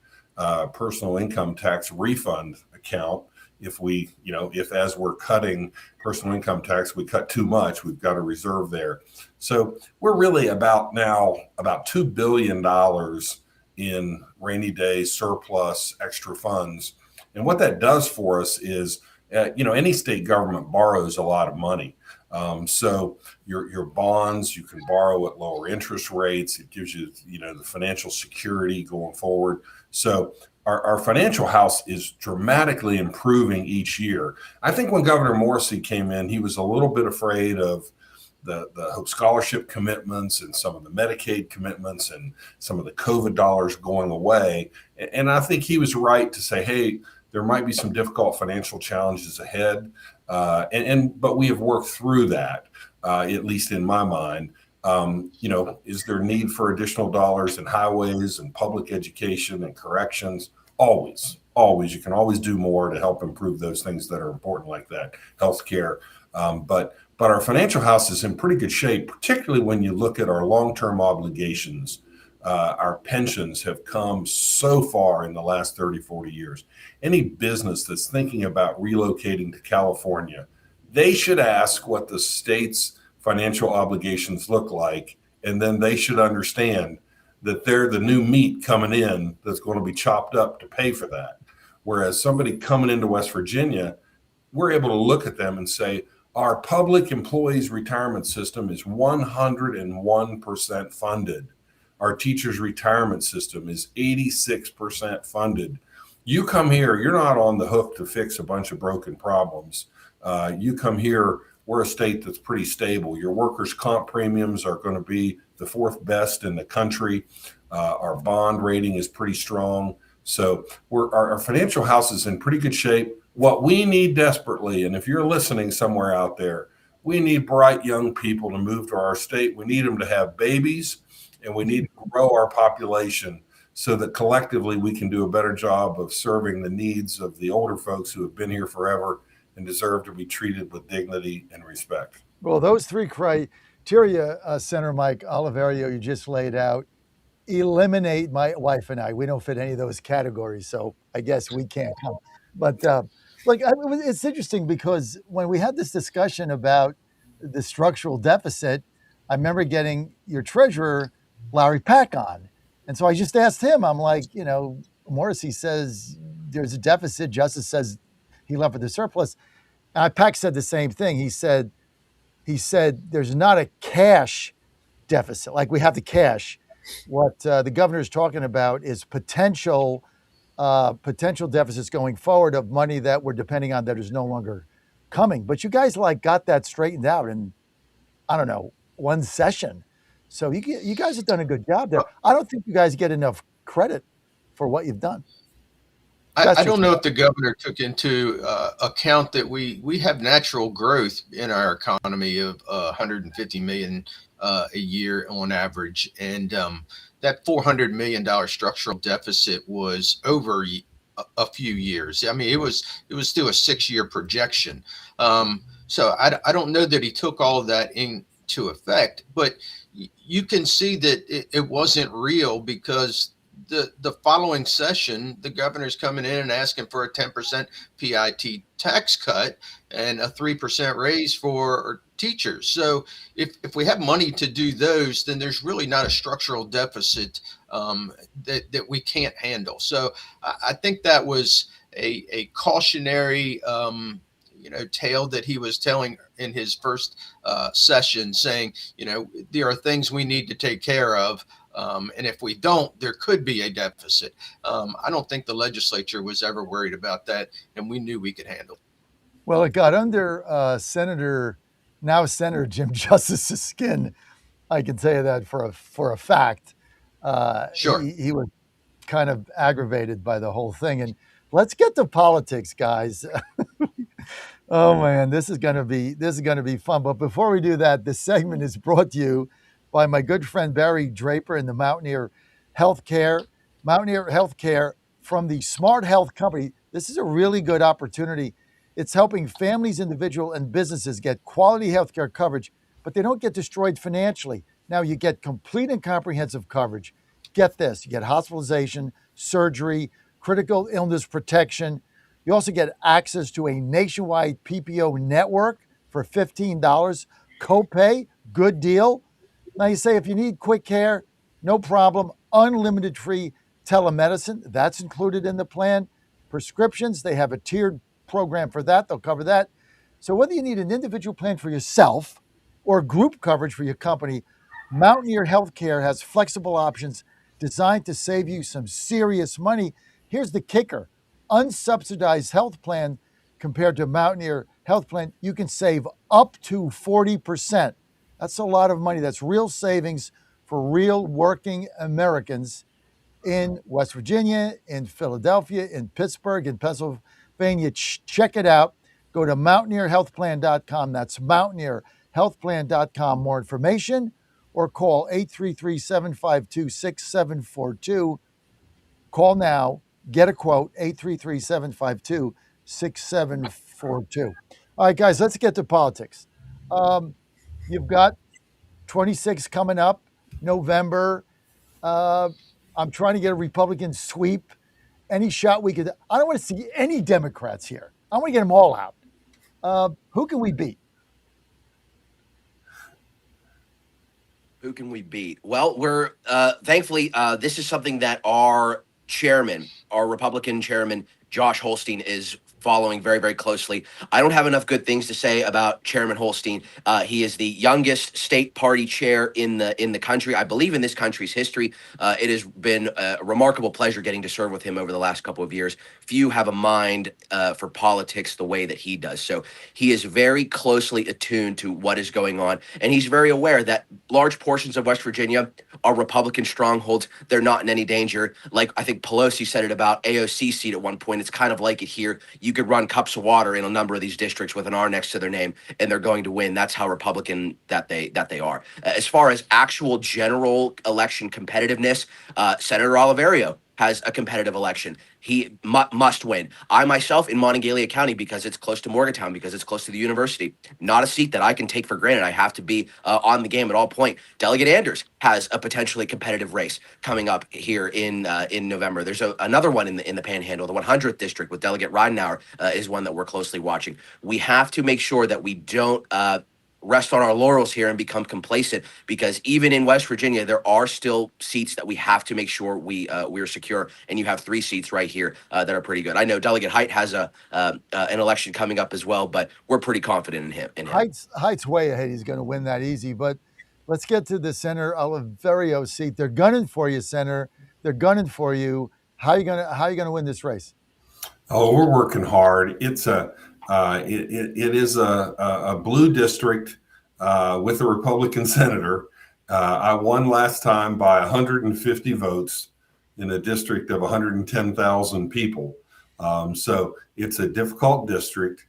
personal income tax refund account. If as we're cutting personal income tax, we cut too much, we've got a reserve there. So we're really about $2 billion in rainy day surplus extra funds. And what that does for us is, any state government borrows a lot of money. So your bonds, you can borrow at lower interest rates. It gives you, the financial security going forward. So our financial house is dramatically improving each year. I think when Governor Morrissey came in, he was a little bit afraid of the Hope Scholarship commitments and some of the Medicaid commitments and some of the COVID dollars going away. And I think he was right to say, hey, there might be some difficult financial challenges ahead. But we have worked through that, at least in my mind. Is there need for additional dollars in highways and public education and corrections? Always. You can always do more to help improve those things that are important like that, healthcare. But our financial house is in pretty good shape, particularly when you look at our long-term obligations. Our pensions have come so far in the last 30, 40 years. Any business that's thinking about relocating to California, they should ask what the state's financial obligations look like, and then they should understand that they're the new meat coming in that's going to be chopped up to pay for that. Whereas somebody coming into West Virginia, we're able to look at them and say, our public employees retirement system is 101% funded. Our teachers' retirement system is 86% funded. You come here, you're not on the hook to fix a bunch of broken problems. You come here, we're a state that's pretty stable. Your workers' comp premiums are going to be the fourth best in the country. Our bond rating is pretty strong. So our financial house is in pretty good shape. What we need desperately, and if you're listening somewhere out there, we need bright young people to move to our state. We need them to have babies, and we need to grow our population so that collectively we can do a better job of serving the needs of the older folks who have been here forever and deserve to be treated with dignity and respect. Well, those three criteria, Senator Mike Oliverio, you just laid out, eliminate my wife and I. We don't fit any of those categories, so I guess we can't. But it's interesting because when we had this discussion about the structural deficit, I remember getting your treasurer, Larry Pack, on. And so I just asked him, I'm like, Morrissey says there's a deficit. Justice says he left with a surplus. And Pack said the same thing. He said there's not a cash deficit. Like we have the cash. What the governor is talking about is potential deficits going forward of money that we're depending on that is no longer coming. But you guys got that straightened out in, I don't know, one session. So you guys have done a good job there. I don't think you guys get enough credit for what you've done. I don't know if the governor took into account that we have natural growth in our economy of 150 million a year on average. And that $400 million structural deficit was over a few years. I mean, it was still a 6-year projection. So I don't know that he took all of that into effect, but you can see that it wasn't real because the following session, the governor's coming in and asking for a 10% PIT tax cut and a 3% raise for teachers. So if we have money to do those, then there's really not a structural deficit that we can't handle. So I think that was a cautionary tale that he was telling in his first session, saying, there are things we need to take care of. And if we don't, there could be a deficit. I don't think the legislature was ever worried about that, and we knew we could handle it. Well, it got under Senator Jim Justice's skin. I can tell you that for a fact. Sure. He was kind of aggravated by the whole thing. And let's get to politics, guys. Oh man, this is gonna be fun. But before we do that, this segment is brought to you by my good friend Barry Draper and the Mountaineer Healthcare. Mountaineer Healthcare from the Smart Health Company. This is a really good opportunity. It's helping families, individuals, and businesses get quality healthcare coverage, but they don't get destroyed financially. Now you get complete and comprehensive coverage. Get this, you get hospitalization, surgery, critical illness protection. You also get access to a nationwide PPO network for $15. Copay, good deal. Now you say if you need quick care, no problem. Unlimited free telemedicine, that's included in the plan. Prescriptions, they have a tiered program for that. They'll cover that. So whether you need an individual plan for yourself or group coverage for your company, Mountaineer Healthcare has flexible options designed to save you some serious money. Here's the kicker. Unsubsidized health plan compared to Mountaineer Health Plan, you can save up to 40%. That's a lot of money. That's real savings for real working Americans in West Virginia, in Philadelphia, in Pittsburgh, in Pennsylvania. Check it out. Go to mountaineerhealthplan.com. That's mountaineerhealthplan.com. More information or call 833-752-6742. Call now. Get a quote, 833-752-6742. All right, guys, let's get to politics. You've got 26 coming up, November. I'm trying to get a Republican sweep. Any shot we could. I don't want to see any Democrats here. I want to get them all out. Who can we beat? Who can we beat? Well, we're thankfully this is something that our chairman, our Republican chairman, Josh Holstein, is following very, very closely. I don't have enough good things to say about Chairman Holstein. He is the youngest state party chair in the country, I believe, in this country's history. It has been a remarkable pleasure getting to serve with him over the last couple of years. Few have a mind for politics the way that he does. So he is very closely attuned to what is going on, and he's very aware that large portions of West Virginia are Republican strongholds. They're not in any danger. Like I think Pelosi said it about AOC seat at one point. It's kind of like it here. You could run cups of water in a number of these districts with an R next to their name, and they're going to win. That's how Republican that they are. As far as actual general election competitiveness, Senator Oliverio has a competitive election. He must win. I myself in Monongalia County, because it's close to Morgantown, because it's close to the university, not a seat that I can take for granted. I have to be on the game at all point. Delegate Anders has a potentially competitive race coming up here in November. There's another one in the Panhandle, the 100th district with Delegate Ridenauer is one that we're closely watching. We have to make sure that we don't rest on our laurels here and become complacent, because even in West Virginia, there are still seats that we have to make sure we're secure. And you have 3 seats right here that are pretty good. I know Delegate Height has an election coming up as well, but we're pretty confident in him. Height's way ahead. He's going to win that easy. But let's get to the Senator Oliverio seat. They're gunning for you, Senator. They're gunning for you. How are you gonna win this race? Oh, we're working hard. It's it is a blue district with a Republican senator. I won last time by 150 votes in a district of 110,000 people. So it's a difficult district.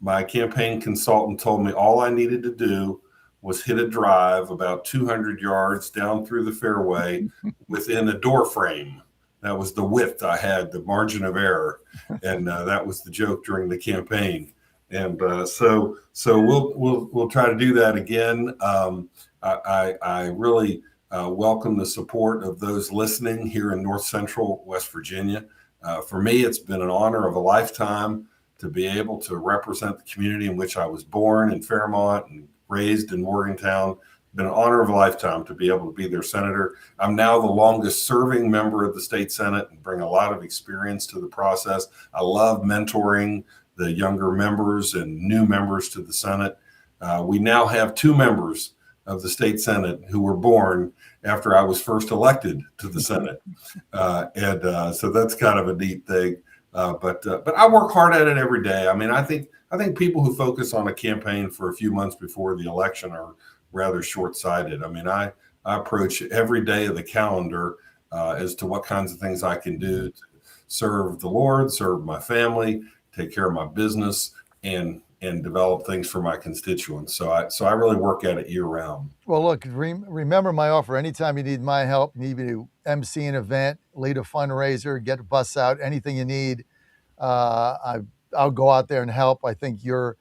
My campaign consultant told me all I needed to do was hit a drive about 200 yards down through the fairway within a door frame. That was the width I had, the margin of error, and that was the joke during the campaign. And so we'll try to do that again. I really welcome the support of those listening here in North Central West Virginia. For me, it's been an honor of a lifetime to be able to represent the community in which I was born in Fairmont and raised in Morgantown. Been an honor of a lifetime to be able to be their senator. I'm now the longest serving member of the state Senate and bring a lot of experience to the process. I love mentoring the younger members and new members to the Senate. We now have 2 members of the state Senate who were born after I was first elected to the Senate. So that's kind of a neat thing. But I work hard at it every day. I mean, I think people who focus on a campaign for a few months before the election are rather short-sighted. I mean, I approach every day of the calendar as to what kinds of things I can do to serve the Lord, serve my family, take care of my business, and develop things for my constituents. So I really work at it year-round. Well, look, remember my offer. Anytime you need my help, need me to MC an event, lead a fundraiser, get a bus out, anything you need, I'll go out there and help. I think your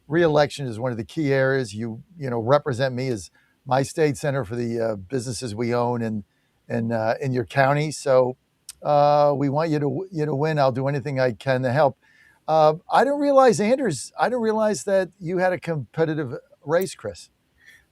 re-election is one of the key areas. You represent me as my state senator for the businesses we own in your county. So we want you to win. I'll do anything I can to help. I didn't realize, Anders, that you had a competitive race, Chris.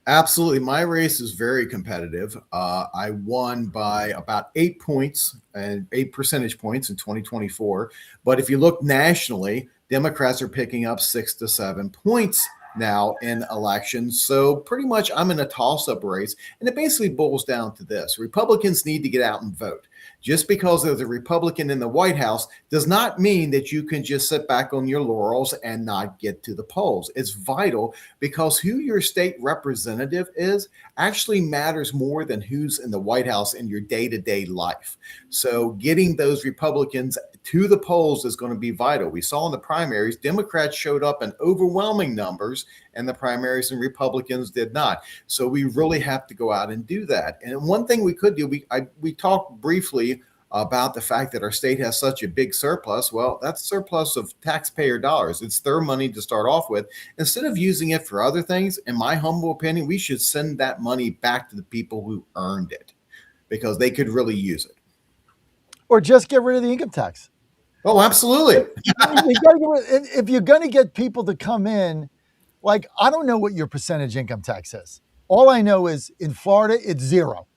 Absolutely. My race is very competitive. I won by about 8 points and 8 percentage points in 2024. But if you look nationally, Democrats are picking up 6 to 7 points now in elections. So pretty much I'm in a toss-up race. And it basically boils down to this. Republicans need to get out and vote. Just because there's a Republican in the White House does not mean that you can just sit back on your laurels and not get to the polls. It's vital, because who your state representative is actually matters more than who's in the White House in your day-to-day life. So getting those Republicans to the polls is going to be vital. We saw in the primaries, Democrats showed up in overwhelming numbers in the primaries and Republicans did not. So we really have to go out and do that. And one thing we could do, we talked briefly about the fact that our state has such a big surplus. Well, that's surplus of taxpayer dollars. It's their money to start off with. Instead of using it for other things, in my humble opinion, we should send that money back to the people who earned it. because they could really use it. Or just get rid of the income tax. Oh, absolutely. If you're going to get people to come in, like, I don't know what your percentage income tax is. All I know is in Florida, it's 0.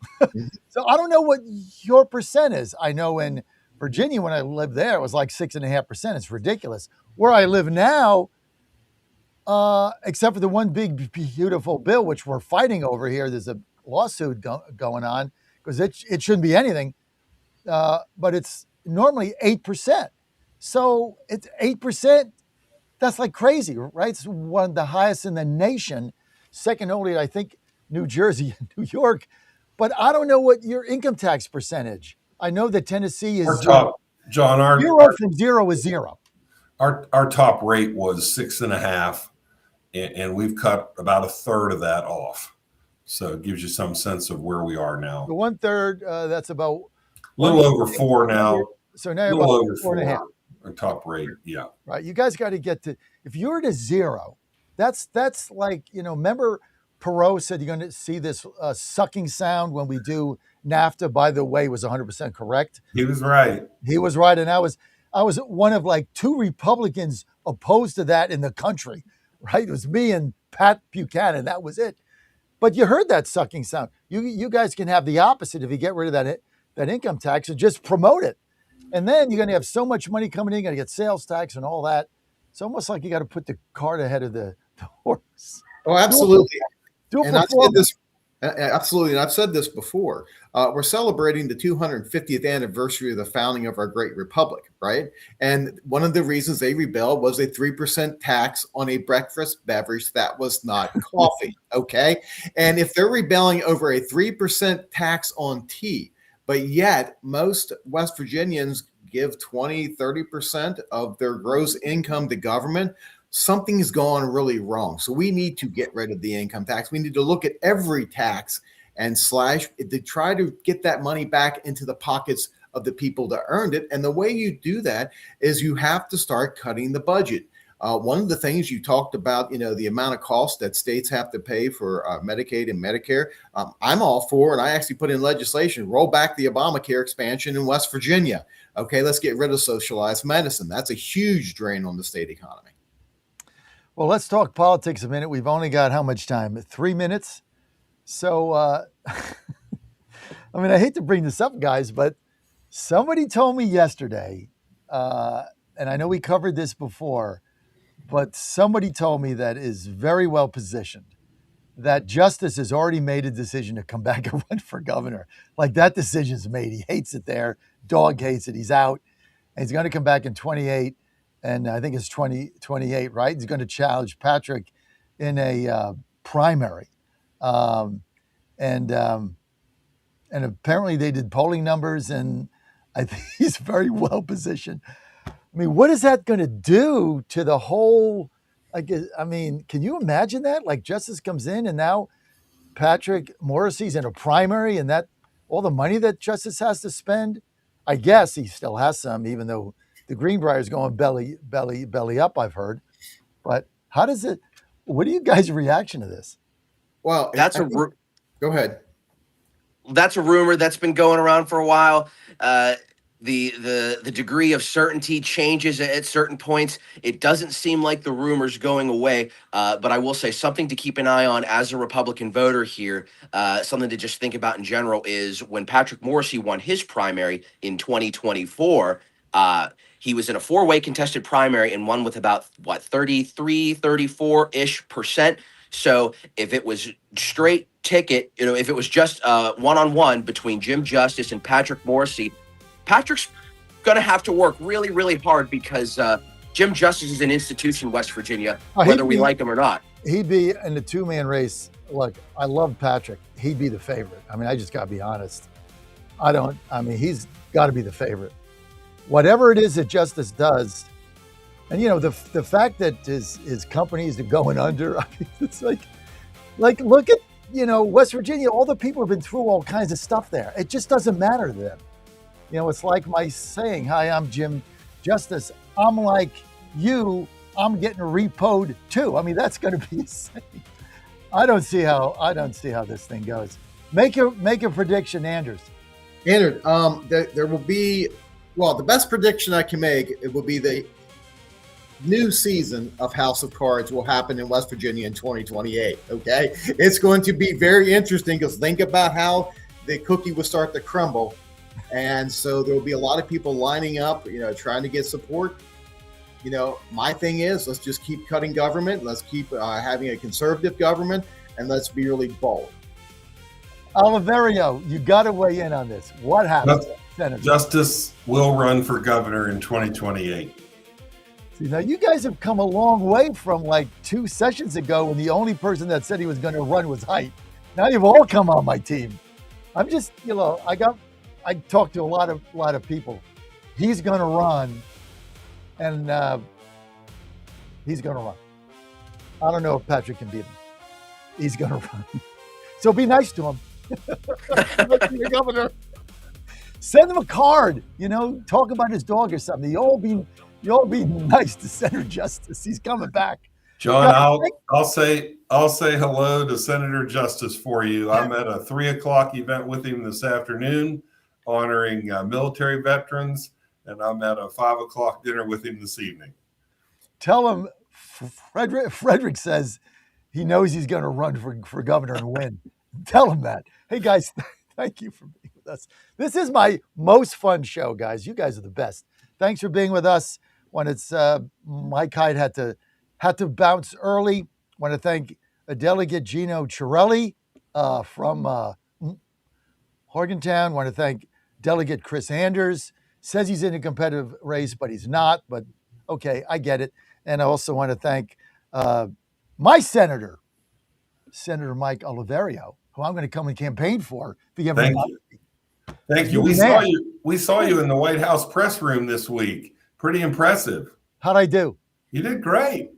So I don't know what your percent is. I know in Virginia, when I lived there, it was like 6.5%. It's ridiculous. Where I live now, except for the one big, beautiful bill, which we're fighting over here, there's a lawsuit going on because it shouldn't be anything. But it's normally 8%. So it's 8%. That's like crazy, right? It's one of the highest in the nation. Second only, I think, New Jersey and New York. But I don't know what your income tax percentage. I know that Tennessee is top, John. From 0 is 0. Our top rate was 6.5, and we've cut about a third of that off. So it gives you some sense of where we are now. The 1/3, that's about a little over 4 now. So now you're about 4.5. Our top rate, yeah. Right. You guys got to get to, if you're to 0, that's like, remember Perot said you're going to see this sucking sound when we do NAFTA. By the way, was 100% correct. He was right. He was right. And I was one of like 2 Republicans opposed to that in the country, right? It was me and Pat Buchanan. That was it. But you heard that sucking sound. You guys can have the opposite if you get rid of that income tax and just promote it. And then you're going to have so much money coming in, you're going to get sales tax and all that. It's almost like you got to put the cart ahead of the horse. Oh, absolutely. And I've said this, absolutely. And I've said this before. We're celebrating the 250th anniversary of the founding of our great republic, right? And one of the reasons they rebelled was a 3% tax on a breakfast beverage that was not coffee, okay? And if they're rebelling over a 3% tax on tea, but yet most West Virginians give 20, 30% of their gross income to government, something's gone really wrong. So we need to get rid of the income tax. We need to look at every tax and slash it to try to get that money back into the pockets of the people that earned it. And the way you do that is you have to start cutting the budget. One of the things you talked about, the amount of cost that states have to pay for Medicaid and Medicare, I'm all for, and I actually put in legislation, roll back the Obamacare expansion in West Virginia. Okay, let's get rid of socialized medicine. That's a huge drain on the state economy. Well, let's talk politics a minute. We've only got how much time? 3 minutes? So, I hate to bring this up, guys, but somebody told me yesterday, and I know we covered this before, but somebody told me that is very well positioned, that Justice has already made a decision to come back and run for governor. Like, that decision's made. He hates it there. Dog hates it. He's out. And he's going to come back in 28. And I think it's 2028, right? He's going to challenge Patrick in a primary. And apparently they did polling numbers, and I think he's very well positioned. I mean, what is that going to do to the whole, can you imagine that? Like, Justice comes in and now Patrick Morrissey's in a primary, and that all the money that Justice has to spend, I guess he still has some, even though the Greenbrier's going belly up, I've heard. But what are you guys' reaction to this? Well, go ahead. That's a rumor that's been going around for a while. The degree of certainty changes at certain points. It doesn't seem like the rumor's going away, but I will say something to keep an eye on as a Republican voter here, something to just think about in general is when Patrick Morrissey won his primary in 2024, he was in a 4-way contested primary and won with about, 34-ish%. So if it was straight ticket, if it was just one-on-one between Jim Justice and Patrick Morrissey, Patrick's going to have to work really, really hard because Jim Justice is an institution in West Virginia, whether we like him or not. He'd be in the 2-man race. Look, I love Patrick. He'd be the favorite. I just got to be honest. He's got to be the favorite. Whatever it is that Justice does, and the fact that his companies are going under, it's like look at West Virginia. All the people have been through all kinds of stuff there. It just doesn't matter to them. It's like my saying, "Hi, I'm Jim Justice. I'm like you. I'm getting repoed too." That's going to be insane. I don't see how this thing goes. Make a prediction, Anders. Andrew, there will be, well, the best prediction I can make, it will be the new season of House of Cards will happen in West Virginia in 2028. Okay. It's going to be very interesting because think about how the cookie will start to crumble. And so there will be a lot of people lining up, trying to get support. My thing is, let's just keep cutting government. Let's keep having a conservative government, and let's be really bold. Oliverio, you got to weigh in on this. What happened, Senator? Justice will run for governor in 2028. See, now you guys have come a long way from like 2 sessions ago when the only person that said he was going to run was Haidt. Now you've all come on my team. I'm just, I talked to a lot of people. He's going to run, and he's going to run. I don't know if Patrick can beat him. He's going to run. So be nice to him. The governor. Send him a card. Talk about his dog or something. You all be nice to Senator Justice. He's coming back. John, I'll say hello to Senator Justice for you. I'm at a 3:00 event with him this afternoon, honoring military veterans, and I'm at a 5:00 dinner with him this evening. Tell him Frederick says he knows he's going to run for governor and win. Tell him that. Hey guys, thank you for being with us. This is my most fun show, guys. You guys are the best. Thanks for being with us. When it's Mike Hyde had to bounce early. Want to thank Delegate Gino Chiarelli from Morgantown. Want to thank Delegate Chris Anders. Says he's in a competitive race, but he's not. But okay, I get it. And I also want to thank my senator, Senator Mike Oliverio, who I'm going to come and campaign for. Thank you. Thank you. We saw you in the White House press room this week. Pretty impressive. How'd I do? You did great.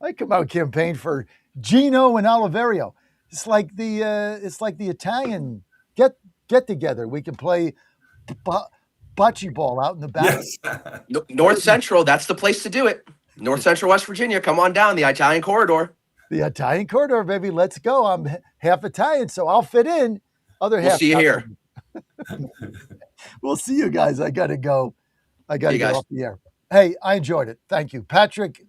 I come out and campaign for Gino and Oliverio. It's like the Italian get together. We can play bocce ball out in the back. Yes. North Central, that's the place to do it. North Central West Virginia, come on down the Italian corridor. The Italian corridor, baby. Let's go. I'm half Italian, so I'll fit in. Other half. We'll see you here. We'll see you guys. I got to go. I got to get off the air. Hey, I enjoyed it. Thank you. Patrick,